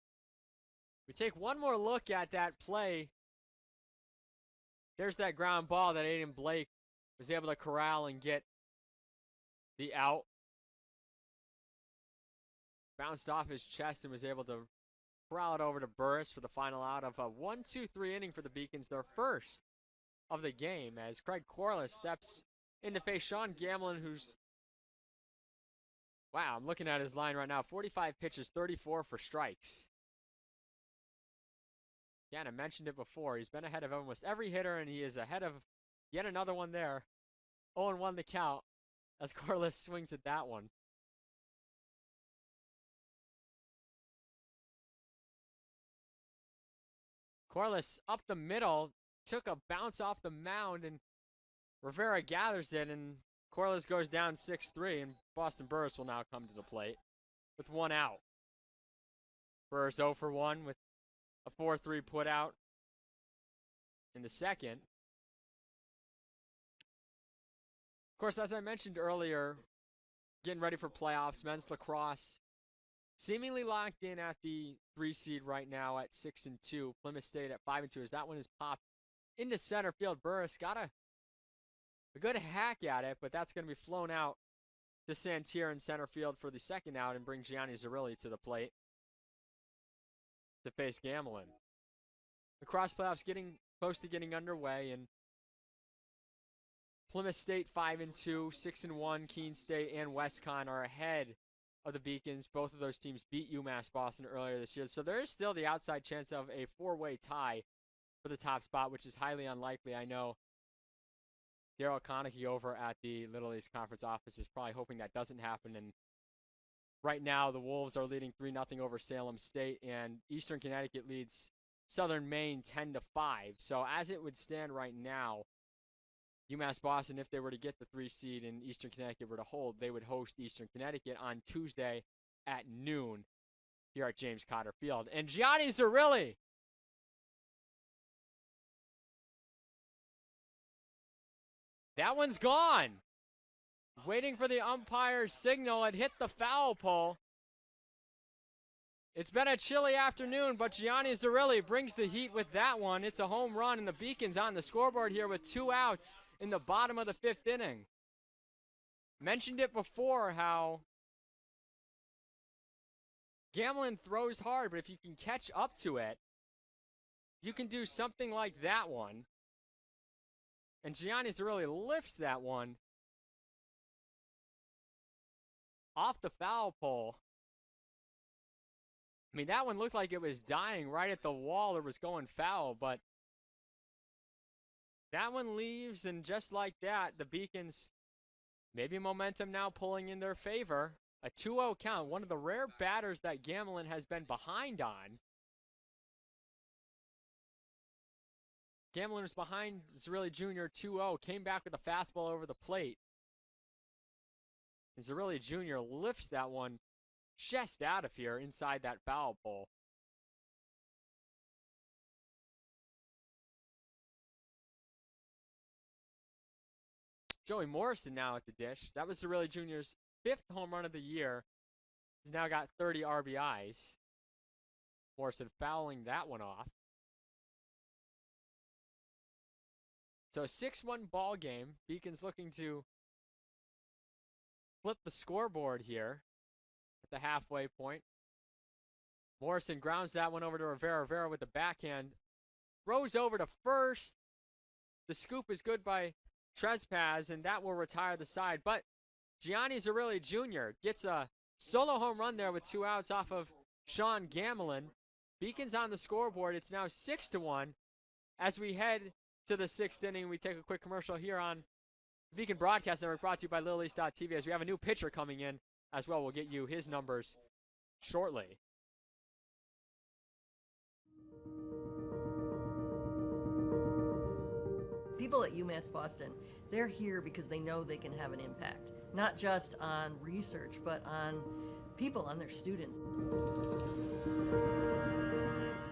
We take one more look at that play. There's that ground ball that Aiden Blake was able to corral and get the out. Bounced off his chest and was able to corral it over to Burris for the final out of a 1-2-3 inning for the Beacons, their first of the game, as Craig Corliss steps in to face Sean Gamlin, who's, wow, I'm looking at his line right now, 45 pitches, 34 for strikes. Again, I mentioned it before. He's been ahead of almost every hitter, and he is ahead of yet another one there. 0-1 the count as Corliss swings at that one. Corliss up the middle, took a bounce off the mound, and Rivera gathers it, and Corliss goes down 6-3, and Boston Burris will now come to the plate with 1 out. Burris 0 for 1 with a 4-3 put out in the second. Of course, as I mentioned earlier, getting ready for playoffs, men's lacrosse seemingly locked in at the 3 seed right now at 6-2. Plymouth State at 5-2 as that one is popped into center field. Burris got a good hack at it, but that's going to be flown out to Santier in center field for the second out and bring Gianni Zerilli to the plate to face Gamelin. The cross playoffs getting close to getting underway, and Plymouth State 5-2, 6-1. Keene State and WestCon are ahead of the Beacons. Both of those teams beat UMass Boston earlier this year, so there is still the outside chance of a 4-way tie for the top spot, which is highly unlikely. I know Daryl Konecki over at the Little East Conference office is probably hoping that doesn't happen, and right now the Wolves are leading 3-0 over Salem State, and Eastern Connecticut leads Southern Maine 10-5. So as it would stand right now, UMass Boston, if they were to get the 3 seed and Eastern Connecticut were to hold, they would host Eastern Connecticut on Tuesday at noon here at James Cotter Field. And Gianni Zerilli, that one's gone. Waiting for the umpire's signal. It hit the foul pole. It's been a chilly afternoon, but Gianni Zerilli brings the heat with that one. It's a home run, and the Beacons on the scoreboard here with 2 outs in the bottom of the 5th inning. mentioned it before how Gamelin throws hard, but if you can catch up to it, you can do something like that one. And Giannis really lifts that one off the foul pole. I mean, that one looked like it was dying right at the wall or was going foul, but that one leaves, and just like that, the Beacons, maybe momentum now pulling in their favor. A 2-0 count, one of the rare batters that Gamelin has been behind on. Gamelin was behind Zerilli Jr. 2-0, came back with a fastball over the plate. And Zerilli Jr. lifts that one just out of here inside that foul pole. Joey Morrison now at the dish. That was Zerilli Jr.'s 5th home run of the year. He's now got 30 RBIs. Morrison fouling that one off. So a 6-1 ball game. Beacons looking to flip the scoreboard here at the halfway point. Morrison grounds that one over to Rivera. Rivera with the backhand. Throws over to first. The scoop is good by Trespass, and that will retire the side. But Gianni Zerilli Jr. gets a solo home run there with 2 outs off of Sean Gamelin. Beacons on the scoreboard. It's now 6-1 as we head to the 6th inning. We take a quick commercial here on Beacon Broadcast Network, brought to you by LittleEast.tv, as we have a new pitcher coming in as well. We'll get you his numbers shortly. People at UMass Boston, they're here because they know they can have an impact, not just on research, but on people, on their students.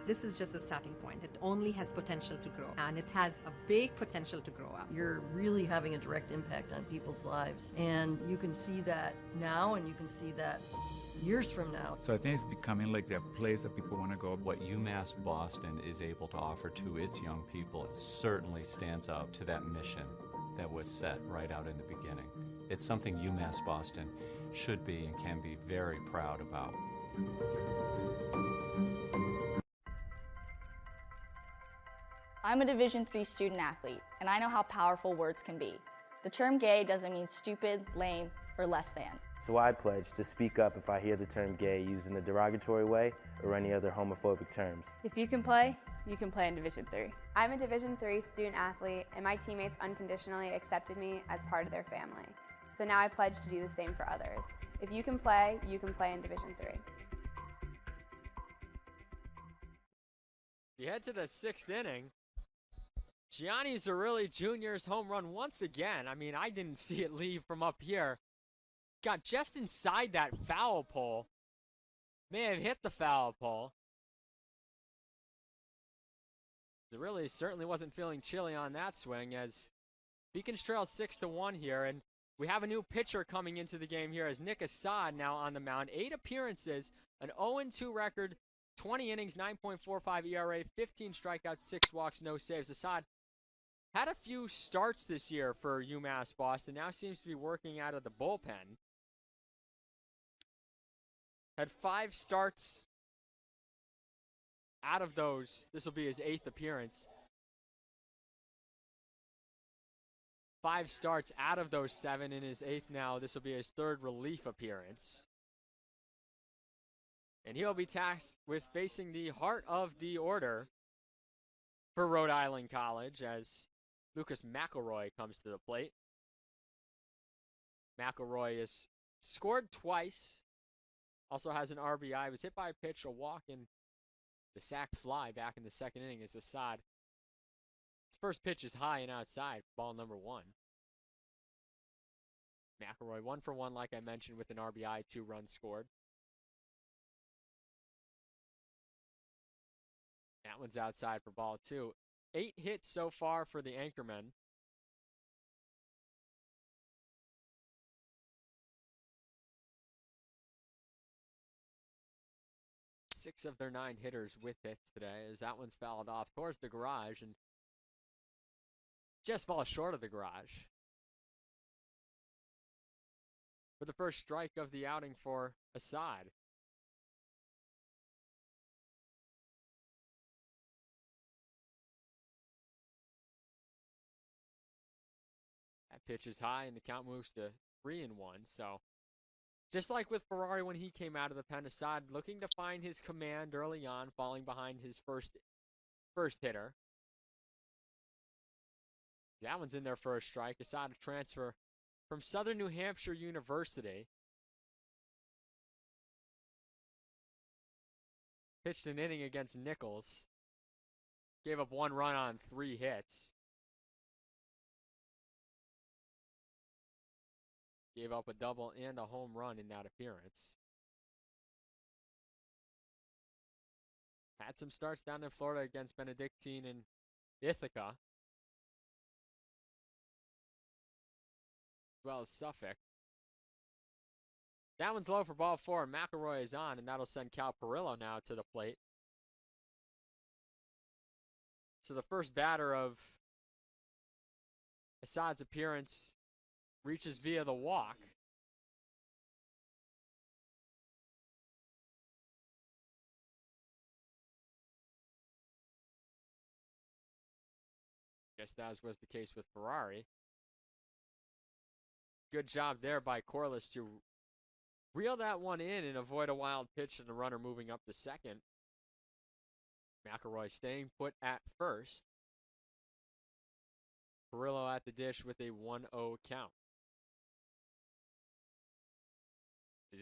This is just the starting point. It only has potential to grow, and it has a big potential to grow up. You're really having a direct impact on people's lives, and you can see that now, and you can see that years from now. So I think it's becoming like the place that people want to go. What UMass Boston is able to offer to its young people certainly stands out to that mission that was set right out in the beginning. It's something UMass Boston should be and can be very proud about. I'm a Division III student athlete, and I know how powerful words can be. The term gay doesn't mean stupid, lame, or less than. So I pledge to speak up if I hear the term gay used in a derogatory way or any other homophobic terms. If you can play in Division III. I'm a Division III student athlete, and my teammates unconditionally accepted me as part of their family. So now I pledge to do the same for others. If you can play in Division III. You head to the 6th inning. Gianni Zerilli Jr.'s home run once again. I mean, I didn't see it leave from up here. Got just inside that foul pole. May have hit the foul pole. Zerilli certainly wasn't feeling chilly on that swing, as Beacons trail 6-1 here, and we have a new pitcher coming into the game here as Nick Assad now on the mound. 8 appearances, an 0-2 record, 20 innings, 9.45 ERA, 15 strikeouts, 6 walks, no saves. Assad had a few starts this year for UMass Boston. Now seems to be working out of the bullpen. Had 5 starts out of those. This will be his 8th appearance. 5 starts out of those 7 in his 8th now. This will be his 3rd relief appearance. And he'll be tasked with facing the heart of the order for Rhode Island College as Lucas McElroy comes to the plate. McElroy has scored twice. Also has an RBI. Was hit by a pitch, a walk, and the sac fly back in the 2nd inning as Assad. His first pitch is high and outside, ball number 1. McElroy 1 for 1, like I mentioned, with an RBI, 2 runs scored. That one's outside for ball 2. 8 hits so far for the Anchormen. Six of their 9 hitters with hits today, as that one's fouled off towards the garage and just falls short of the garage. for the first strike of the outing for Assad. That pitch is high, and the count moves to 3-1. So, just like with Ferrari when he came out of the pen, Assad looking to find his command early on, falling behind his first hitter. That one's in there for a strike. Assad, a transfer from Southern New Hampshire University. Pitched an inning against Nichols. Gave up 1 run on 3 hits. Gave up a double and a home run in that appearance. Had some starts down in Florida against Benedictine and Ithaca, as well as Suffolk. That one's low for ball 4. McElroy is on, and that'll send Cal Perillo now to the plate. So the first batter of Assad's appearance reaches via the walk. Just as was the case with Ferrari. Good job there by Corliss to reel that one in and avoid a wild pitch and the runner moving up to second. McElroy staying put at first. Perillo at the dish with a 1-0 count.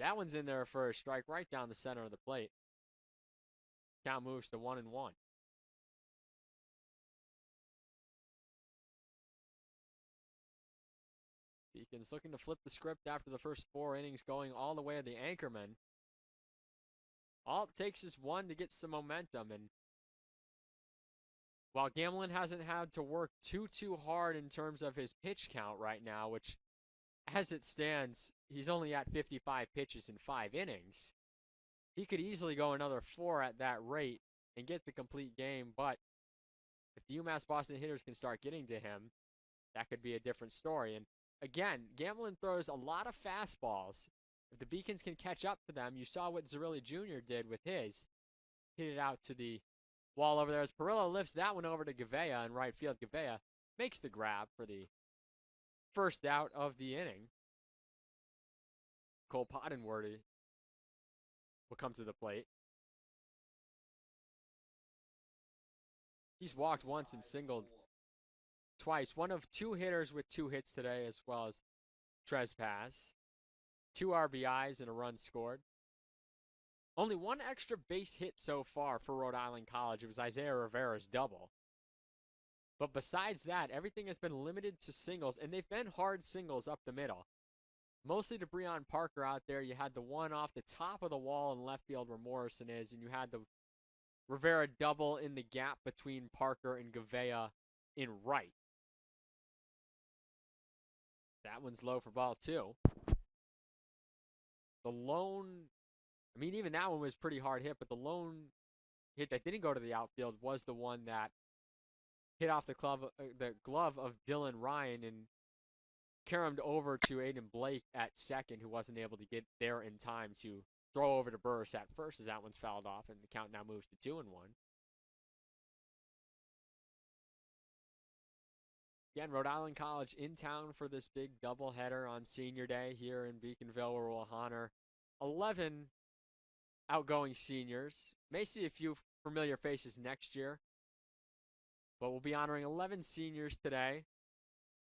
That one's in there for a strike right down the center of the plate. Count moves to 1-1. Beacons looking to flip the script after the first 4 innings, going all the way to the Anchorman. All it takes is one to get some momentum, and while Gamlin hasn't had to work too hard in terms of his pitch count right now, which as it stands, he's only at 55 pitches in 5 innings. He could easily go another 4 at that rate and get the complete game, but if the UMass Boston hitters can start getting to him, that could be a different story. And again, Gamlin throws a lot of fastballs. If the Beacons can catch up to them, you saw what Zerilli Jr. did with his. Hit it out to the wall over there as Perillo lifts that one over to Gavea in right field. Gavea makes the grab for the first out of the inning. Cole Pottenworthy will come to the plate. He's walked once and singled twice. One of 2 hitters with 2 hits today, as well as Trespass. 2 RBIs and a run scored. Only 1 extra base hit so far for Rhode Island College. It was Isaiah Rivera's double. But besides that, everything has been limited to singles, and they've been hard singles up the middle. Mostly to Breon Parker out there. You had the one off the top of the wall in left field where Morrison is, and you had the Rivera double in the gap between Parker and Gavea in right. That one's low for ball 2. The lone, I mean, even that one was pretty hard hit, but the lone hit that didn't go to the outfield was the one that hit off the glove of Dylan Ryan and caromed over to Aiden Blake at second, who wasn't able to get there in time to throw over to Burris at first, as that one's fouled off, and the count now moves to 2-1. Again, Rhode Island College in town for this big doubleheader on Senior Day here in Beaconville, where we'll honor 11 outgoing seniors. May see a few familiar faces next year, but we'll be honoring 11 seniors today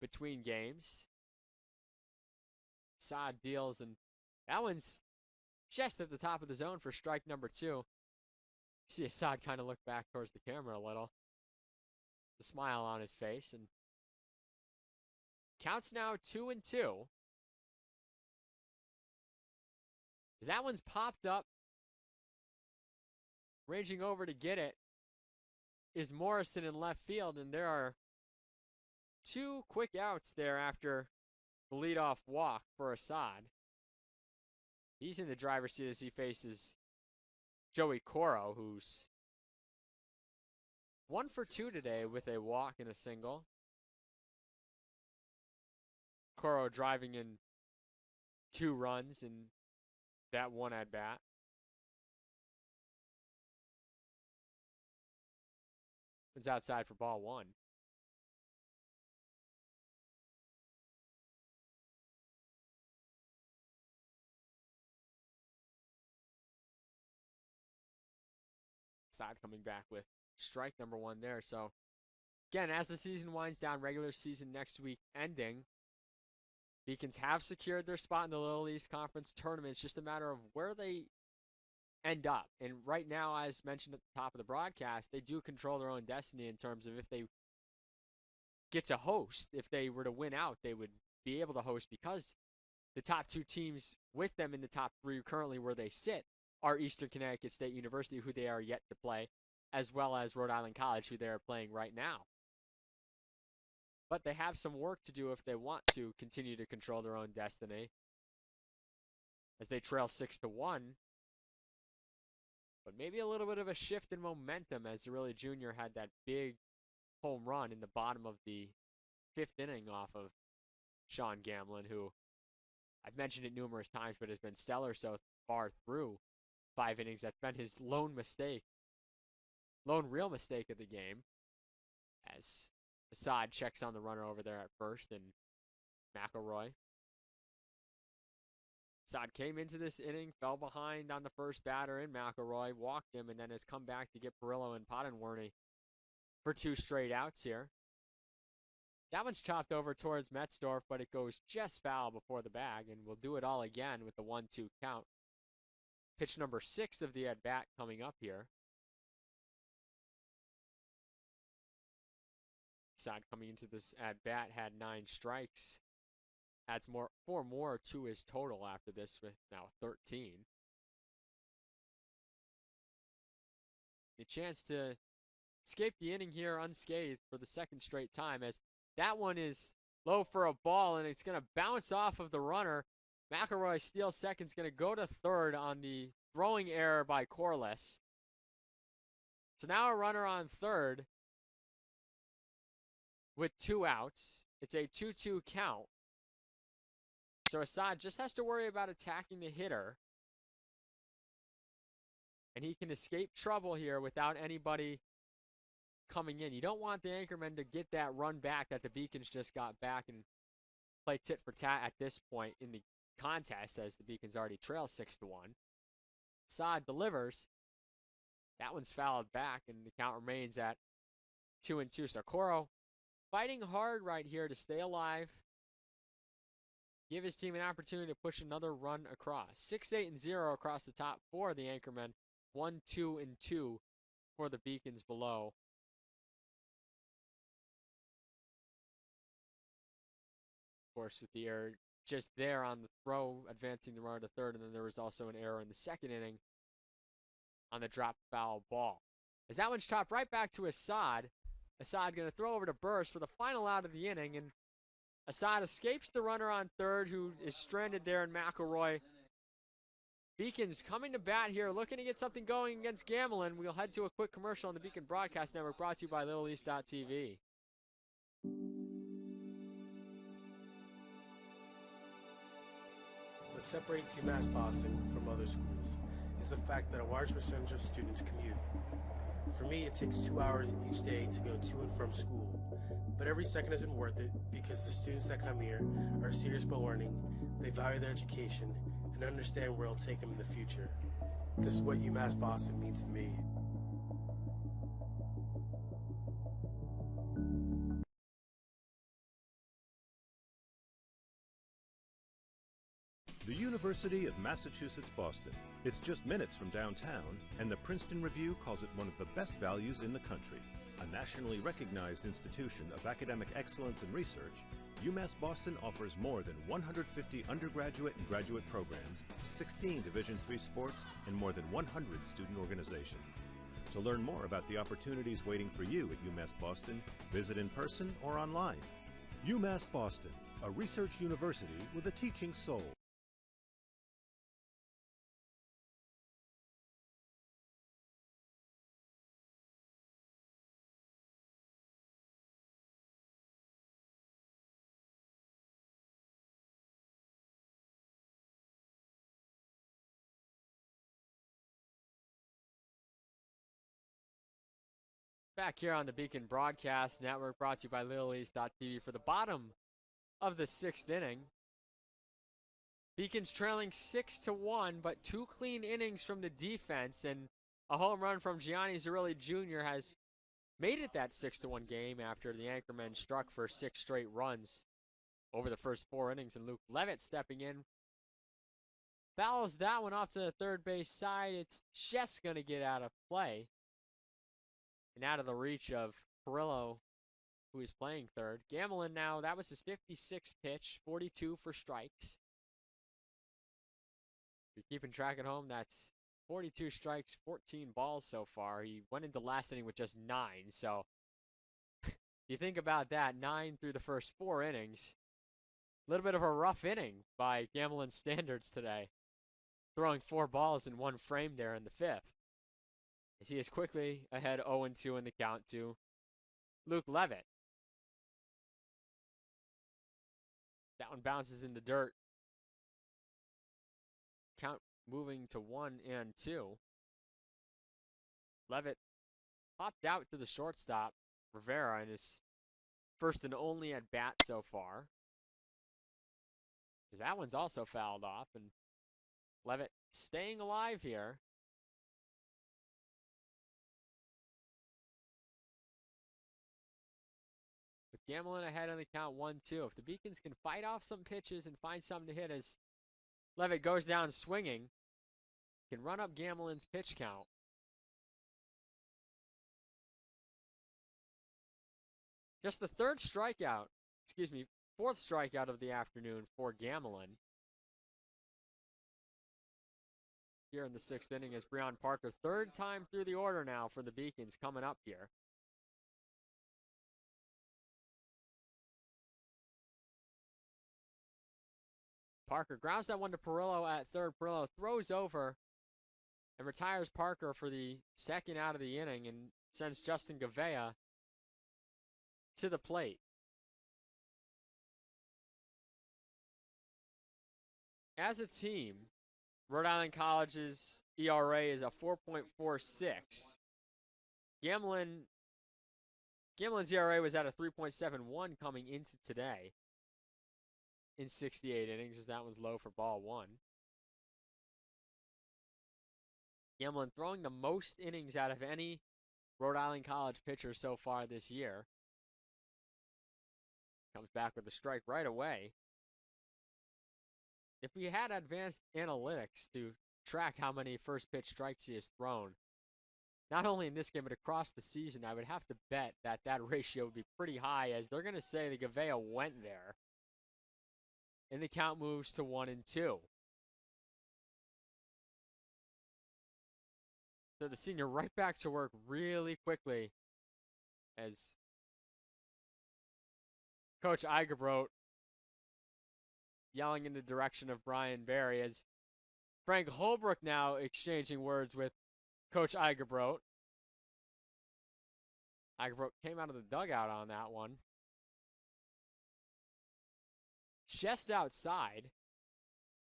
between games. Assad deals, and that one's just at the top of the zone for strike number 2. You see Assad kind of look back towards the camera a little. The smile on his face, and counts now 2-2. That one's popped up. Ranging over to get it is Morrison in left field, and there are 2 quick outs there after the leadoff walk for Assad. He's in the driver's seat as he faces Joey Coro, who's 1 for 2 today with a walk and a single. Coro driving in 2 runs in that one at bat. It's outside for ball 1. Side coming back with strike number 1 there. So again, as the season winds down, regular season next week ending, Beacons have secured their spot in the Little East Conference tournament. It's just a matter of where they end up. And right now, as mentioned at the top of the broadcast, they do control their own destiny in terms of if they get to host. If they were to win out, they would be able to host because the top 2 teams with them in the top 3 currently where they sit are Eastern Connecticut State University, who they are yet to play, as well as Rhode Island College, who they are playing right now. But they have some work to do if they want to continue to control their own destiny, as they trail 6-1. But maybe a little bit of a shift in momentum, as Zerilli Jr. had that big home run in the bottom of the 5th inning off of Sean Gamlin, who I've mentioned it numerous times, but has been stellar so far through 5 innings. That's been his lone real mistake of the game, as Assad checks on the runner over there at first, and McElroy. Assad came into this inning, fell behind on the first batter in McElroy, walked him, and then has come back to get Perillo and Pottenworny for 2 straight outs here. That one's chopped over towards Metzdorf, but it goes just foul before the bag, and we'll do it all again with the 1-2 count. Pitch number 6 of the at-bat coming up here. Side coming into this at-bat had 9 strikes. Adds 4 more to his total after this with now 13. A chance to escape the inning here unscathed for the 2nd straight time, as that one is low for a ball and it's going to bounce off of the runner. McElroy steals second, going to go to 3rd on the throwing error by Corliss. So now a runner on 3rd with 2 outs. It's a 2-2 count. So Assad just has to worry about attacking the hitter. And he can escape trouble here without anybody coming in. You don't want the anchorman to get that run back that the Beacons just got back and play tit for tat at this point in the contest, as the Beacons already trail 6-1. Assad delivers. That one's fouled back, and the count remains at 2-2. Socorro fighting hard right here to stay alive. Give his team an opportunity to push another run across. 6-8-0 across the top 4 of the anchormen. 1-2-2 for the Beacons below. Of course, with the error just there on the throw, advancing the runner to 3rd, and then there was also an error in the 2nd inning on the drop foul ball. As that one's chopped right back to Assad. Assad going to throw over to Burst for the final out of the inning, and Assad escapes the runner on 3rd, who is stranded there in McElroy. Beacons coming to bat here, looking to get something going against Gamelin. We'll head to a quick commercial on the Beacon Broadcast Network, brought to you by LittleEast.tv. What separates UMass Boston from other schools is the fact that a large percentage of students commute. For me, it takes 2 hours each day to go to and from school, but every second has been worth it because the students that come here are serious about learning, they value their education, and understand where it'll take them in the future. This is what UMass Boston means to me. The University of Massachusetts Boston. It's just minutes from downtown, and the Princeton Review calls it one of the best values in the country. A nationally recognized institution of academic excellence and research, UMass Boston offers more than 150 undergraduate and graduate programs, 16 Division III sports, and more than 100 student organizations. To learn more about the opportunities waiting for you at UMass Boston, visit in person or online. UMass Boston, a research university with a teaching soul. Back here on the Beacon Broadcast Network, brought to you by LittleEast.tv for the bottom of the 6th inning. Beacon's trailing 6-1, but 2 clean innings from the defense, and a home run from Gianni Zerilli Jr. has made it that 6-1 game after the Anchormen struck for 6 straight runs over the first 4 innings, and Luke Levitt stepping in. Fouls that one off to the third base side. It's just going to get out of play and out of the reach of Perillo, who is playing third. Gamelin now, that was his 56th pitch, 42 for strikes. If you're keeping track at home, that's 42 strikes, 14 balls so far. He went into last inning with just 9, so you think about that, 9 through the first 4 innings. A little bit of a rough inning by Gamelin's standards today, throwing 4 balls in 1 frame there in the 5th. As he is quickly ahead 0-2 in the count to Luke Levitt. That one bounces in the dirt. Count moving to 1-2. Levitt popped out to the shortstop, Rivera, in his first and only at bat so far. That one's also fouled off, and Levitt staying alive here. With Gamelin ahead on the count 1-2. If the Beacons can fight off some pitches and find something to hit as Levitt goes down swinging, can run up Gamelin's pitch count. Just the fourth strikeout of the afternoon for Gamelin. Here in the 6th inning is Breon Parker. 3rd time through the order now for the Beacons coming up here. Parker grounds that one to Perillo at third. Perillo throws over and retires Parker for the 2nd out of the inning and sends Justin Gavea to the plate. As a team, Rhode Island College's ERA is a 4.46. Gamelin's ERA was at a 3.71 coming into today in 68 innings, as that was low for ball 1. Gamelin throwing the most innings out of any Rhode Island College pitcher so far this year. Comes back with a strike right away. If we had advanced analytics to track how many first pitch strikes he has thrown, not only in this game but across the season, I would have to bet that that ratio would be pretty high, as they're going to say that Gavea went there. And the count moves to 1-2. So the senior right back to work really quickly as Coach Eigerbrodt yelling in the direction of Brian Barry, as Frank Holbrook now exchanging words with Coach Eigerbrodt. Eigerbrodt came out of the dugout on that one. Just outside,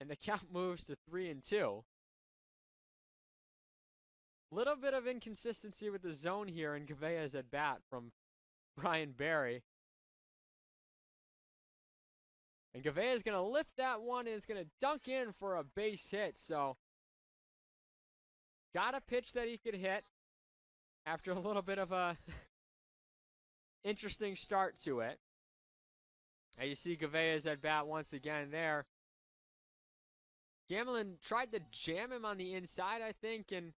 and the count moves to 3-2. Little bit of inconsistency with the zone here in Gavea's at bat from Brian Barry. And Gavea is going to lift that one, and it's going to dunk in for a base hit. So, got a pitch that he could hit after a little bit of a interesting start to it. And you see Gavea's at bat once again there. Gamelin tried to jam him on the inside, I think. And,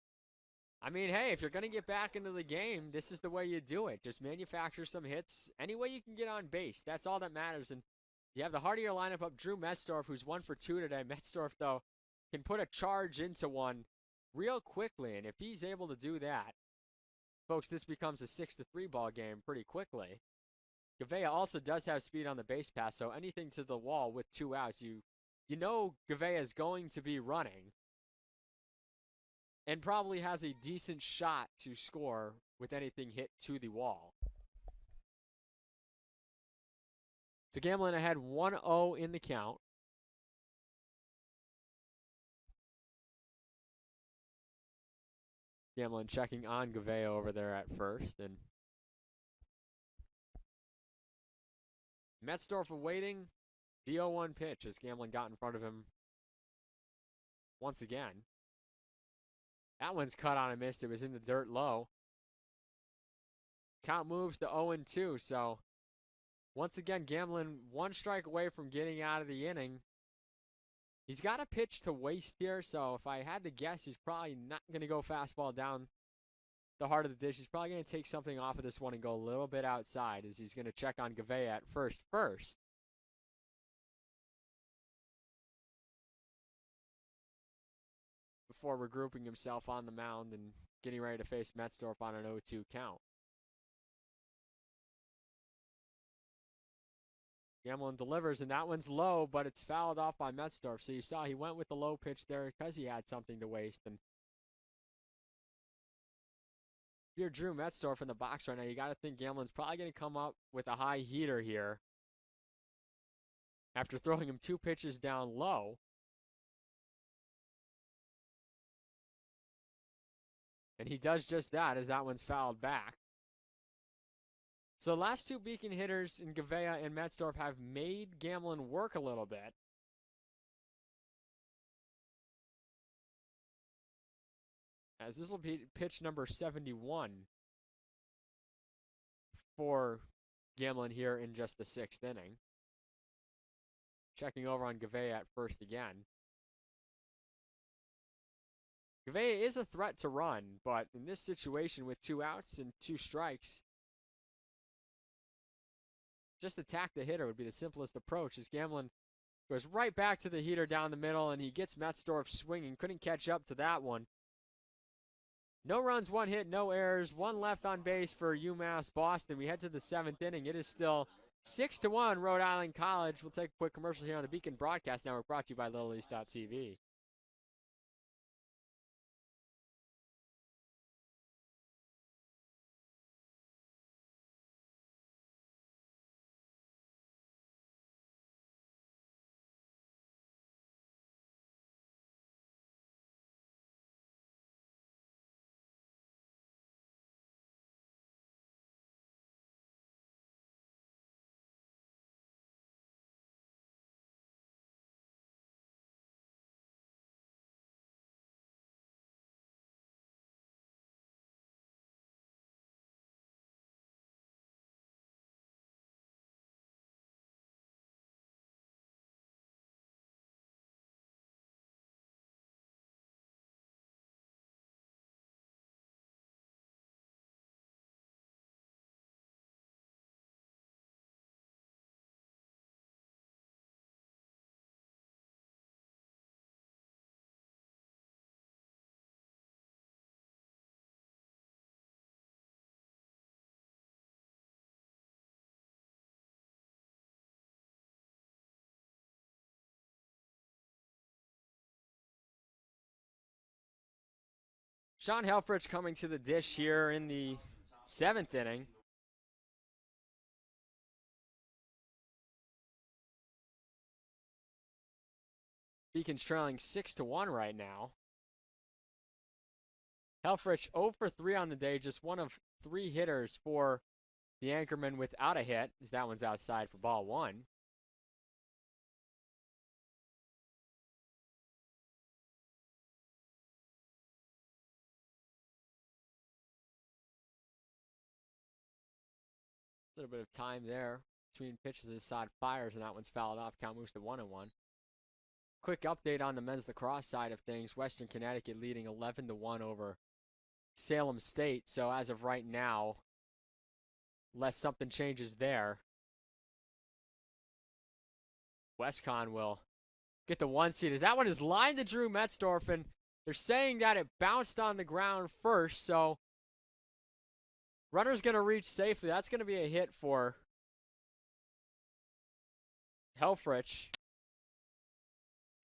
I mean, hey, if you're going to get back into the game, this is the way you do it. Just manufacture some hits any way you can get on base. That's all that matters. And you have the heart of your lineup up, Drew Metzdorf, who's 1 for 2 today. Metzdorf, though, can put a charge into one real quickly. And if he's able to do that, folks, this becomes a 6-3 ball game pretty quickly. Gavea also does have speed on the base pass, so anything to the wall with 2 outs, you know Gavea is going to be running and probably has a decent shot to score with anything hit to the wall. So Gamelin ahead 1-0 in the count. Gamelin checking on Gavea over there at first, and Metzdorf awaiting the 0-1 pitch as Gamblin got in front of him once again. That one's cut on and missed. It was in the dirt low. Count moves to 0-2, so once again, Gamblin 1 strike away from getting out of the inning. He's got a pitch to waste here, so if I had to guess, he's probably not going to go fastball down the heart of the dish. He's probably going to take something off of this one and go a little bit outside as he's going to check on Gavea at first. Before regrouping himself on the mound and getting ready to face Metzdorf on an 0-2 count. Gamblin delivers, and that one's low, but it's fouled off by Metzdorf. So you saw he went with the low pitch there because he had something to waste. And if you're Drew Metzdorf in the box right now, you got to think Gamblin's probably going to come up with a high heater here after throwing him 2 pitches down low. And he does just that as that one's fouled back. So last 2 Beacon hitters in Gavea and Metzdorf have made Gamblin work a little bit. As this will be pitch number 71 for Gamblin here in just the 6th inning. Checking over on Gavea at first again. Gavea is a threat to run, but in this situation with 2 outs and 2 strikes, just attack the hitter would be the simplest approach as Gamblin goes right back to the heater down the middle, and he gets Metzdorf swinging. Couldn't catch up to that one. No runs, 1 hit, no errors, 1 left on base for UMass Boston. We head to the 7th inning. It is still 6-1 Rhode Island College. We'll take a quick commercial here on the Beacon Broadcast Network, brought to you by LittleEast.tv. Sean Helfrich coming to the dish here in the 7th inning. Beacon's trailing 6-1 right now. Helfrich 0 for 3 on the day, just 1 of 3 hitters for the Anchorman without a hit, as that one's outside for ball 1. A little bit of time there between pitches as Assad fires, and that one's fouled off. Count moves to 1-1. Quick update on the men's lacrosse side of things. Western Connecticut leading 11-1 over Salem State. So as of right now, unless something changes there, WestCon will get the 1 seed. As that one is lined to Drew Metzdorf, and they're saying that it bounced on the ground first, so runner's going to reach safely. That's going to be a hit for Helfrich.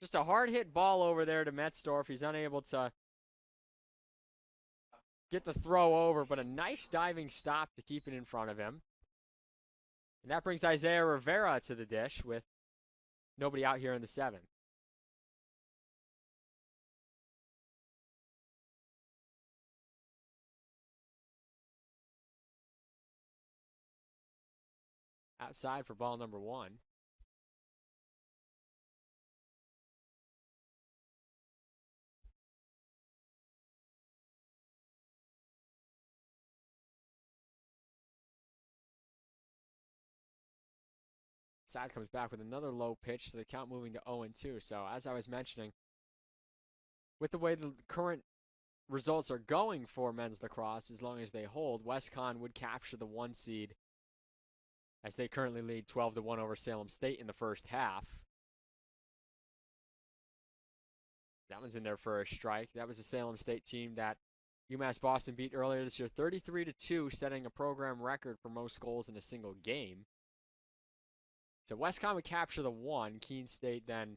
Just a hard hit ball over there to Metzdorf. He's unable to get the throw over, but a nice diving stop to keep it in front of him. And that brings Isaiah Rivera to the dish with nobody out here in the 7th. outside for ball number 1. Side comes back with another low pitch, so the count moving to 0-2. So as I was mentioning, with the way the current results are going for men's lacrosse, as long as they hold, WestCon would capture the 1 seed as they currently lead 12-1 over Salem State in the first half. That one's in there for a strike. That was the Salem State team that UMass Boston beat earlier this year, 33-2, setting a program record for most goals in a single game. So WestCon would capture the 1. Keene State then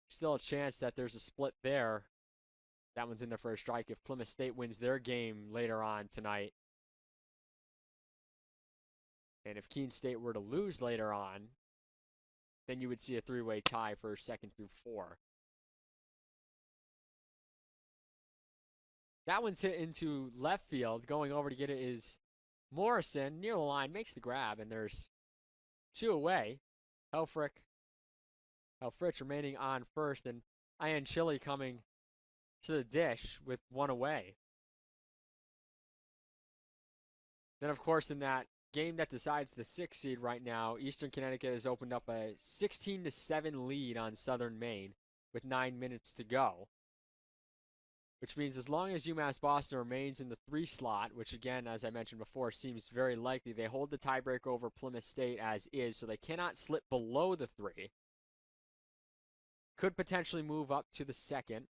still a chance that there's a split there. That one's in there for a strike if Plymouth State wins their game later on tonight. And if Keene State were to lose later on, then you would see a 3-way tie for 2nd through 4. That one's hit into left field. Going over to get it is Morrison. Near the line, makes the grab, and there's 2 away. Helfrich remaining on first, and Ian Chili coming to the dish with 1 away. Then, of course, in that game that decides the 6th seed right now, Eastern Connecticut has opened up a 16-7 lead on Southern Maine with 9 minutes to go. Which means as long as UMass Boston remains in the 3 slot, which again, as I mentioned before, seems very likely, they hold the tiebreaker over Plymouth State as is, so they cannot slip below the 3. Could potentially move up to the 2nd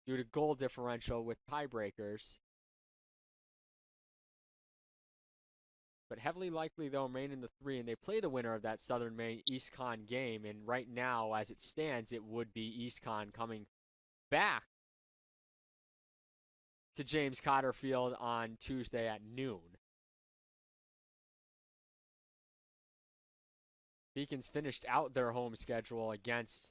due to goal differential with tiebreakers. But heavily likely they'll remain in the 3, and they play the winner of that Southern Maine East Con game, and right now, as it stands, it would be East Con coming back to James Cotter Field on Tuesday at noon. Beacons finished out their home schedule against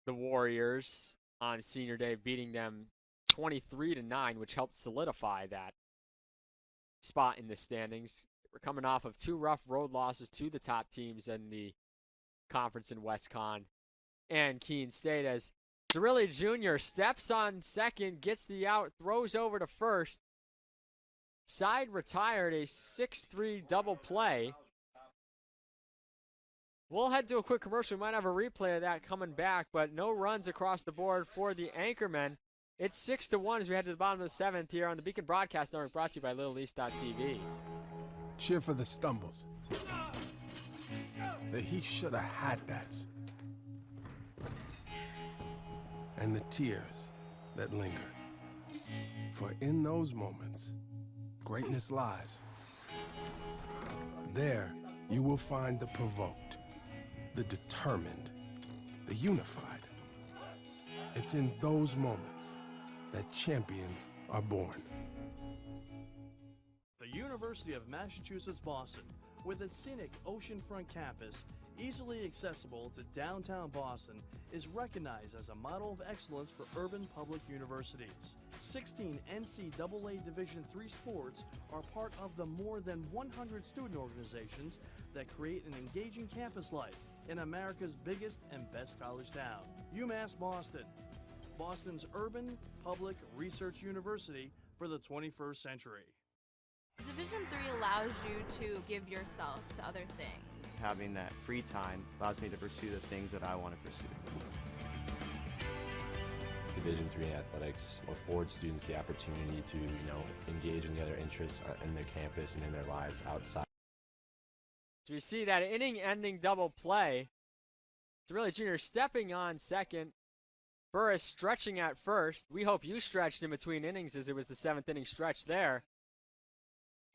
the Warriors on senior day, beating them 23-9, which helped solidify that spot in the standings. We're coming off of 2 rough road losses to the top teams in the conference in WestCon and Keene State, as Cirilli Jr. steps on second, gets the out, throws over to first. Side retired, a 6-3 double play. We'll head to a quick commercial. We might have a replay of that coming back, but no runs across the board for the Anchormen. It's 6-1 as we head to the bottom of the 7th here on the Beacon Broadcast Network, brought to you by LittleEast.tv. Cheer for the stumbles. That he should have had that. And the tears that linger. For in those moments, greatness lies. There, you will find the provoked, the determined, the unified. It's in those moments that champions are born. The University of Massachusetts Boston, with its scenic oceanfront campus, easily accessible to downtown Boston, is recognized as a model of excellence for urban public universities. 16 NCAA Division III sports are part of the more than 100 student organizations that create an engaging campus life in America's biggest and best college town. UMass Boston, Boston's urban public research university for the 21st century. Division III allows you to give yourself to other things. Having that free time allows me to pursue the things that I want to pursue. Division III athletics affords students the opportunity to, engage in the other interests in their campus and in their lives outside. So we see that inning-ending double play. Cirilli Jr. stepping on second. Burris stretching at first. We hope you stretched in between innings, as it was the 7th inning stretch there.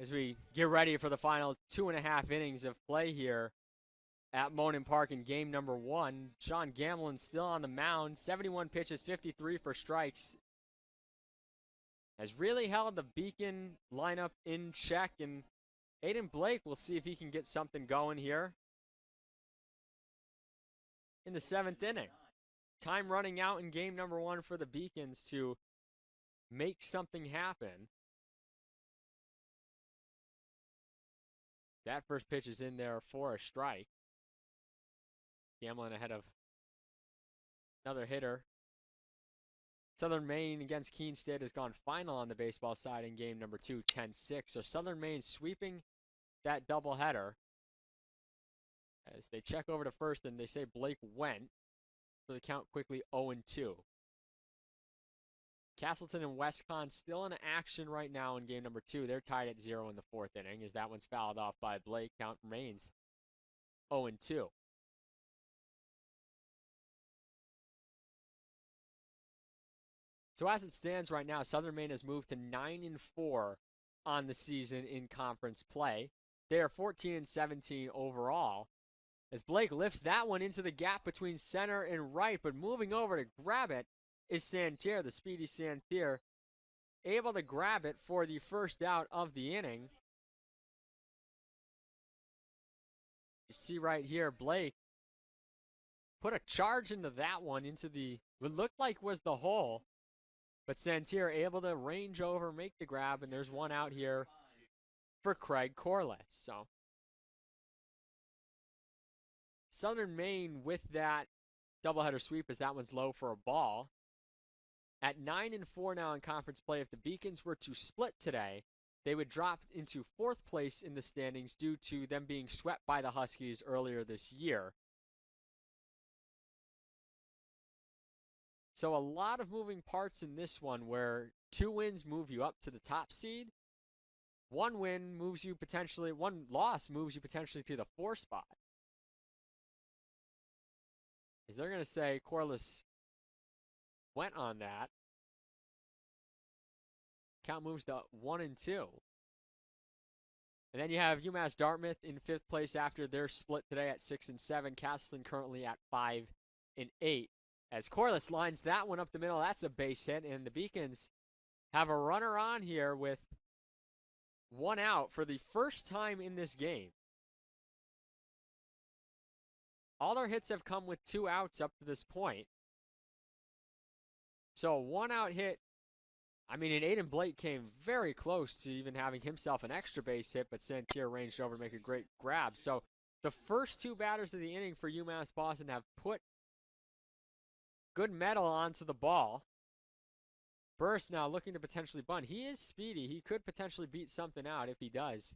As we get ready for the final 2.5 innings of play here at Monin Park in game number 1. Sean Gamlin still on the mound. 71 pitches, 53 for strikes. Has really held the Beacon lineup in check, and Aiden Blake, we'll see if he can get something going here in the 7th inning. Time running out in game number 1 for the Beacons to make something happen. That first pitch is in there for a strike. Gamblin ahead of another hitter. Southern Maine against Keene State has gone final on the baseball side in game number 2, 10-6. So Southern Maine sweeping that doubleheader as they check over to first and they say Blake went. So the count quickly 0-2. Castleton and Westcon still in action right now in game number 2. They're tied at 0 in the 4th inning as that one's fouled off by Blake. Count remains 0-2. So as it stands right now, Southern Maine has moved to 9-4 on the season in conference play. They are 14-17 overall. As Blake lifts that one into the gap between center and right, but moving over to grab it is Santerre, the speedy Santerre, able to grab it for the first out of the inning. You see right here, Blake put a charge into that one, into the, what looked like was the hole, but Santerre able to range over, make the grab, and there's one out here for Craig Corliss. So Southern Maine with that doubleheader sweep as that one's low for a ball. At 9-4 now in conference play, if the Beacons were to split today, they would drop into 4th place in the standings due to them being swept by the Huskies earlier this year. So a lot of moving parts in this one where 2 wins move you up to the top seed. 1 win moves you potentially, 1 loss moves you potentially to the 4 spot. Is they're going to say Corliss went on that. Count moves to 1-2. And then you have UMass Dartmouth in 5th place after their split today at 6-7. Castleton currently at 5-8. As Corliss lines that one up the middle, that's a base hit, and the Beacons have a runner on here with 1 out for the first time in this game. All their hits have come with 2 outs up to this point. So a 1-out hit. I mean, and Aiden Blake came very close to even having himself an extra base hit, but Santerre ranged over to make a great grab. So the first 2 batters of the inning for UMass Boston have put good metal onto the ball. Burris now looking to potentially bunt. He is speedy. He could potentially beat something out if he does.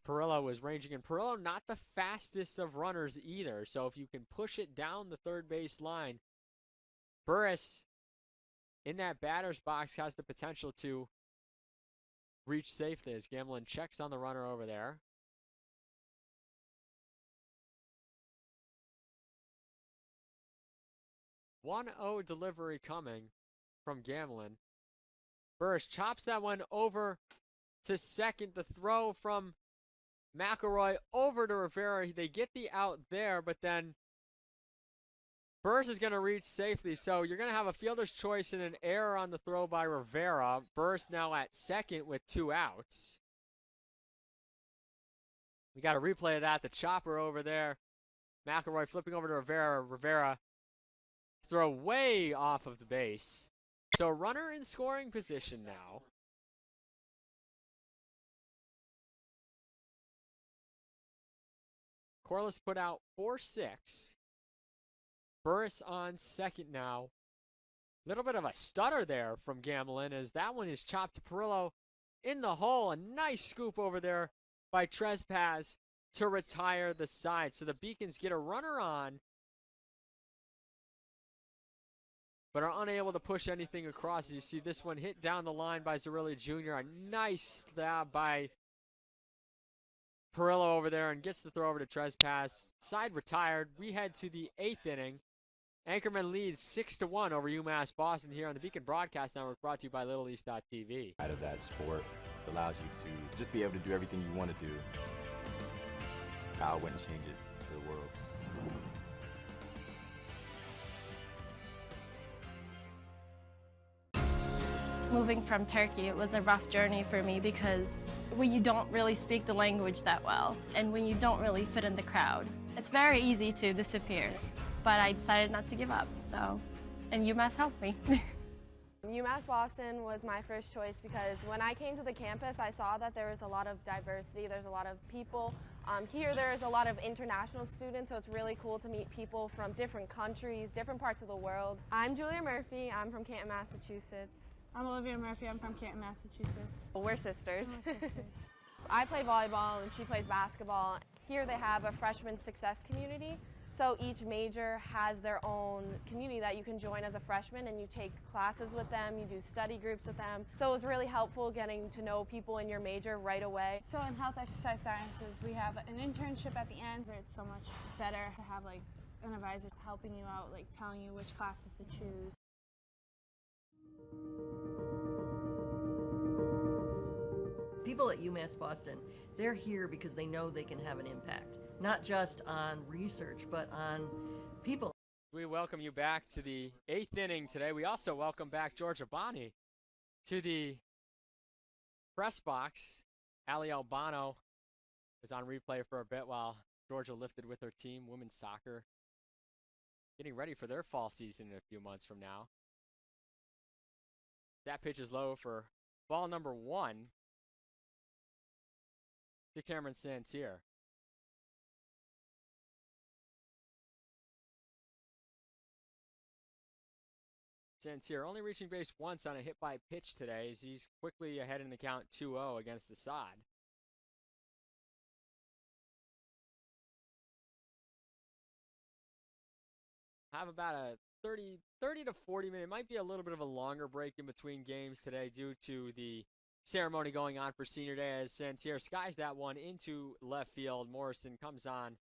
Perillo was ranging in. Perillo not the fastest of runners either. So if you can push it down the third base line, Burris in that batter's box has the potential to reach safely as Gamblin checks on the runner over there. One 1-0 delivery coming from Gamblin. Burris chops that one over to second. The throw from McElroy over to Rivera. They get the out there, but then Burris is going to reach safely. So you're going to have a fielder's choice and an error on the throw by Rivera. Burris now at second with 2 outs. We got a replay of that. The chopper over there. McElroy flipping over to Rivera. Rivera throw way off of the base. So runner in scoring position now. Corliss put out 4-6. Burris on second now. Little bit of a stutter there from Gamblin as that one is chopped to Perillo in the hole. A nice scoop over there by Trespass to retire the side. So the Beacons get a runner on, but are unable to push anything across. You see this one hit down the line by Zerilli Jr. A nice stab by Perillo over there and gets the throw over to Trespass. Side retired. We head to the 8th inning. Anchorman leads 6-1 over UMass Boston here on the Beacon Broadcast Network, brought to you by LittleEast.tv. Out of that sport allows you to just be able to do everything you want to do. I wouldn't change it for the world. Moving from Turkey, it was a rough journey for me because when you don't really speak the language that well and when you don't really fit in the crowd, it's very easy to disappear. But I decided not to give up, so, and UMass helped me. UMass Boston was my first choice because when I came to the campus, I saw that there was a lot of diversity. There's a lot of people. Here there is a lot of international students, so it's really cool to meet people from different countries, different parts of the world. I'm Julia Murphy. I'm from Canton, Massachusetts. I'm Olivia Murphy. I'm from Canton, Massachusetts. We're sisters. We're sisters. I play volleyball and she plays basketball. Here they have a freshman success community. So each major has their own community that you can join as a freshman, and you take classes with them, you do study groups with them. So it was really helpful getting to know people in your major right away. So in health exercise sciences, we have an internship at the end, so it's so much better to have like an advisor helping you out, like telling you which classes to choose. People at UMass Boston, they're here because they know they can have an impact, not just on research, but on people. We welcome you back to the 8th inning today. We also welcome back Georgia Bonnie to the press box. Ali Albano was on replay for a bit while Georgia lifted with her team, women's soccer, getting ready for their fall season in a few months from now. That pitch is low for ball number 1 to Cameron Santier. Santier only reaching base once on a hit by pitch today as he's quickly ahead in the count 2-0 against the sod. Have about a 30 to 40 minute, might be a little bit of a longer break in between games today due to the ceremony going on for senior day as Santier skies that one into left field. Morrison comes on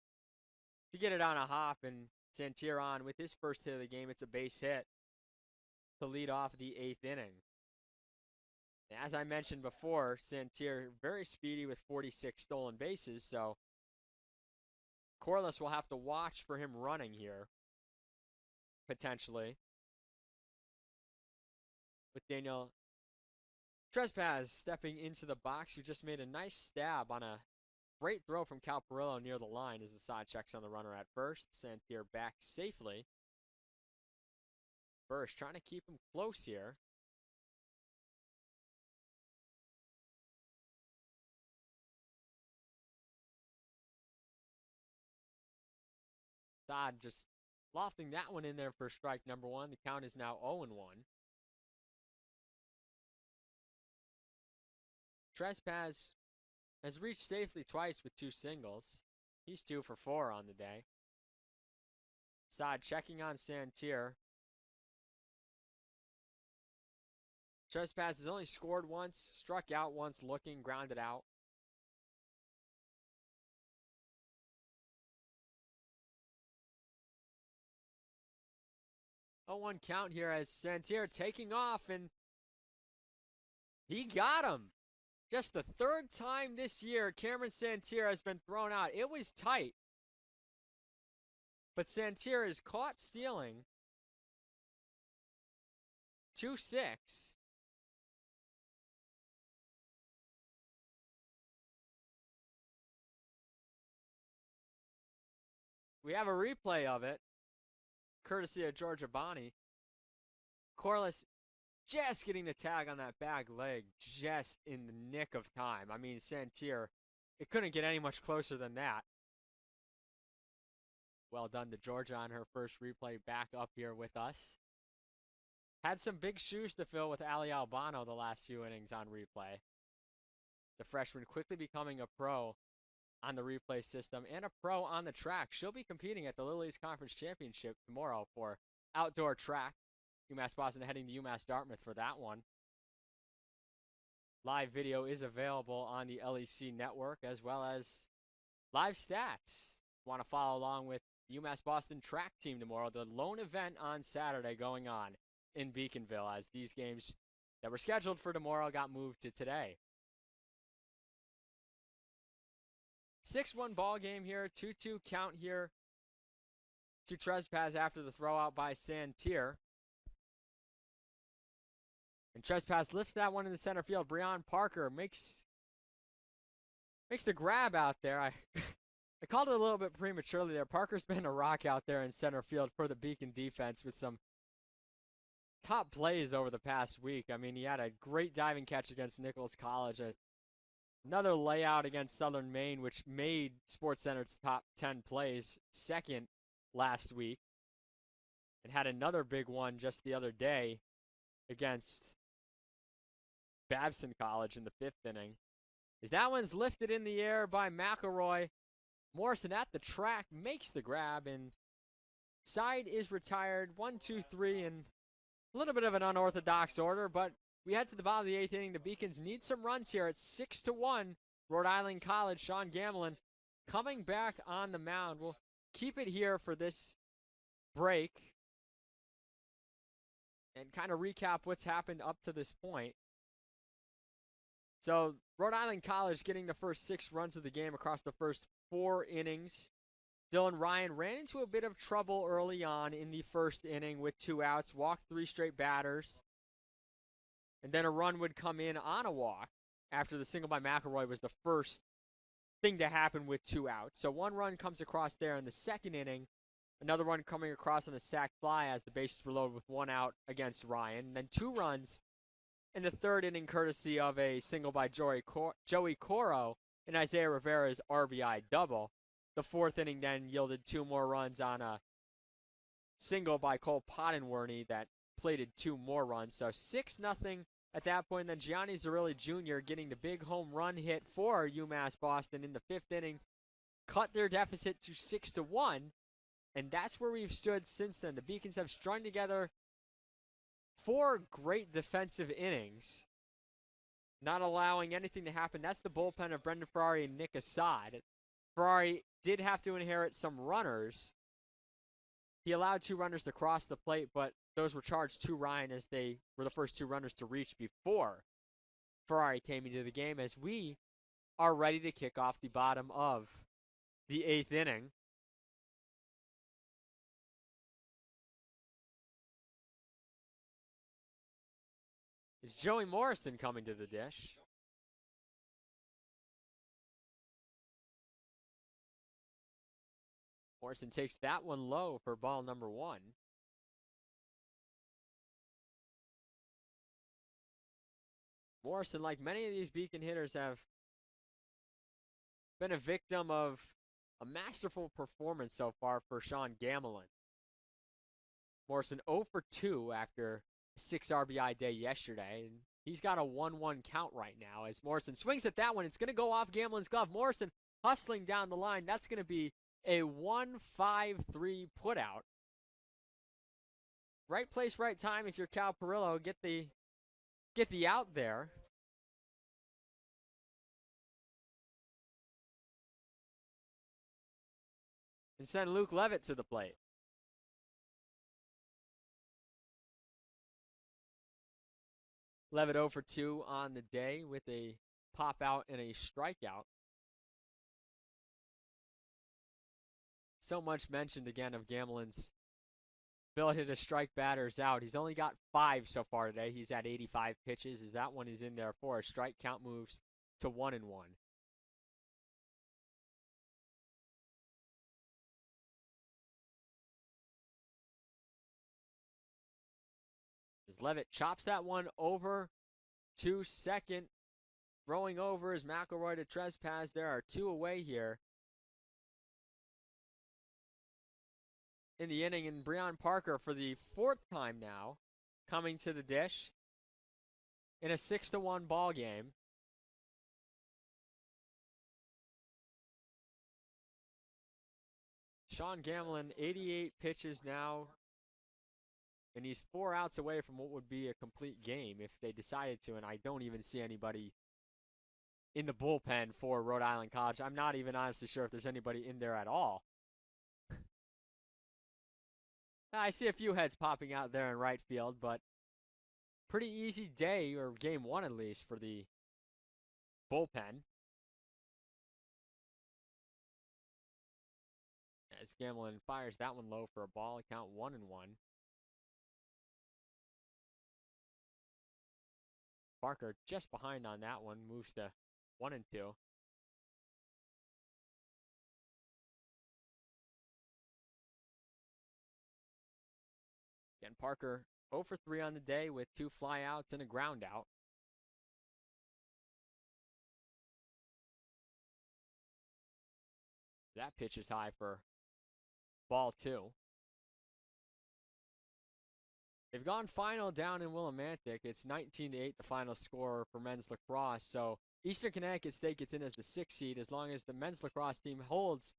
to get it on a hop, and Santier on with his first hit of the game. It's a base hit to lead off the 8th inning. As I mentioned before, Santier very speedy with 46 stolen bases, so Corliss will have to watch for him running here, potentially. With Daniel Trespass stepping into the box, who just made a nice stab on a great throw from Cal Perillo near the line as the side checks on the runner at first. Santier back safely. Bursch trying to keep him close here. Dodd just lofting that one in there for strike number 1. The count is now 0-1. Trespass has reached safely twice with 2 singles. He's 2 for 4 on the day. Sod checking on Santier. Trespass has only scored once, struck out once looking, grounded out. A 1 count here as Santier taking off, and he got him. Just the 3rd time this year Cameron Santier has been thrown out. It was tight, but Santier is caught stealing. 2-6. We have a replay of it, courtesy of Georgia Bonnie. Corliss just getting the tag on that bag leg just in the nick of time. I mean, Santier, it couldn't get any much closer than that. Well done to Georgia on her first replay back up here with us. Had some big shoes to fill with Ali Albano the last few innings on replay. The freshman quickly becoming a pro on the replay system and a pro on the track. She'll be competing at the Little East Conference Championship tomorrow for outdoor track. UMass Boston heading to UMass Dartmouth for that one. Live video is available on the LEC network as well as live stats. Want to follow along with UMass Boston track team tomorrow, the lone event on Saturday going on in Beaconville as these games that were scheduled for tomorrow got moved to today. 6-1 ball game here, 2-2 count here to Trespass after the throw out by Santier. And Trespass lifts that one in the center field. Breon Parker makes the grab out there. I called it a little bit prematurely there. Parker's been a rock out there in center field for the Beacon defense with some top plays over the past week. I mean, he had a great diving catch against Nichols College, another layout against Southern Maine, which made SportsCenter's top 10 plays second last week, and had another big one just the other day against Babson College in the 5th inning. As that one's lifted in the air by McElroy. Morrison at the track makes the grab, and side is retired. 1, 2, 3, and a little bit of an unorthodox order, but we head to the bottom of the 8th inning. The Beacons need some runs here. It's 6-1. Rhode Island College, Sean Gamelin coming back on the mound. We'll keep it here for this break and kind of recap what's happened up to this point. So Rhode Island College getting the first 6 runs of the game across the first 4 innings. Dylan Ryan ran into a bit of trouble early on in the 1st inning with 2 outs, walked 3 straight batters, and then a run would come in on a walk after the single by McElroy was the first thing to happen with 2 outs. So 1 run comes across there in the 2nd inning, another run coming across on a sac fly as the bases were loaded with 1 out against Ryan, and then 2 runs in the 3rd inning courtesy of a single by Joey Coro and Isaiah Rivera's RBI double. The 4th inning then yielded 2 more runs on a single by Cole Pottenworny that plated 2 more runs. So 6-0 at that point. Then Gianni Zerilli Jr. getting the big home run hit for UMass Boston in the 5th inning, cut their deficit to 6-1, and that's where we've stood since then. The Beacons have strung together 4 great defensive innings, not allowing anything to happen. That's the bullpen of Brendan Ferrari and Nick Assad. Ferrari did have to inherit some runners. He allowed 2 runners to cross the plate, but those were charged to Ryan as they were the first 2 runners to reach before Ferrari came into the game, as we are ready to kick off the bottom of the 8th inning. Is Joey Morrison coming to the dish? Morrison takes that one low for ball number 1. Morrison, like many of these Beacon hitters, have been a victim of a masterful performance so far for Sean Gamelin. Morrison 0 for 2 after a 6 RBI day yesterday, and he's got a 1-1 count right now as Morrison swings at that one. It's going to go off Gamelin's glove. Morrison hustling down the line. That's going to be a 1-5-3 putout. Right place, right time if you're Cal Perillo. Get the out there. And send Luke Levitt to the plate. Levitt 0 for 2 on the day with a pop out and a strikeout. So much mentioned again of Gamelin's ability to strike batters out. He's only got 5 so far today. He's at 85 pitches, as that one is in there for a strike count moves to 1-1. As Levitt chops that one over to second, throwing over as McElroy to trespass. There are 2 away here in the inning, and Breon Parker for the 4th time now coming to the dish in a 6-1 ball game. Sean Gamelin, 88 pitches now, and he's 4 outs away from what would be a complete game if they decided to, and I don't even see anybody in the bullpen for Rhode Island College. I'm not even honestly sure if there's anybody in there at all. I see a few heads popping out there in right field, but pretty easy day, or game 1 at least, for the bullpen. As Gamelin fires that one low for a ball, count 1-1. Parker just behind on that one, moves to 1-2. Again, Parker 0 for 3 on the day with 2 flyouts and a ground out. That pitch is high for ball 2. They've gone final down in Willimantic. It's 19-8, the final score for men's lacrosse. So Eastern Connecticut State gets in as the 6th seed as long as the men's lacrosse team holds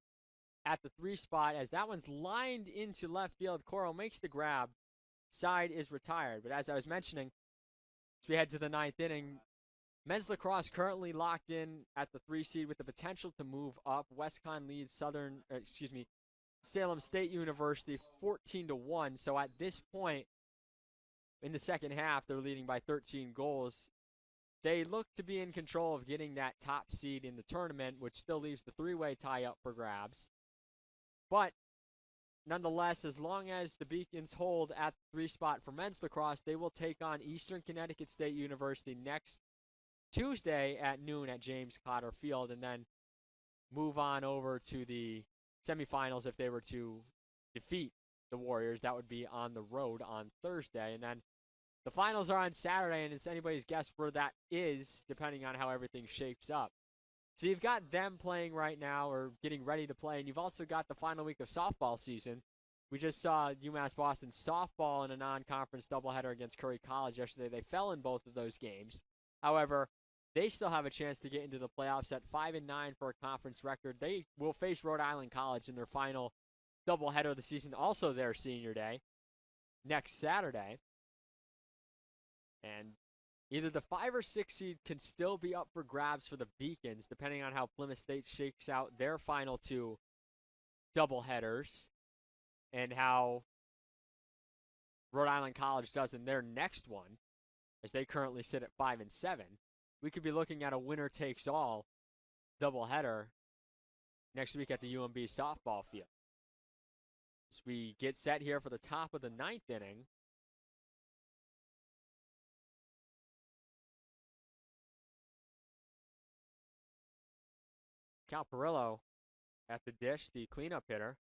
at the 3 spot, as that one's lined into left field. Coro makes the grab. Side is retired. But as I was mentioning, as we head to the 9th inning, men's lacrosse currently locked in at the 3 seed with the potential to move up. WestCon leads Salem State University 14-1. So at this point in the second half, they're leading by 13 goals. They look to be in control of getting that top seed in the tournament, which still leaves the 3-way tie up for grabs. But nonetheless, as long as the Beacons hold at the 3 spot for men's lacrosse, they will take on Eastern Connecticut State University next Tuesday at noon at James Cotter Field, and then move on over to the semifinals if they were to defeat the Warriors. That would be on the road on Thursday. And then the finals are on Saturday, and it's anybody's guess where that is, depending on how everything shapes up. So you've got them playing right now, or getting ready to play, and you've also got the final week of softball season. We just saw UMass Boston softball in a non-conference doubleheader against Curry College yesterday. They fell in both of those games. However, they still have a chance to get into the playoffs at 5-9 for a conference record. They will face Rhode Island College in their final doubleheader of the season, also their senior day, next Saturday. And either the 5 or 6 seed can still be up for grabs for the Beacons, depending on how Plymouth State shakes out their final 2 doubleheaders and how Rhode Island College does in their next one, as they currently sit at 5-7. We could be looking at a winner-takes-all doubleheader next week at the UMB softball field. As we get set here for the top of the 9th inning, Cal Perillo at the dish, the cleanup hitter.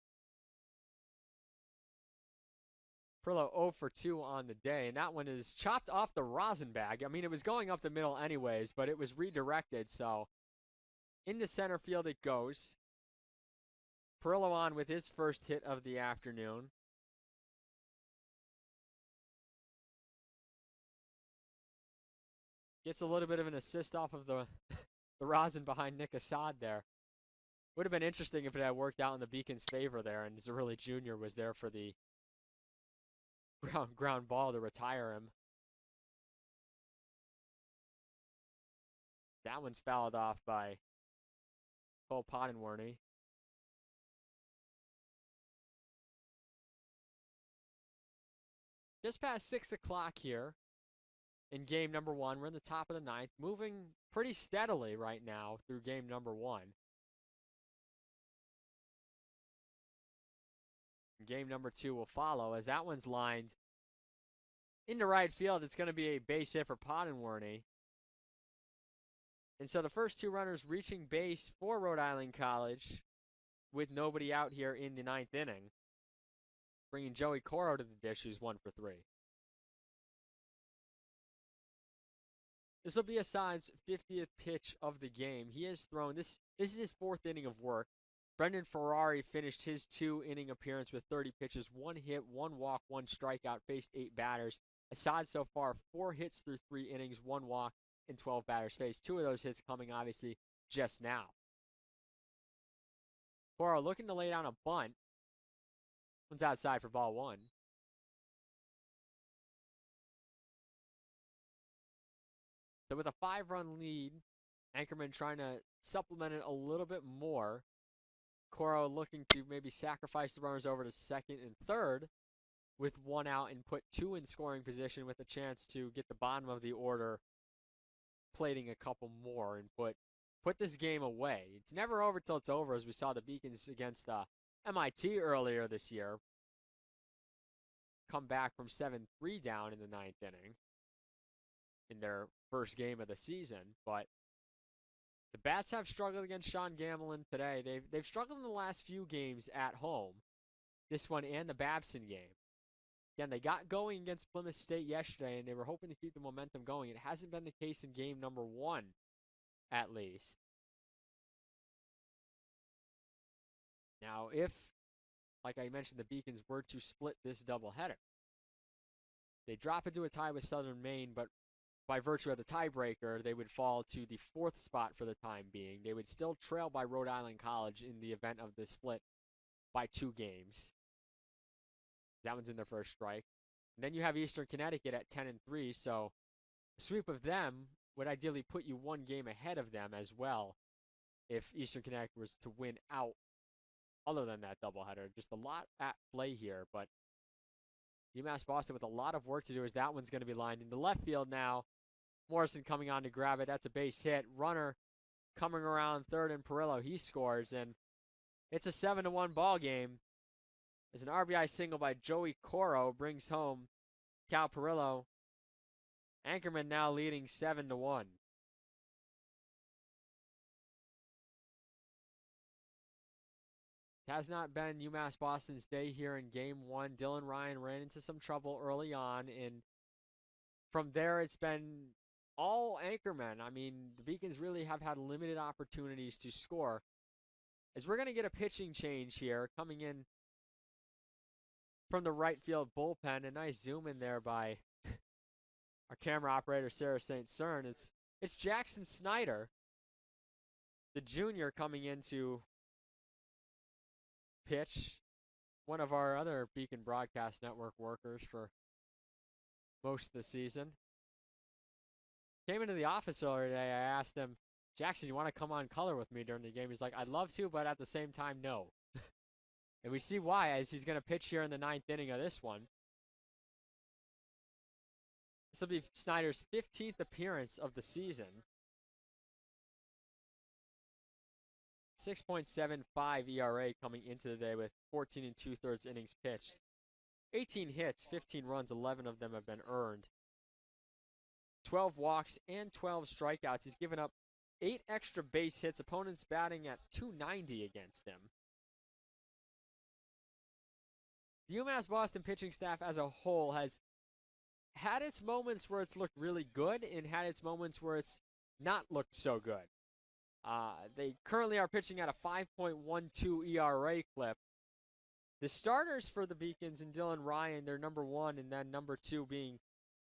Perillo 0 for 2 on the day, and that one is chopped off the rosin bag. I mean, it was going up the middle anyways, but it was redirected, so into center field it goes. Perillo on with his first hit of the afternoon. Gets a little bit of an assist off of the rosin behind Nick Assad there. Would have been interesting if it had worked out in the Beacons' favor there, and Zerilli Jr. was there for the ground ball to retire him. That one's fouled off by Cole Pottenworthy. Just past 6 o'clock here in game number 1. We're in the top of the 9th, moving pretty steadily right now through game number 1. Game number 2 will follow, as that one's lined into right field. It's going to be a base hit for Pottenworthy. And so the first 2 runners reaching base for Rhode Island College with nobody out here in the 9th inning. Bringing Joey Coro to the dish, who's 1 for 3. This will be Assad's 50th pitch of the game. He has thrown, this is his 4th inning of work. Brendan Ferrari finished his 2-inning appearance with 30 pitches, 1 hit, 1 walk, 1 strikeout, faced 8 batters. Assad so far 4 hits through 3 innings, 1 walk, and 12 batters faced. 2 of those hits coming obviously just now. Coro looking to lay down a bunt. One's outside for ball 1. So with a 5-run lead, Anchorman trying to supplement it a little bit more. Coro looking to maybe sacrifice the runners over to second and third with 1 out and put 2 in scoring position with a chance to get the bottom of the order plating a couple more and put this game away. It's never over till it's over, as we saw the Beacons against MIT earlier this year come back from 7-3 down in the 9th inning in their first game of the season. But the Bats have struggled against Sean Gamelin today. They've struggled in the last few games at home, this one and the Babson game. Again, they got going against Plymouth State yesterday, and they were hoping to keep the momentum going. It hasn't been the case in game number 1, at least. Now, if, like I mentioned, the Beacons were to split this doubleheader, they drop into a tie with Southern Maine, but by virtue of the tiebreaker, they would fall to the 4th spot for the time being. They would still trail by Rhode Island College in the event of the split by 2 games. That one's in their first strike. And then you have Eastern Connecticut at 10-3, so a sweep of them would ideally put you 1 game ahead of them as well if Eastern Connecticut was to win out other than that doubleheader. Just a lot at play here, but UMass Boston with a lot of work to do as that one's going to be lined into left field now. Morrison coming on to grab it. That's a base hit. Runner coming around third, and Perillo, he scores, and it's a 7-1 ball game. As an RBI single by Joey Coro brings home Cal Perillo. Anchorman now leading 7-1. It has not been UMass Boston's day here in game 1. Dylan Ryan ran into some trouble early on, and from there it's been all Anchormen. I mean, the Beacons really have had limited opportunities to score. As we're going to get a pitching change here coming in from the right field bullpen. A nice zoom in there by our camera operator, Sarah St. Cern. It's Jackson Snyder, the junior, coming into pitch. One of our other Beacon Broadcast Network workers for most of the season. Came into the office earlier today. I asked him, Jackson, you want to come on color with me during the game? He's like, I'd love to, but at the same time, no. And we see why, as he's going to pitch here in the 9th inning of this one. This will be Snyder's 15th appearance of the season. 6.75 ERA coming into the day with 14 2/3 innings pitched. 18 hits, 15 runs, 11 of them have been earned. 12 walks and 12 strikeouts. He's given up 8 extra base hits. Opponents batting at .290 against him. The UMass Boston pitching staff as a whole has had its moments where it's looked really good and had its moments where it's not looked so good. They currently are pitching at a 5.12 ERA clip. The starters for the Beacons and Dylan Ryan, they're number 1, and then number 2 being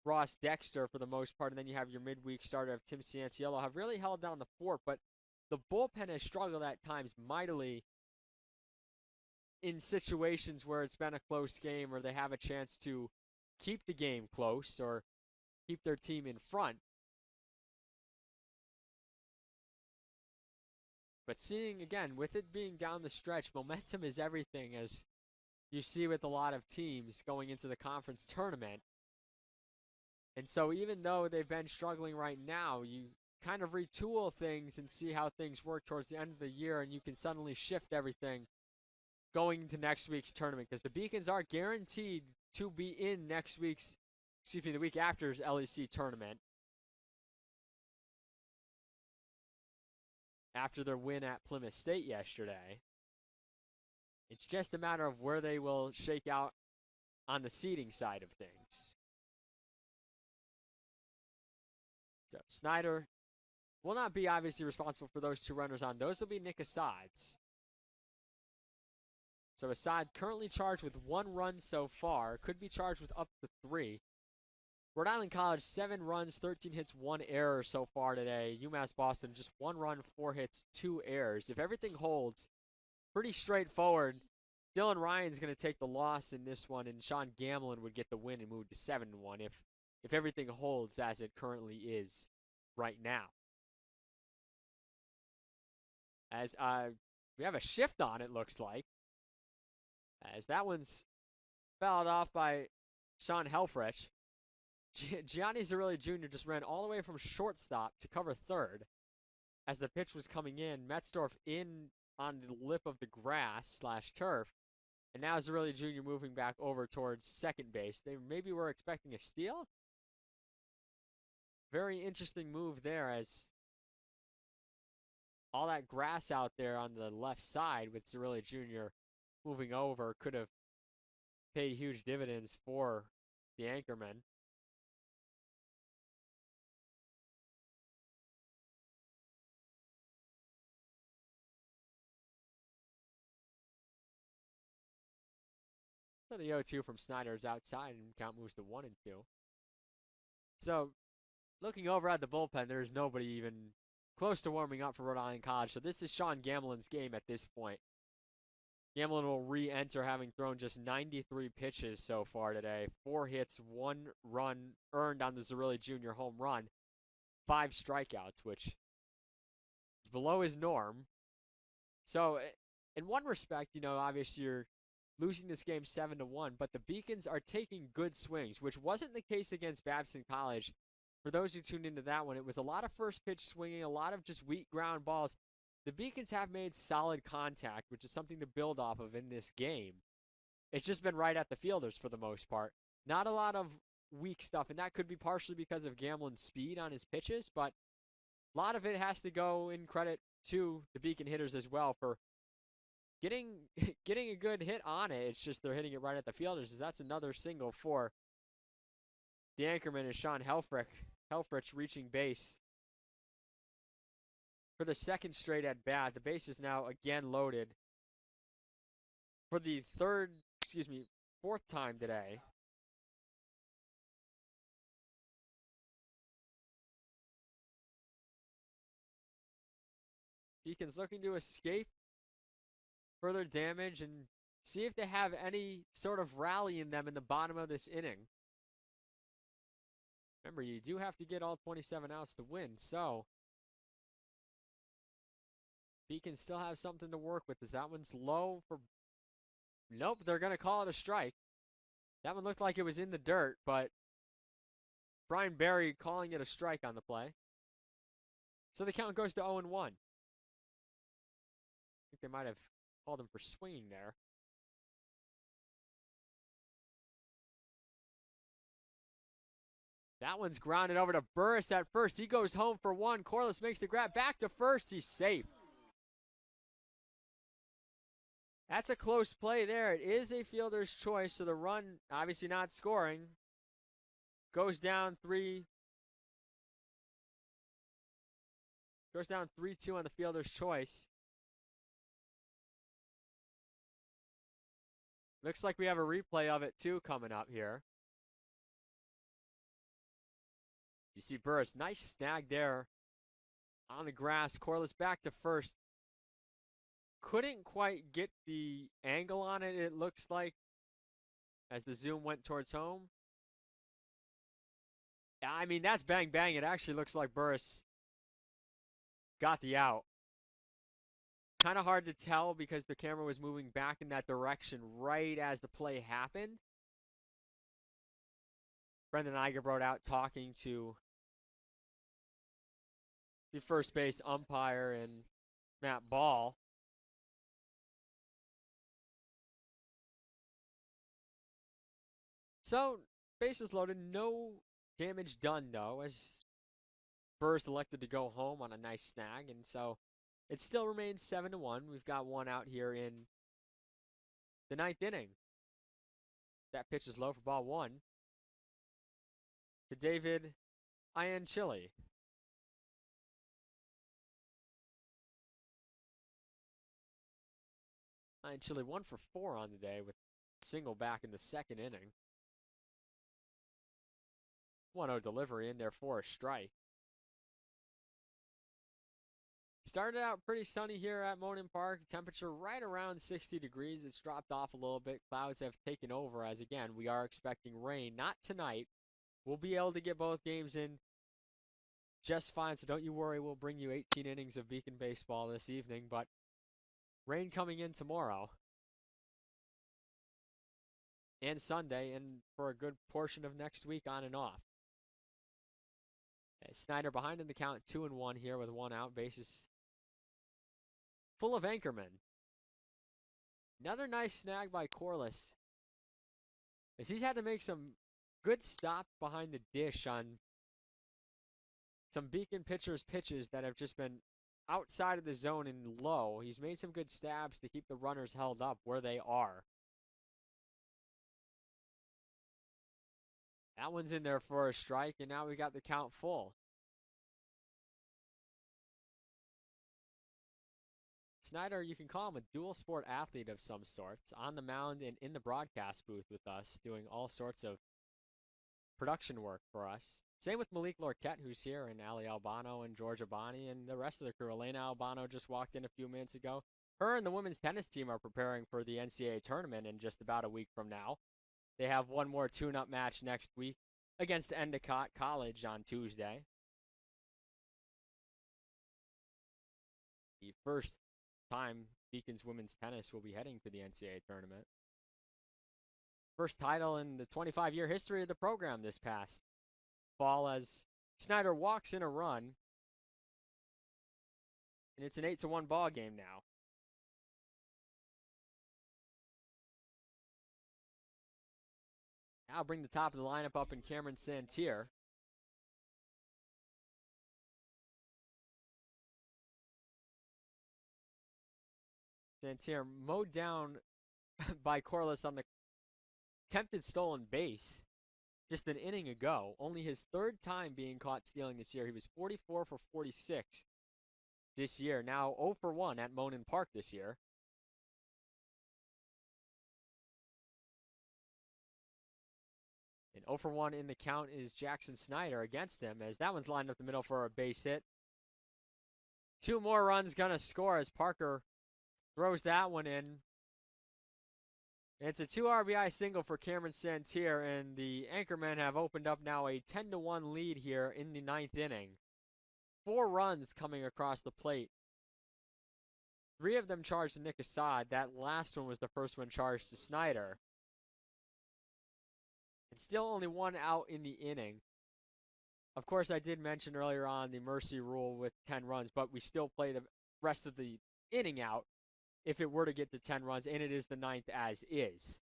Ross Dexter for the most part. And then you have your midweek starter of Tim Cianciello, have really held down the fort, but the bullpen has struggled at times mightily in situations where it's been a close game or they have a chance to keep the game close or keep their team in front. But seeing, again, with it being down the stretch, momentum is everything, as you see with a lot of teams going into the conference tournament. And so even though they've been struggling right now, you kind of retool things and see how things work towards the end of the year, and you can suddenly shift everything going into next week's tournament, because the Beacons are guaranteed to be in the week after's LEC tournament after their win at Plymouth State yesterday. It's just a matter of where they will shake out on the seeding side of things. So Snyder will not be obviously responsible for those 2 runners on. Those will be Nick Assad's. So Assad currently charged with 1 run so far. Could be charged with up to 3. Rhode Island College, 7 runs, 13 hits, 1 error so far today. UMass Boston, just 1 run, 4 hits, 2 errors. If everything holds, pretty straightforward. Dylan Ryan's going to take the loss in this one, and Sean Gamlin would get the win and move to 7-1 if everything holds as it currently is right now. As we have a shift on, it looks like. As that one's fouled off by Sean Helfrich. Gianni Zerilli Jr. just ran all the way from shortstop to cover third as the pitch was coming in. Metzdorf in on the lip of the grass / turf. And now Zerilli Jr. moving back over towards second base. They maybe were expecting a steal. Very interesting move there, as all that grass out there on the left side with Zerilli Jr. moving over could have paid huge dividends for the Anchormen. So the 0-2 from Snyder is outside, and count moves to 1-2. So looking over at the bullpen, there's nobody even close to warming up for Rhode Island College. So this is Sean Gamlin's game at this point. Gamlin will re-enter, having thrown just 93 pitches so far today. 4 hits, 1 run earned on the Zerilli Jr. home run. 5 strikeouts, which is below his norm. So in one respect, you know, obviously you're losing this game 7-1, but the Beacons are taking good swings, which wasn't the case against Babson College. For those who tuned into that one, it was a lot of first pitch swinging, a lot of just weak ground balls. The Beacons have made solid contact, which is something to build off of in this game. It's just been right at the fielders for the most part. Not a lot of weak stuff, and that could be partially because of Gamlin's speed on his pitches, but a lot of it has to go in credit to the Beacon hitters as well for getting a good hit on it. It's just they're hitting it right at the fielders. That's another single for the Anchorman is Sean Helfrich reaching base for the second straight at bat. The base is now again loaded for the fourth time today. Beacons looking to escape further damage and see if they have any sort of rally in them in the bottom of this inning. Remember, you do have to get all 27 outs to win, so Beacons still have something to work with. As that one's low for... Nope, they're going to call it a strike. That one looked like it was in the dirt, but Brian Berry calling it a strike on the play. So the count goes to 0-1. I think they might have called him for swinging there. That one's grounded over to Burris at first. He goes home for 1. Corliss makes the grab back to first. He's safe. That's a close play there. It is a fielder's choice, so the run, obviously not scoring, goes down 3. Goes down 3-2 on the fielder's choice. Looks like we have a replay of it too coming up here. You see Burris, nice snag there on the grass. Corliss back to first. Couldn't quite get the angle on it, it looks like, as the zoom went towards home. Yeah, I mean, that's bang bang. It actually looks like Burris got the out. Kind of hard to tell because the camera was moving back in that direction right as the play happened. Brendan Eigebrod out talking to the first base umpire and Matt Ball. So, bases loaded, no damage done though, as Burris elected to go home on a nice snag, and so it still remains 7-1. We've got one out here in the 9th inning. That pitch is low for ball 1 to David Ianchili. Ianchili 1 for 4 on the day with a single back in the 2nd inning. 1-0 delivery in there for a strike. Started out pretty sunny here at Monin Park. Temperature right around 60 degrees. It's dropped off a little bit. Clouds have taken over as, again, we are expecting rain. Not tonight. We'll be able to get both games in just fine, so don't you worry. We'll bring you 18 innings of Beacon baseball this evening, but rain coming in tomorrow and Sunday and for a good portion of next week on and off. Snyder behind in the count, 2-1 here with 1 out. Bases full of Anchormen. Another nice snag by Corliss, as he's had to make some good stops behind the dish on some Beacon pitchers' pitches that have just been outside of the zone and low. He's made some good stabs to keep the runners held up where they are. That one's in there for a strike, and now we got the count full. Snyder, you can call him a dual sport athlete of some sorts, on the mound and in the broadcast booth with us, doing all sorts of production work for us. Same with Malik Lorquette, who's here, and Ali Albano and Georgia Bonney and the rest of the crew. Elena Albano just walked in a few minutes ago. Her and the women's tennis team are preparing for the NCAA tournament in just about a week from now. They have one more tune-up match next week against Endicott College on Tuesday. The first time Beacons women's tennis will be heading to the NCAA tournament. First title in the 25-year history of the program this past fall as Snyder walks in a run. And it's an 8-1 ball game now. I'll bring the top of the lineup up in Cameron Santier. Santier mowed down by Corliss on the attempted stolen base just an inning ago. Only his third time being caught stealing this year. He was 44 for 46 this year. Now 0 for 1 at Monin Park this year. And 0 for 1 in the count is Jackson Snyder against him, as that one's lined up the middle for a base hit. 2 more runs gonna score as Parker throws that one in. And it's a 2 RBI single for Cameron Santier, and the Anchormen have opened up now a 10-1 lead here in the 9th inning. 4 runs coming across the plate. 3 of them charged to Nick Assad. That last one was the first one charged to Snyder. And still only 1 out in the inning. Of course, I did mention earlier on the mercy rule with 10 runs, but we still play the rest of the inning out if it were to get to 10 runs, and it is the 9th as is.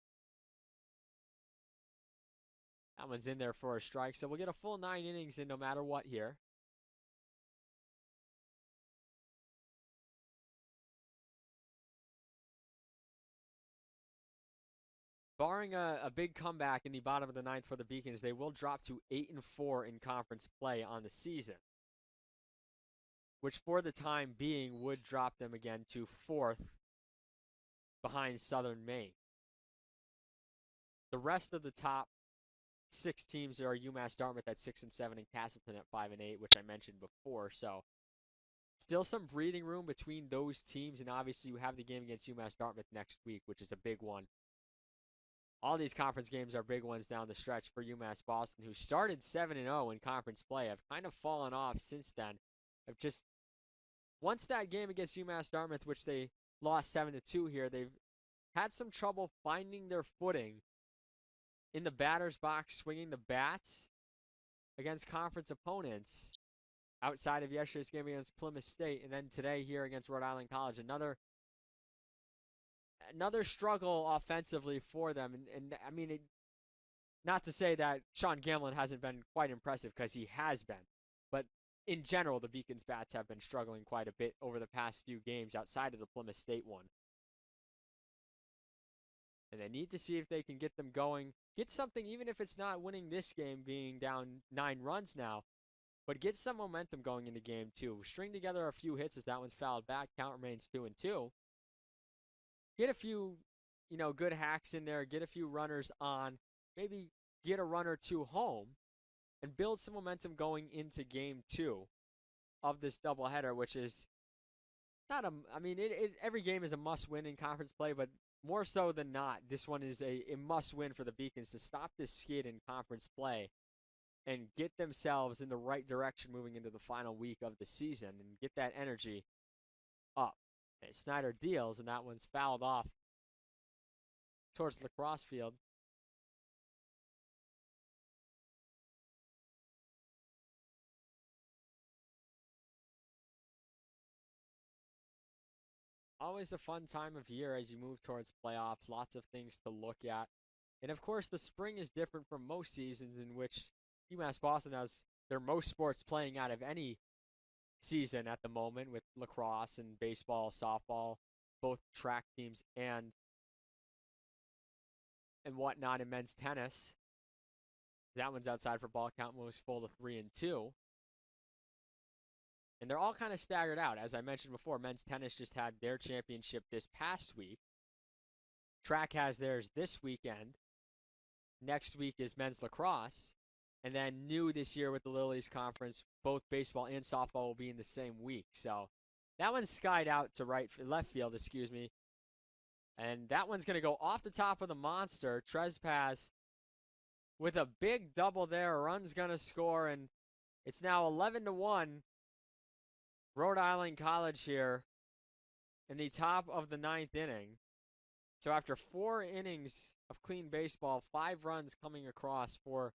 That one's in there for a strike, so we'll get a full 9 innings in no matter what here. Barring a big comeback in the bottom of the 9th for the Beacons, they will drop to 8-4 in conference play on the season, which for the time being would drop them again to 4th behind Southern Maine. The rest of the top 6 teams are UMass Dartmouth at 6-7 and Castleton at 5-8, which I mentioned before. So still some breathing room between those teams, and obviously you have the game against UMass Dartmouth next week, which is a big one. All these conference games are big ones down the stretch for UMass Boston, who started 7-0 in conference play, have kind of fallen off since then. Have just, once that game against UMass Dartmouth, which they lost 7-2 here, they've had some trouble finding their footing in the batter's box, swinging the bats against conference opponents outside of yesterday's game against Plymouth State, and then today here against Rhode Island College. Another struggle offensively for them. And I mean, not to say that Sean Gamlin hasn't been quite impressive, because he has been. But in general, the Beacons bats have been struggling quite a bit over the past few games outside of the Plymouth State one. And they need to see if they can get them going. Get something, even if it's not winning this game, being down 9 runs now. But get some momentum going into game 2. String together a few hits as that one's fouled back. Count remains 2-2. Get a few, good hacks in there. Get a few runners on. Maybe get a run or 2 home. And build some momentum going into game 2 of this doubleheader, which is not every game is a must-win in conference play, but more so than not, this one is a must-win for the Beacons to stop this skid in conference play and get themselves in the right direction moving into the final week of the season and get that energy up. Okay, Snyder deals, and that one's fouled off towards the lacrosse field. Always a fun time of year as you move towards playoffs. Lots of things to look at. And of course, the spring is different from most seasons, in which UMass Boston has their most sports playing out of any season at the moment, with lacrosse and baseball, softball, both track teams and whatnot, in men's tennis. That one's outside for ball count, moves full to 3-2. And they're all kind of staggered out. As I mentioned before, men's tennis just had their championship this past week. Track has theirs this weekend. Next week is men's lacrosse. And then new this year with the Lilies Conference, both baseball and softball will be in the same week. So that one's skied out to left field, excuse me. And that one's going to go off the top of the monster. Trespass with a big double there. A run's going to score, and it's now 11-1. Rhode Island College here in the top of the 9th inning. So after 4 innings of clean baseball, 5 runs coming across for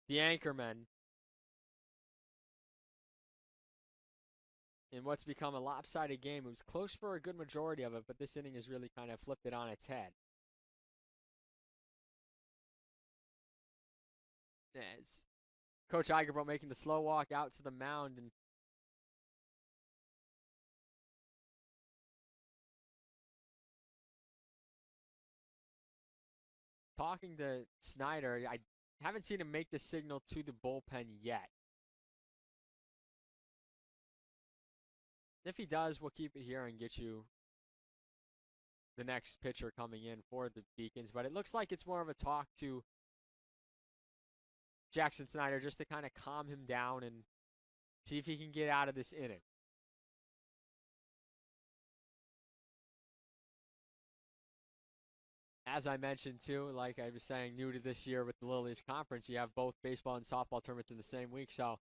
the Anchormen in what's become a lopsided game. It was close for a good majority of it, but this inning has really kind of flipped it on its head. As Coach Eigerbrook making the slow walk out to the mound, and talking to Snyder, I haven't seen him make the signal to the bullpen yet. If he does, we'll keep it here and get you the next pitcher coming in for the Beacons. But it looks like it's more of a talk to Jackson Snyder just to kind of calm him down and see if he can get out of this inning. As I mentioned, too, like I was saying, new to this year with the Lilies Conference, you have both baseball and softball tournaments in the same week. So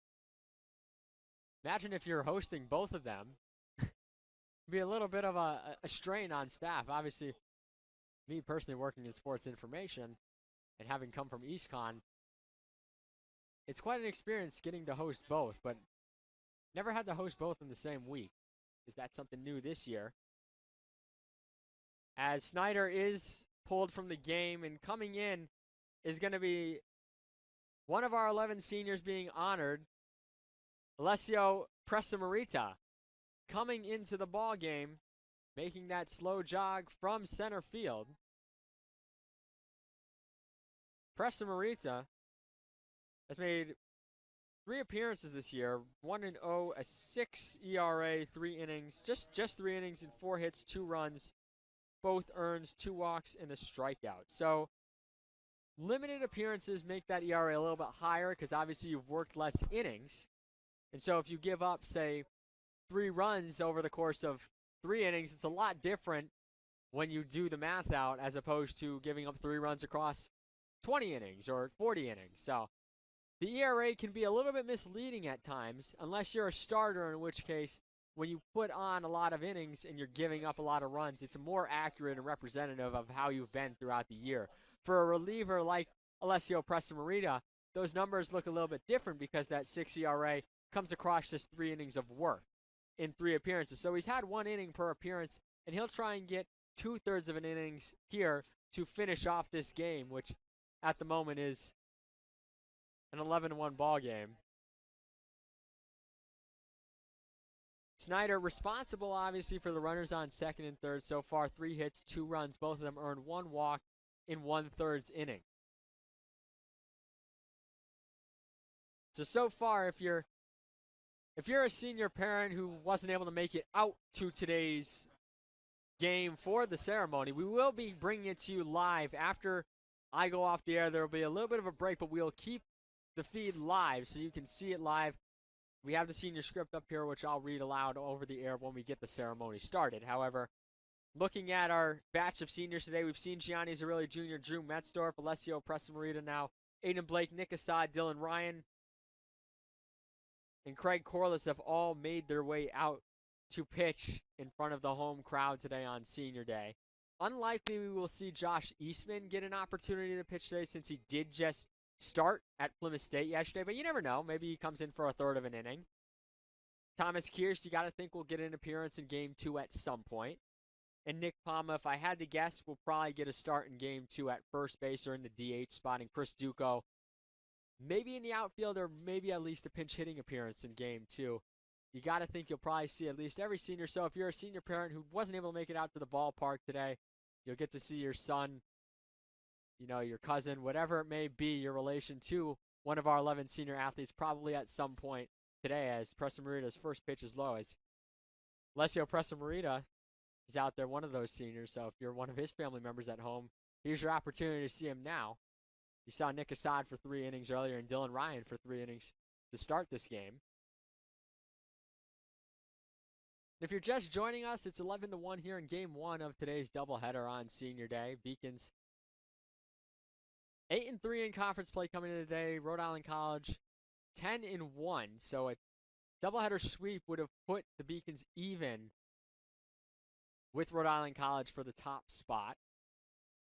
imagine if you're hosting both of them. It'd be a little bit of a strain on staff. Obviously, me personally working in sports information and having come from EastCon, it's quite an experience getting to host both, but never had to host both in the same week. Is that something new this year? As Snyder is pulled from the game, and coming in is going to be one of our 11 seniors being honored, Alessio Presamarita, coming into the ball game, making that slow jog from center field. Presamarita has made 3 appearances this year, 1-0, a 6 ERA, 3 innings, just 3 innings and 4 hits, 2 runs. Both earns, 2 walks and a strikeout. So limited appearances make that ERA a little bit higher because obviously you've worked less innings. And so if you give up, say, 3 runs over the course of 3 innings, it's a lot different when you do the math out as opposed to giving up 3 runs across 20 innings or 40 innings. So the ERA can be a little bit misleading at times unless you're a starter, in which case when you put on a lot of innings and you're giving up a lot of runs, it's more accurate and representative of how you've been throughout the year. For a reliever like Alessio Presamarita, those numbers look a little bit different because that 6 ERA comes across just 3 innings of work in 3 appearances. So he's had 1 inning per appearance, and he'll try and get 2/3 of an innings here to finish off this game, which at the moment is an 11-1 ball game. Snyder responsible, obviously, for the runners on second and third. So far, 3 hits, 2 runs. Both of them earned 1 walk in 1/3 inning. So far, if you're a senior parent who wasn't able to make it out to today's game for the ceremony, we will be bringing it to you live after I go off the air. There will be a little bit of a break, but we'll keep the feed live so you can see it live. We have the senior script up here, which I'll read aloud over the air when we get the ceremony started. However, looking at our batch of seniors today, we've seen Gianni Zarilli Jr., Drew Metzdorf, Alessio Presamarita now, Aiden Blake, Nick Assad, Dylan Ryan, and Craig Corliss have all made their way out to pitch in front of the home crowd today on Senior Day. Unlikely we will see Josh Eastman get an opportunity to pitch today since he did just start at Plymouth State yesterday, but you never know. Maybe he comes in for a 1/3 of an inning. Thomas Kiersch, you got to think will get an appearance in Game 2 at some point. And Nick Palma, if I had to guess, will probably get a start in Game 2 at first base or in the DH spot. And Chris Duco, maybe in the outfield or maybe at least a pinch hitting appearance in Game 2. You got to think you'll probably see at least every senior. So if you're a senior parent who wasn't able to make it out to the ballpark today, you'll get to see your son you know, your cousin, whatever it may be, your relation to one of our 11 senior athletes probably at some point today, as Preston Marita's first pitch is low. As Alessio Preston Marita is out there, one of those seniors. So if you're one of his family members at home, here's your opportunity to see him now. You saw Nick Assad for 3 innings earlier and Dylan Ryan for 3 innings to start this game. If you're just joining us, it's 11-1 here in Game 1 of today's doubleheader on Senior Day. Beacons 8-3 in conference play coming in today. Rhode Island College 10-1. So a doubleheader sweep would have put the Beacons even with Rhode Island College for the top spot,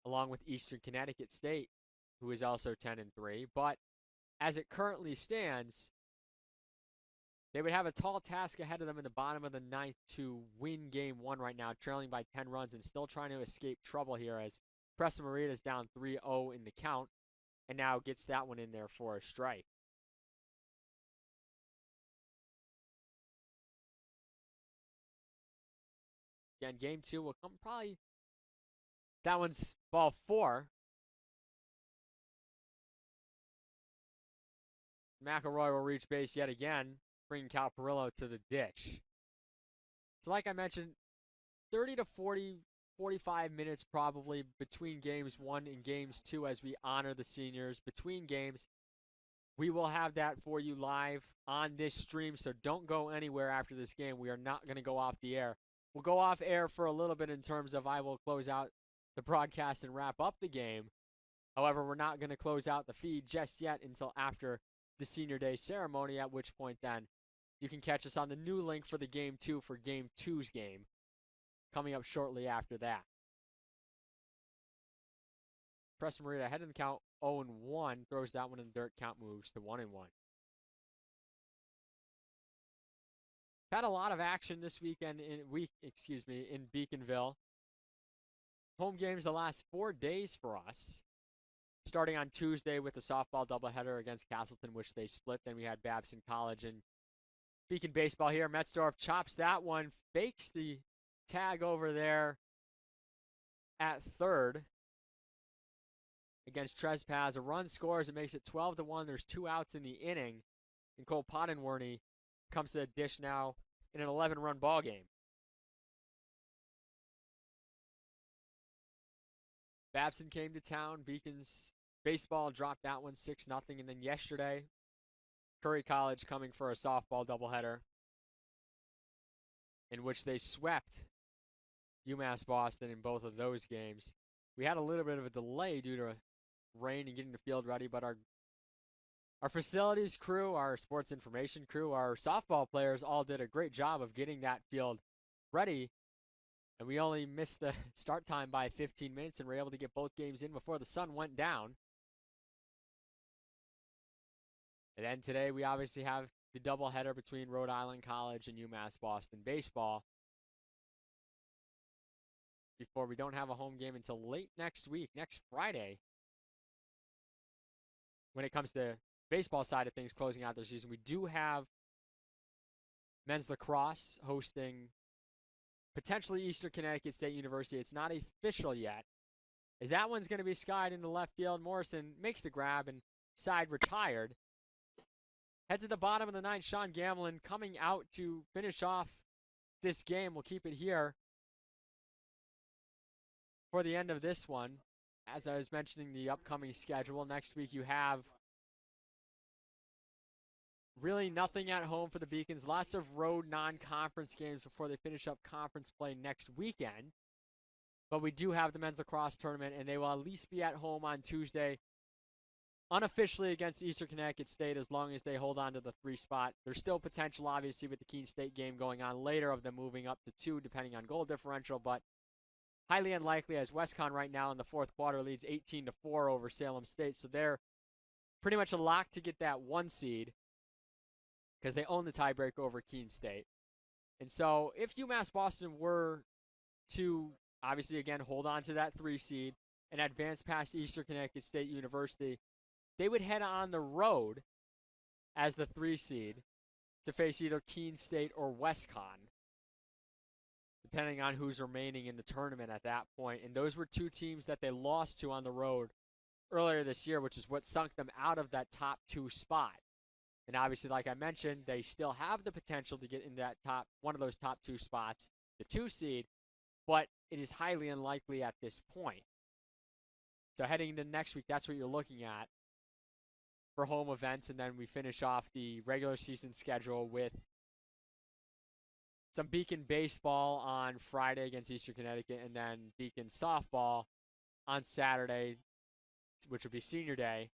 along with Eastern Connecticut State, who is also 10-3. But as it currently stands, they would have a tall task ahead of them in the bottom of the 9th to win Game 1 right now, trailing by 10 runs and still trying to escape trouble here as Preston Marita is down 3-0 in the count and now gets that one in there for a strike. Again, Game 2 will come probably, that one's ball 4. McElroy will reach base yet again, bringing Cal Perillo to the ditch. So like I mentioned, 30 to 40, 45 minutes probably between Games 1 and Games 2 as we honor the seniors. Between games, we will have that for you live on this stream, so don't go anywhere after this game. We are not going to go off the air. We'll go off air for a little bit in terms of I will close out the broadcast and wrap up the game. However, we're not going to close out the feed just yet until after the Senior Day ceremony, at which point then you can catch us on the new link for the Game 2 for Game 2's game coming up shortly after that. Preston Marita ahead in the count 0-1, throws that one in the dirt, count moves to 1-1. Had a lot of action this weekend in Beaconville. Home games the last 4 days for us. Starting on Tuesday with the softball doubleheader against Castleton, which they split. Then we had Babson College and Beacon baseball here. Metzdorf chops that one, fakes the tag over there at third against Trespaz. A run scores. It makes it 12-1. There's 2 outs in the inning. And Cole Pottenworny comes to the dish now in an 11-run ball game. Babson came to town. Beacon's baseball dropped that one 6-0. And then yesterday, Curry College coming for a softball doubleheader in which they swept UMass Boston in both of those games. We had a little bit of a delay due to rain and getting the field ready, but our facilities crew, our sports information crew, our softball players all did a great job of getting that field ready. And we only missed the start time by 15 minutes and were able to get both games in before the sun went down. And then today we obviously have the doubleheader between Rhode Island College and UMass Boston baseball. Before we don't have a home game until late next week, next Friday. When it comes to baseball side of things closing out their season, we do have men's lacrosse hosting potentially Eastern Connecticut State University. It's not official yet, as that one's going to be skied into left field. Morrison makes the grab and side retired. Head to the bottom of the 9th. Sean Gamlin coming out to finish off this game. We'll keep it here for the end of this one. As I was mentioning, the upcoming schedule. Next week you have really nothing at home for the Beacons. Lots of road non-conference games before they finish up conference play next weekend. But we do have the men's lacrosse tournament, and they will at least be at home on Tuesday, unofficially against Eastern Connecticut State, as long as they hold on to the 3 spot. There's still potential, obviously, with the Keene State game going on later of them moving up to 2, depending on goal differential, but highly unlikely, as WestCon right now in the 4th quarter leads 18-4 over Salem State. So they're pretty much a lock to get that 1 seed because they own the tiebreaker over Keene State. And so if UMass Boston were to, obviously, again, hold on to that 3 seed and advance past Eastern Connecticut State University, they would head on the road as the 3 seed to face either Keene State or WestCon, depending on who's remaining in the tournament at that point. And those were 2 teams that they lost to on the road earlier this year, which is what sunk them out of that top 2 spot. And obviously, like I mentioned, they still have the potential to get in that one of those top 2 spots, the 2 seed, but it is highly unlikely at this point. So heading into next week, that's what you're looking at for home events, and then we finish off the regular season schedule with some Beacon baseball on Friday against Eastern Connecticut, and then Beacon softball on Saturday, which would be senior day,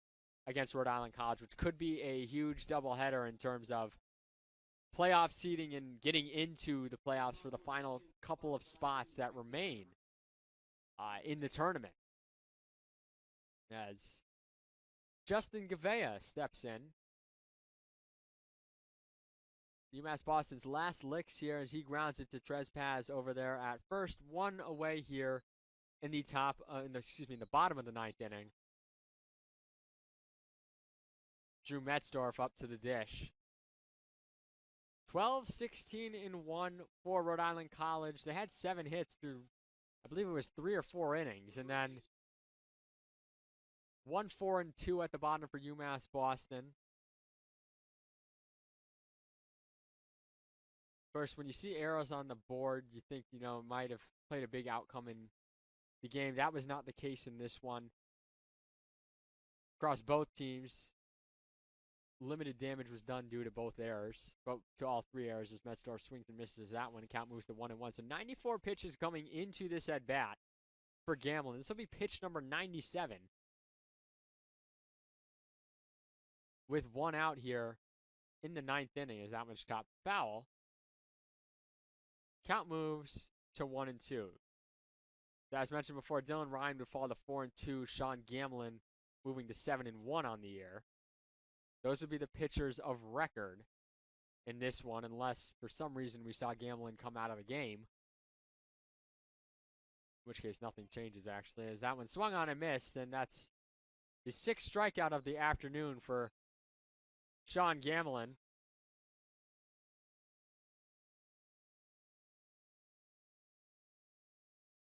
against Rhode Island College, which could be a huge doubleheader in terms of playoff seeding and getting into the playoffs for the final couple of spots that remain in the tournament. As Justin Gavea steps in. UMass Boston's last licks here as he grounds it to Trespaz over there at first. 1 away here in the the bottom of the 9th inning. Drew Metzdorf up to the dish. 12-16-1 for Rhode Island College. They had 7 hits through, I believe it was 3 or 4 innings, and then 1-4-2 at the bottom for UMass Boston. Of course, when you see arrows on the board, you think, might have played a big outcome in the game. That was not the case in this one. Across both teams, limited damage was done due to both errors, to all 3 errors as Metzdorf swings and misses that one. Count moves to 1-1. So 94 pitches coming into this at bat for Gamblin. This will be pitch number 97. With 1 out here in the 9th inning as that one's chopped foul. Count moves to 1-2. As mentioned before, Dylan Ryan would fall to 4-2. Sean Gamlin moving to 7-1 on the year. Those would be the pitchers of record in this one, unless for some reason we saw Gamlin come out of the game. In which case nothing changes actually, as that one swung on and missed, and that's the 6th strikeout of the afternoon for Sean Gamlin.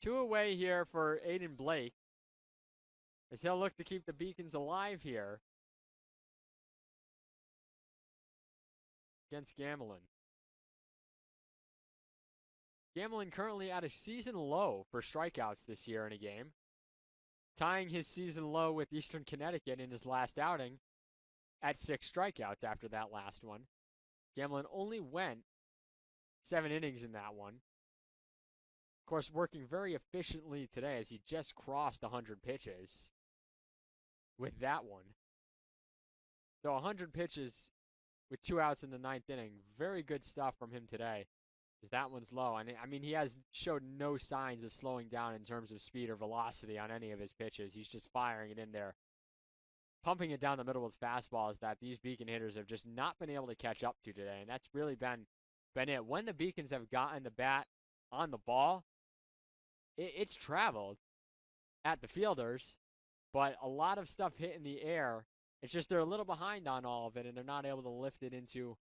Two away here for Aiden Blake, as he'll look to keep the Beacons alive here against Gamelin. Gamelin currently at a season low for strikeouts this year in a game, tying his season low with Eastern Connecticut in his last outing at 6 strikeouts after that last one. Gamelin only went 7 innings in that one. Of course, working very efficiently today as he just crossed 100 pitches with that one. So 100 pitches with 2 outs in the 9th inning. Very good stuff from him today. As that one's low. And I mean, he has showed no signs of slowing down in terms of speed or velocity on any of his pitches. He's just firing it in there, pumping it down the middle with fastballs that these Beacon hitters have just not been able to catch up to today. And that's really been it. When the Beacons have gotten the bat on the ball, it's traveled at the fielders, but a lot of stuff hit in the air. It's just they're a little behind on all of it, and they're not able to lift it into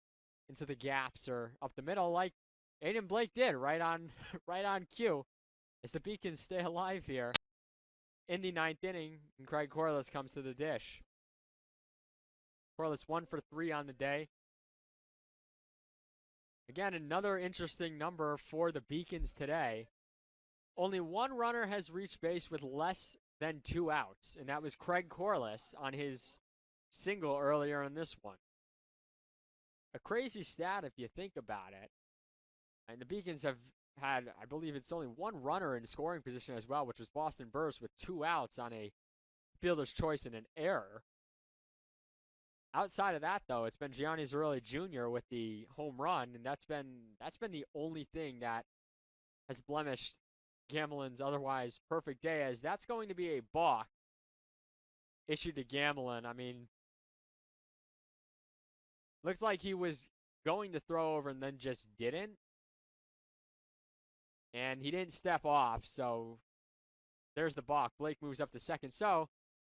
the gaps or up the middle like Aiden Blake did right on cue as the Beacons stay alive here in the 9th inning, and Craig Corliss comes to the dish. Corliss 1 for 3 on the day. Again, another interesting number for the Beacons today. Only 1 runner has reached base with less than 2 outs, and that was Craig Corliss on his single earlier in this one. A crazy stat if you think about it. And the Beacons have had, I believe it's only 1 runner in scoring position as well, which was Boston Burst with 2 outs on a fielder's choice and an error. Outside of that, though, it's been Gianni Zarelli Jr. with the home run, and that's been the only thing that has blemished Gamelin's otherwise perfect day, as that's going to be a balk issued to Gamelin. I mean, looked like he was going to throw over and then just didn't. And he didn't step off, so there's the balk. Blake moves up to second. So,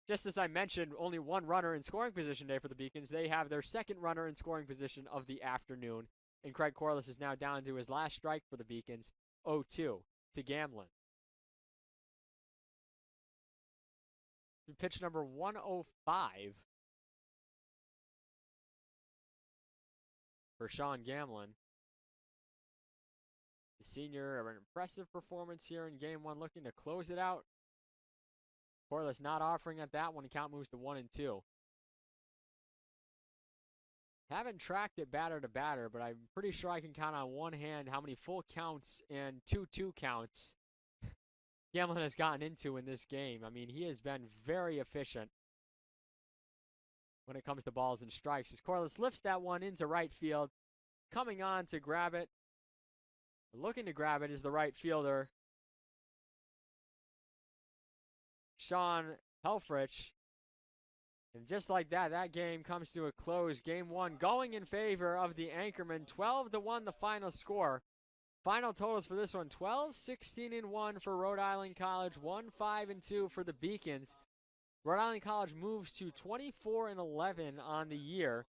just as I mentioned, only 1 runner in scoring position today for the Beacons. They have their 2nd runner in scoring position of the afternoon. And Craig Corliss is now down to his last strike for the Beacons, 0-2 to Gamlin. Pitch number 105 for Sean Gamlin. The senior, an impressive performance here in game one, looking to close it out. Corliss not offering at that one. The count moves to 1-2. Haven't tracked it batter to batter, but I'm pretty sure I can count on one hand how many full counts and 2-2 counts Gamlin has gotten into in this game. I mean, he has been very efficient when it comes to balls and strikes. As Corliss lifts that one into right field, coming on to grab it. Looking to grab it is the right fielder, Sean Helfrich. And just like that, that game comes to a close. Game one going in favor of the Anchormen. 12-1 the final score. Final totals for this one, 12-16-1 for Rhode Island College, 1-5-2 for the Beacons. Rhode Island College moves to 24-11 on the year.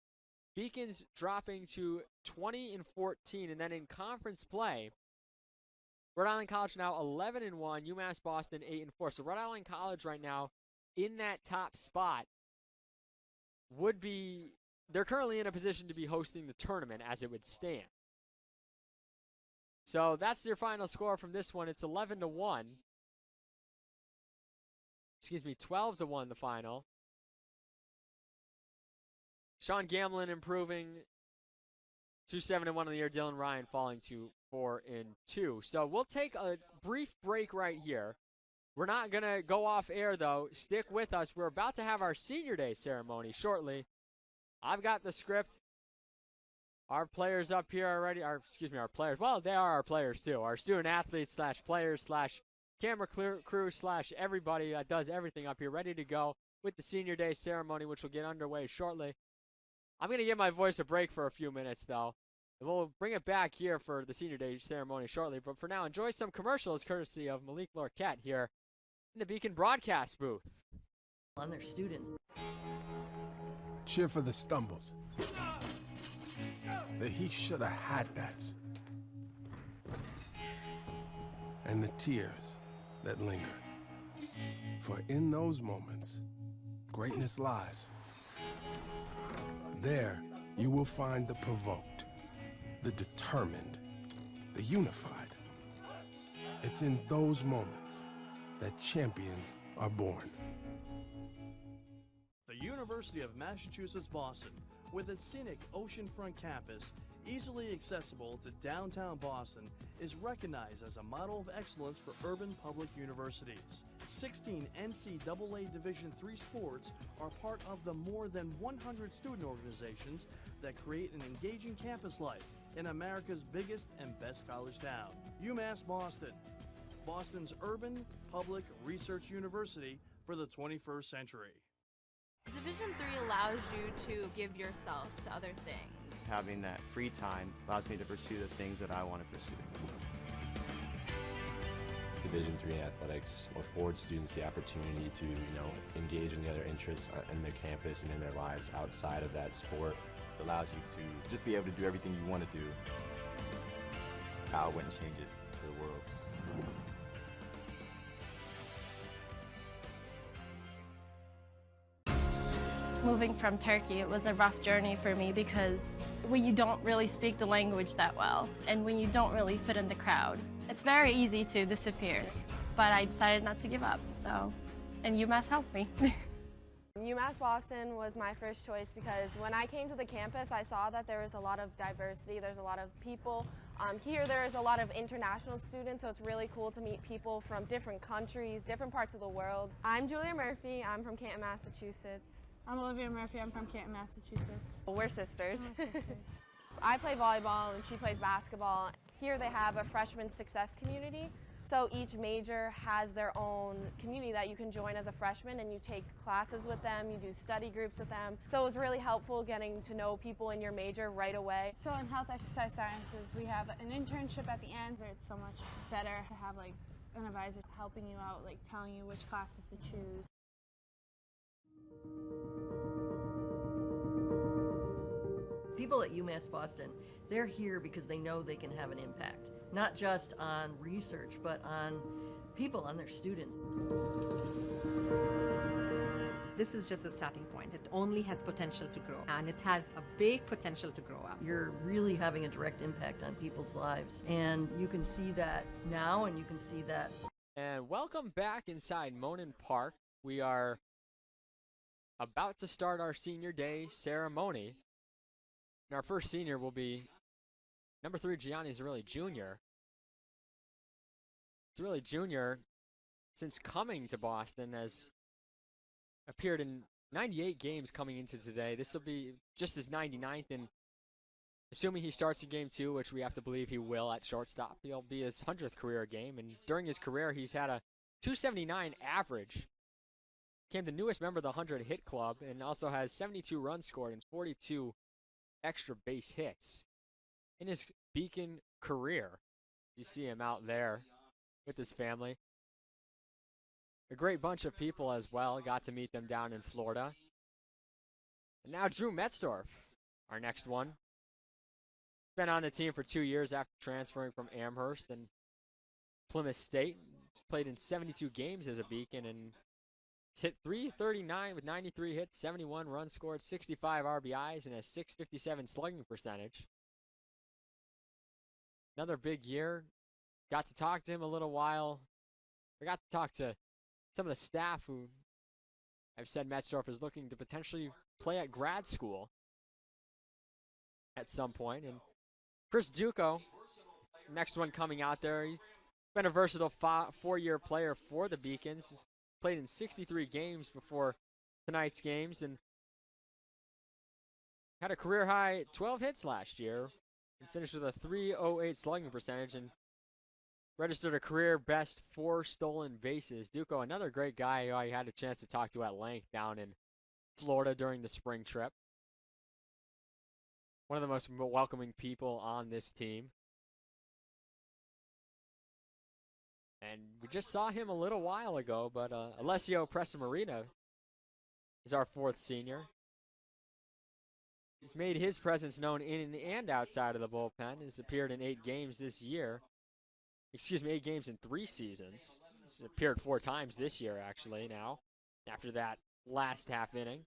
Beacons dropping to 20-14, and then in conference play, Rhode Island College now 11-1, UMass Boston 8-4. So Rhode Island College right now in that top spot would be, they're currently in a position to be hosting the tournament as it would stand. So that's your final score from this one. It's 11-1. Excuse me, 12-1 the final. Sean Gamlin improving to 7-1 on the year. Dylan Ryan falling to 4-2. So we'll take a brief break right here. We're not going to go off air, though. Stick with us. We're about to have our Senior Day ceremony shortly. I've got the script. Our players up here already, our players. Well, they are our players, too. Our student athletes slash players slash camera crew slash everybody that does everything up here ready to go with the Senior Day ceremony, which will get underway shortly. I'm going to give my voice a break for a few minutes, though. And we'll bring it back here for the Senior Day ceremony shortly. But for now, enjoy some commercials courtesy of Malik Lorquette here in the Beacon broadcast booth. On their students. Cheer for the stumbles. The he shoulda had that's. And the tears that linger. For in those moments, greatness lies. There, you will find the provoked, the determined, the unified. It's in those moments that champions are born. The University of Massachusetts Boston, with its scenic oceanfront campus, easily accessible to downtown Boston, is recognized as a model of excellence for urban public universities. 16 NCAA Division III sports are part of the more than 100 student organizations that create an engaging campus life in America's biggest and best college town. UMass Boston, Boston's urban public research university for the 21st century. Division III allows you to give yourself to other things. Having that free time allows me to pursue the things that I want to pursue. Division III athletics affords students the opportunity to, engage in the other interests in their campus and in their lives outside of that sport. It allows you to just be able to do everything you want to do. I wouldn't change it for the world. Moving from Turkey, it was a rough journey for me because when you don't really speak the language that well and when you don't really fit in the crowd, it's very easy to disappear. But I decided not to give up, and UMass helped me. UMass Boston was my first choice because when I came to the campus, I saw that there was a lot of diversity. There's a lot of people. Here there's a lot of international students, so it's really cool to meet people from different countries, different parts of the world. I'm Julia Murphy. I'm from Canton, Massachusetts. I'm Olivia Murphy. I'm from Canton, Massachusetts. We're sisters. We're sisters. I play volleyball and she plays basketball. Here they have a freshman success community. So each major has their own community that you can join as a freshman, and you take classes with them, you do study groups with them. So it was really helpful getting to know people in your major right away. So in health exercise sciences, we have an internship at the end, so it's so much better to have an advisor helping you out, telling you which classes to choose. People at UMass Boston, they're here because they know they can have an impact, not just on research, but on people, on their students. This is just a starting point. It only has potential to grow, and it has a big potential to grow up. You're really having a direct impact on people's lives, and you can see that now, and you can see that. And welcome back inside Monin Park. We are about to start our senior day ceremony. And our first senior will be number 3, Gianni Zerilli Jr. Zerilli Jr., since coming to Boston, has appeared in 98 games coming into today. This will be just his 99th, and assuming he starts in game 2, which we have to believe he will at shortstop, he'll be his 100th career game. And during his career, he's had a 279 average. Became the newest member of the 100 hit club, and also has 72 runs scored and 42 extra base hits in his Beacon career. You see him out there with his family. A great bunch of people as well. Got to meet them down in Florida. And now Drew Metzdorf, our next one. Been on the team for 2 years after transferring from Amherst and Plymouth State. He's played in 72 games as a Beacon and hit .339 with 93 hits, 71 runs scored, 65 RBIs, and a .657 slugging percentage. Another big year. Got to talk to him a little while. I got to talk to some of the staff who have said Metzdorf is looking to potentially play at grad school at some point. And Chris Duco, next one coming out there. He's been a versatile 4-year player for the Beacons. He's played in 63 games before tonight's games and had a career high 12 hits last year and finished with a .308 slugging percentage and registered a career best 4 stolen bases. Duco, another great guy who I had a chance to talk to at length down in Florida during the spring trip. One of the most welcoming people on this team. And we just saw him a little while ago, but Alessio Pressamarina is our 4th senior. He's made his presence known in and outside of the bullpen. He's appeared in 8 games this year. 8 games in 3 seasons. He's appeared 4 times this year, actually, now. After that last half inning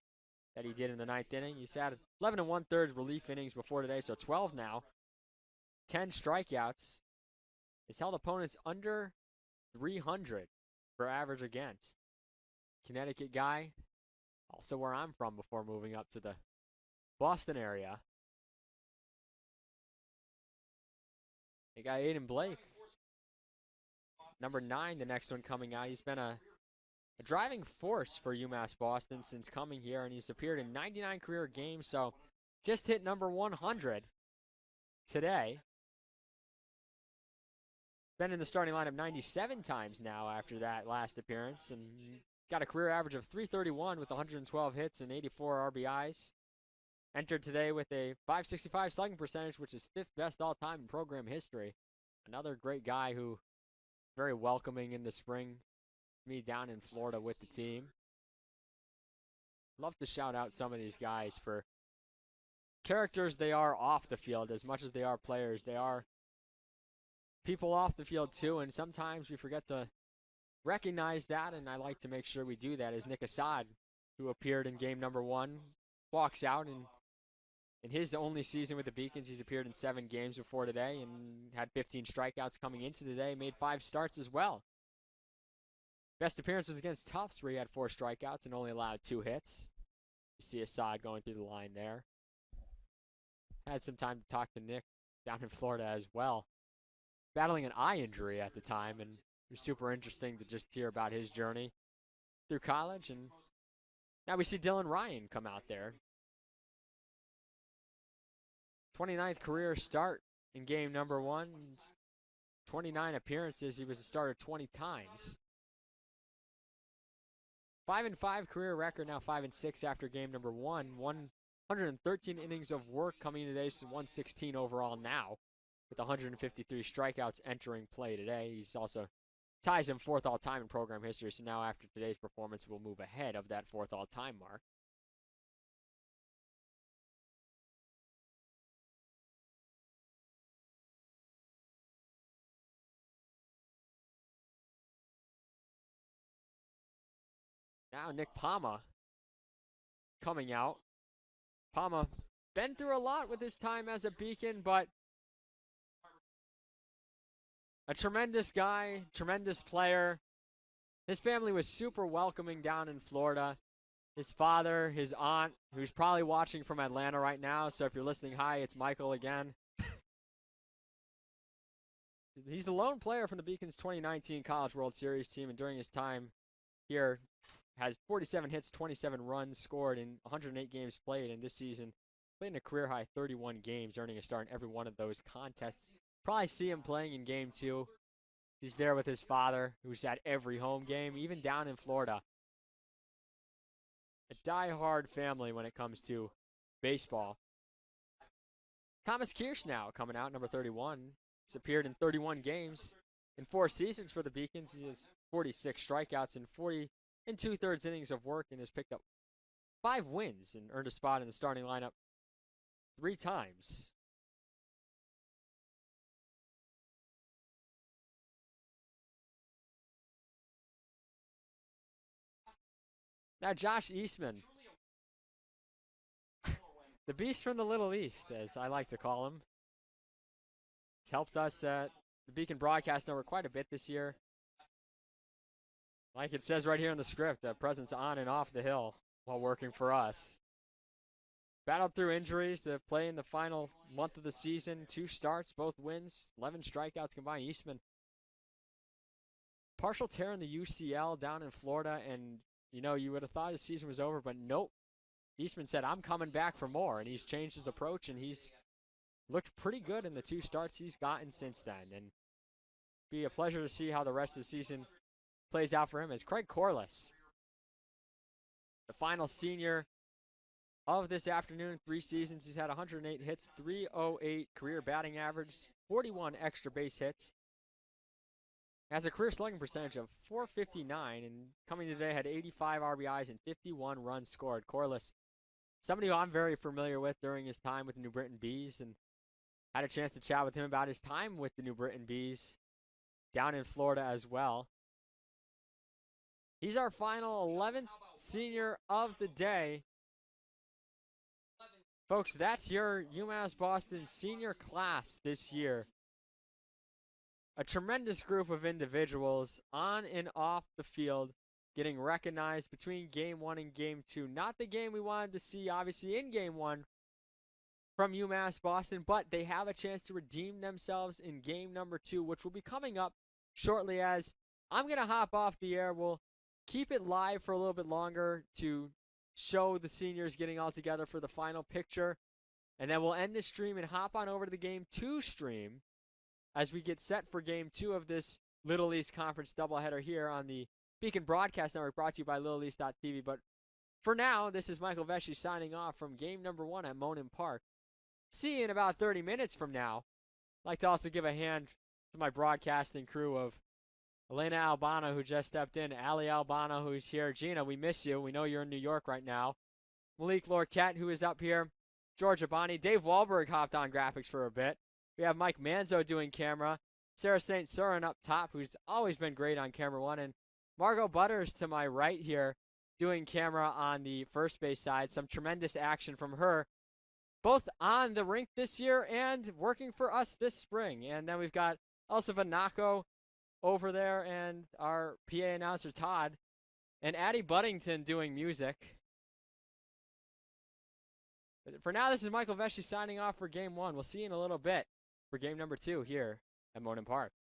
that he did in the 9th inning. He's had 11 1/3 relief innings before today, so 12 now. 10 strikeouts. He's held opponents under 300 for average against. Connecticut guy, also where I'm from before moving up to the Boston area. You got Aiden Blake. Number 9, the next one coming out. He's been a driving force for UMass Boston since coming here, and he's appeared in 99 career games, so just hit number 100 today. Been in the starting lineup 97 times now after that last appearance, and got a career average of .331 with 112 hits and 84 RBIs. Entered today with a .565 slugging percentage, which is 5th best all time in program history. Another great guy who very welcoming in the spring. Me down in Florida with the team. Love to shout out some of these guys for characters they are off the field as much as they are players. They are people off the field too, and sometimes we forget to recognize that, and I like to make sure we do that. As Nick Assad, who appeared in game number 1, walks out, and in his only season with the Beacons, he's appeared in 7 games before today and had 15 strikeouts coming into today, made 5 starts as well. Best appearance was against Tufts, where he had 4 strikeouts and only allowed 2 hits. You see Assad going through the line there. Had some time to talk to Nick down in Florida as well. Battling an eye injury at the time, and it was super interesting to just hear about his journey through college. And now we see Dylan Ryan come out there. 29th career start in game number 1. 29 appearances. He was a starter 20 times. 5-5 career record, now 5-6 after game number 1. 113 innings of work coming in today, so 116 overall now, with 153 strikeouts entering play today. He's also ties him 4th all-time in program history, so now after today's performance, we'll move ahead of that 4th all-time mark. Now Nick Palma coming out. Palma been through a lot with his time as a Beacon, but a tremendous guy, tremendous player. His family was super welcoming down in Florida. His father, his aunt, who's probably watching from Atlanta right now, so if you're listening, hi, it's Michael again. He's the lone player from the Beacons 2019 College World Series team, and during his time here, has 47 hits, 27 runs scored in 108 games played, and this season played in a career-high 31 games, earning a start in every one of those contests. Probably see him playing in Game 2. He's there with his father, who's at every home game, even down in Florida. A die-hard family when it comes to baseball. Thomas Kirsch now coming out, number 31. He's appeared in 31 games in 4 seasons for the Beacons. He has 46 strikeouts and 40 and 2/3 innings of work, and has picked up 5 wins and earned a spot in the starting lineup 3 times. Now Josh Eastman, the beast from the Little East, as I like to call him. He's helped us at the Beacon Broadcast Network quite a bit this year. Like it says right here in the script, a presence on and off the hill while working for us. Battled through injuries to play in the final month of the season. 2 starts, both wins, 11 strikeouts combined. Eastman, partial tear in the UCL down in Florida, and you know, you would have thought his season was over, but nope. Eastman said, I'm coming back for more, and he's changed his approach, and he's looked pretty good in the 2 starts he's gotten since then. And be a pleasure to see how the rest of the season plays out for him. As Craig Corliss, the final senior of this afternoon, 3 seasons. He's had 108 hits, 308 career batting average, 41 extra base hits. Has a career slugging percentage of .459, and coming today had 85 RBIs and 51 runs scored. Corliss, somebody who I'm very familiar with during his time with the New Britain Bees, and had a chance to chat with him about his time with the New Britain Bees down in Florida as well. He's our final 11th senior of the day. Folks, that's your UMass Boston senior class this year. A tremendous group of individuals on and off the field getting recognized between Game 1 and Game 2. Not the game we wanted to see, obviously, in Game 1 from UMass Boston, but they have a chance to redeem themselves in Game number 2, which will be coming up shortly. As I'm going to hop off the air. We'll keep it live for a little bit longer to show the seniors getting all together for the final picture. And then we'll end the stream and hop on over to the Game 2 stream as we get set for Game 2 of this Little East Conference doubleheader here on the Beacon Broadcast Network, brought to you by LittleEast.tv. But for now, this is Michael Vesci signing off from Game number 1 at Monin Park. See you in about 30 minutes from now. I'd like to also give a hand to my broadcasting crew of Elena Albano, who just stepped in, Ali Albano, who's here. Gina, we miss you. We know you're in New York right now. Malik Lorquette, who is up here. George Abani. Dave Wahlberg hopped on graphics for a bit. We have Mike Manzo doing camera. Sarah St. Surin up top, who's always been great on camera 1. And Margot Butters to my right here doing camera on the first base side. Some tremendous action from her, both on the rink this year and working for us this spring. And then we've got Elsa Vanacco over there and our PA announcer Todd and Addie Buddington doing music. But for now, this is Michael Vesci signing off for Game 1. We'll see you in a little bit for Game number 2 here at Monin Park.